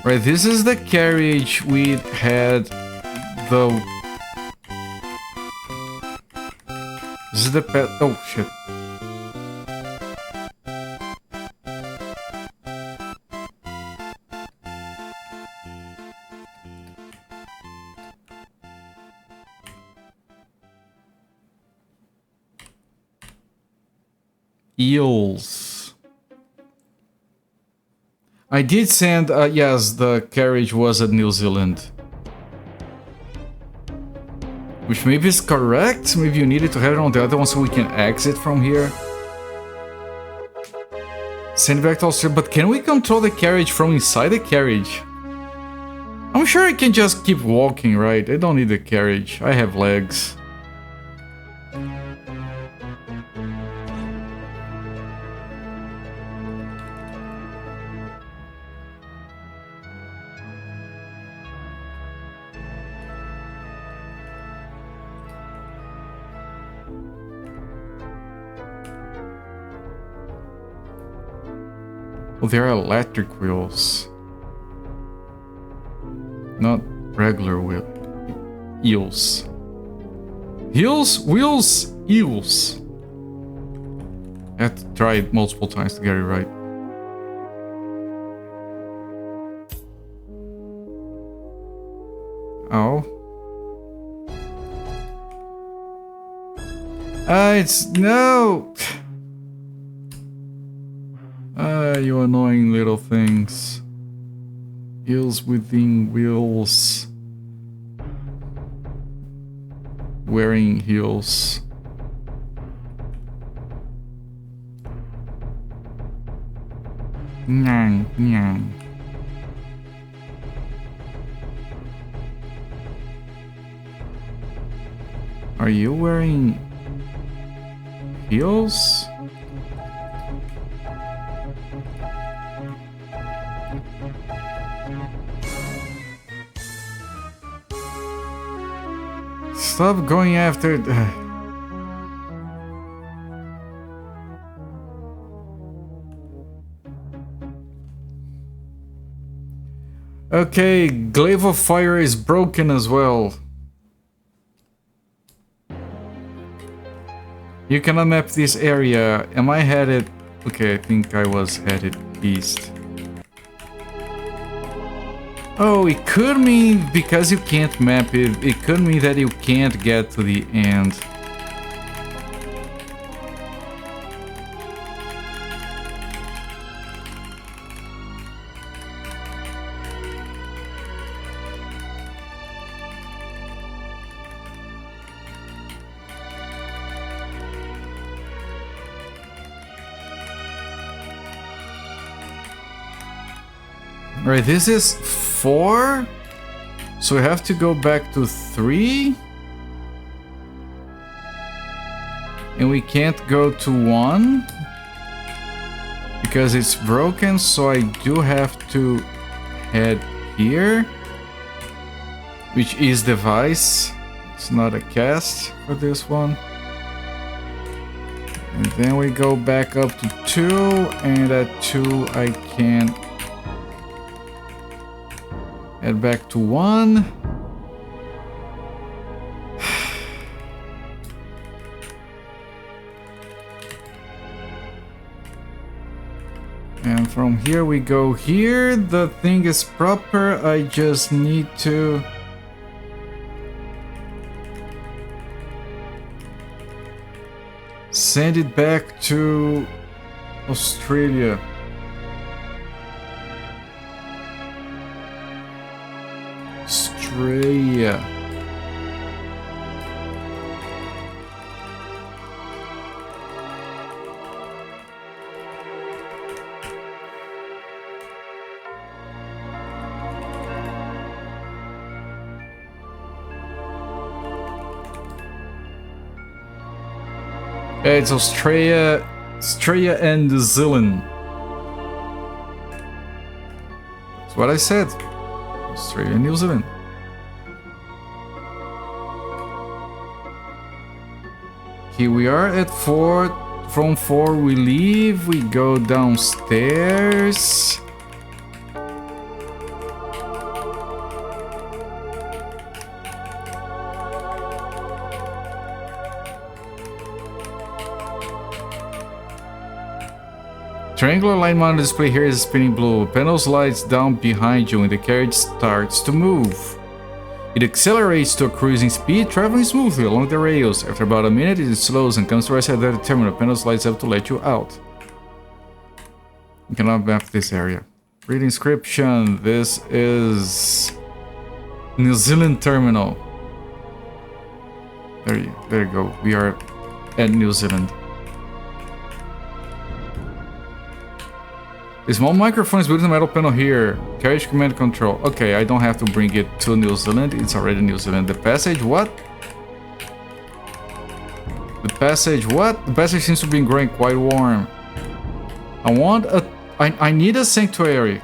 Right, this is the carriage we had the... This is the pet... Oh, shit. Eels. I did send, yes, the carriage was at New Zealand. Which maybe is correct. Maybe you needed to have it on the other one so we can exit from here. Send it back to Australia. But can we control the carriage from inside the carriage? I'm sure I can just keep walking, right? I don't need the carriage. I have legs. Oh, there are electric wheels. Not regular wheel. Eels. Heels? Wheels? Eels. I had to try it multiple times to get it right. Oh. It's... No! You annoying little things. Heels within wheels. Wearing heels. Nyang, nyang. Are you wearing heels? Stop going after... Okay, Glaive of Fire is broken as well. You cannot map this area. Am I headed... Okay, I think I was headed east. Oh, it could mean, because you can't map it, it could mean that you can't get to the end. Alright, this is 4, so we have to go back to 3, and we can't go to 1 because it's broken, so I do have to head here, which is device. It's not a cast for this one. And then we go back up to 2, and at 2 I can head back to 1. And from here we go here. The thing is proper. I just need to... send it back to Australia. Australia. It's Australia and New Zealand. That's what I said. Australia and New Zealand. Here we are at from 4 we leave, we go downstairs. Triangular light monitor display here is spinning blue. Panel slides down behind you and the carriage starts to move. It accelerates to a cruising speed, traveling smoothly along the rails. After about a minute, it slows and comes to rest at the terminal. Panel slides up to let you out. You cannot map this area. Read inscription. This is New Zealand terminal. There you go. We are at New Zealand. A small microphone is built in the metal panel here. Carriage command control. Okay, I don't have to bring it to New Zealand. It's already New Zealand. The passage, what? The passage, what? The passage seems to be growing quite warm. I need a sanctuary.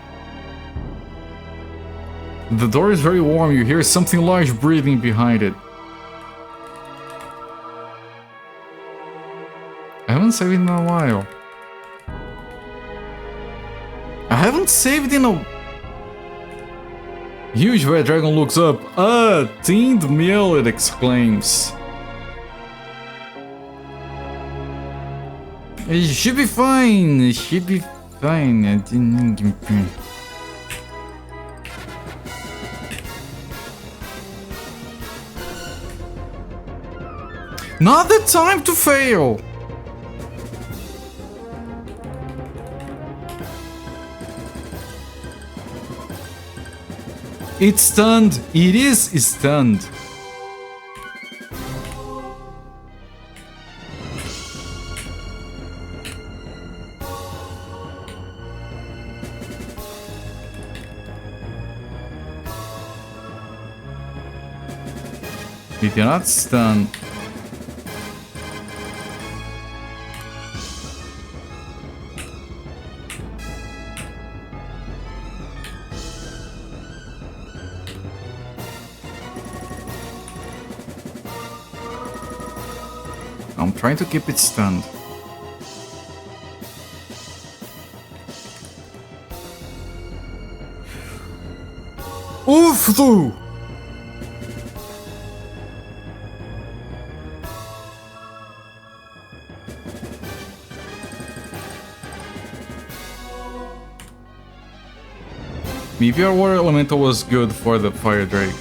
The door is very warm. You hear something large breathing behind it. I haven't saved in a while. I haven't saved in a... Huge red dragon looks up. Ah, tinned meal, it exclaims. It should be fine. It should be fine. Not the time to fail. It's stunned. It is stunned. It did not stun. I'm trying to keep it stunned. Oof, though! Maybe our water elemental was good for the fire drake.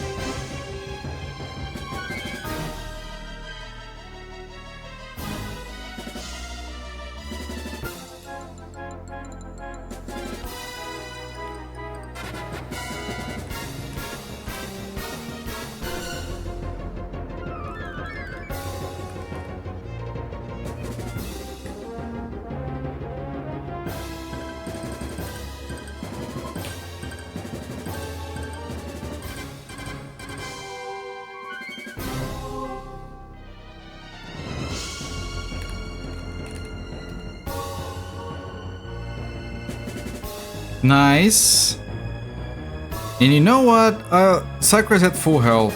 Nice. And you know what? Sakura's at full health.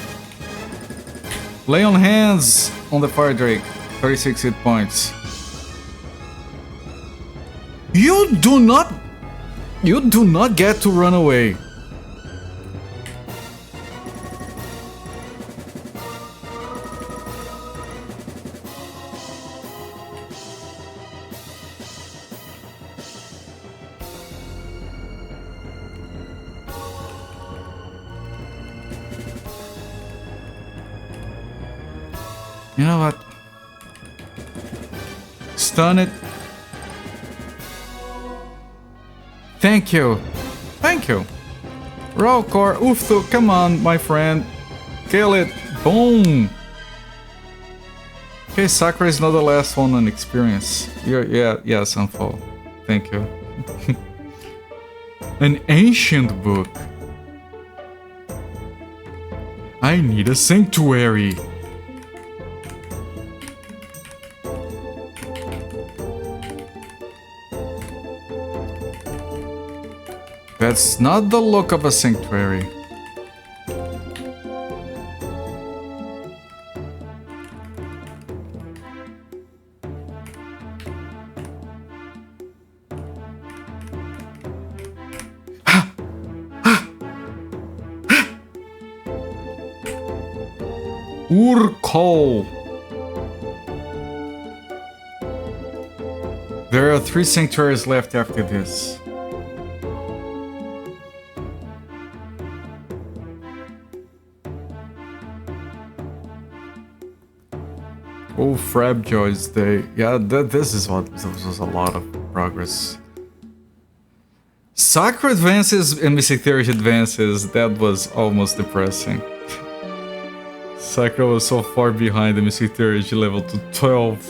Lay on hands on the fire drake. 36 hit points. You do not get to run away. You know what? Stun it. Thank you. Thank you. Roll core. Oofto, come on, my friend. Kill it. Boom. Okay, Sakura is not the last one on experience. Yeah, Sunfall. Thank you. An ancient book. I need a sanctuary. That's not the look of a sanctuary. Uukrul. There are 3 sanctuaries left after this. Oh, Frabjoy's Day. Yeah, this was a lot of progress. Sakura advances and Mystic Theory advances. That was almost depressing. Sakura was so far behind the Mystic Theory, she leveled to 12.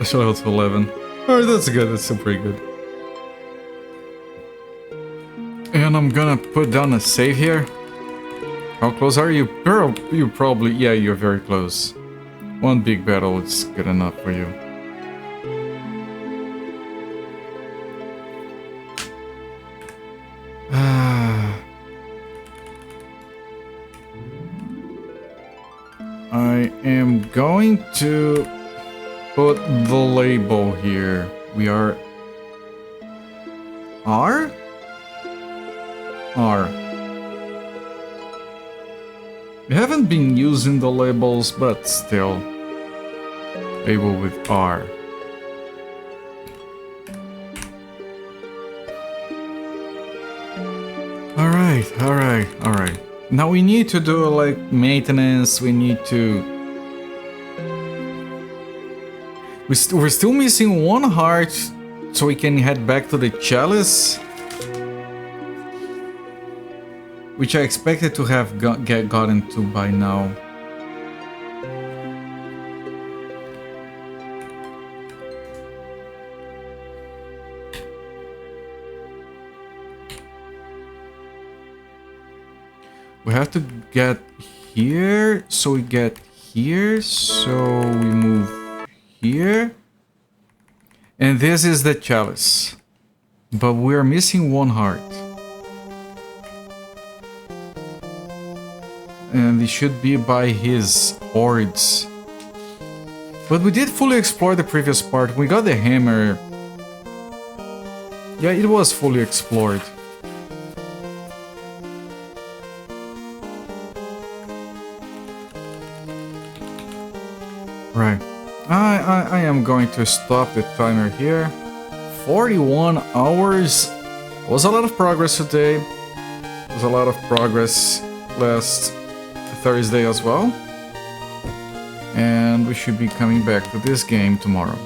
She leveled to 11. Alright, that's good, that's still pretty good. And I'm gonna put down a save here. How close are you? You probably, yeah, you're very close. One big battle is good enough for you. I am going to put the label here. We are R? R. We haven't been using the labels, but still. Label with R. Alright. Now we need to do like maintenance, we need to... We're still missing 1 heart, so we can head back to the chalice. Which I expected to have gotten to by now. We have to get here, so we get here, so we move here. And this is the chalice. But we are missing 1 heart. And it should be by his hordes. But we did fully explore the previous part. We got the hammer. Yeah, it was fully explored. Right. I am going to stop the timer here. 41 hours. Was a lot of progress today. Was a lot of progress last Thursday as well. And we should be coming back to this game tomorrow.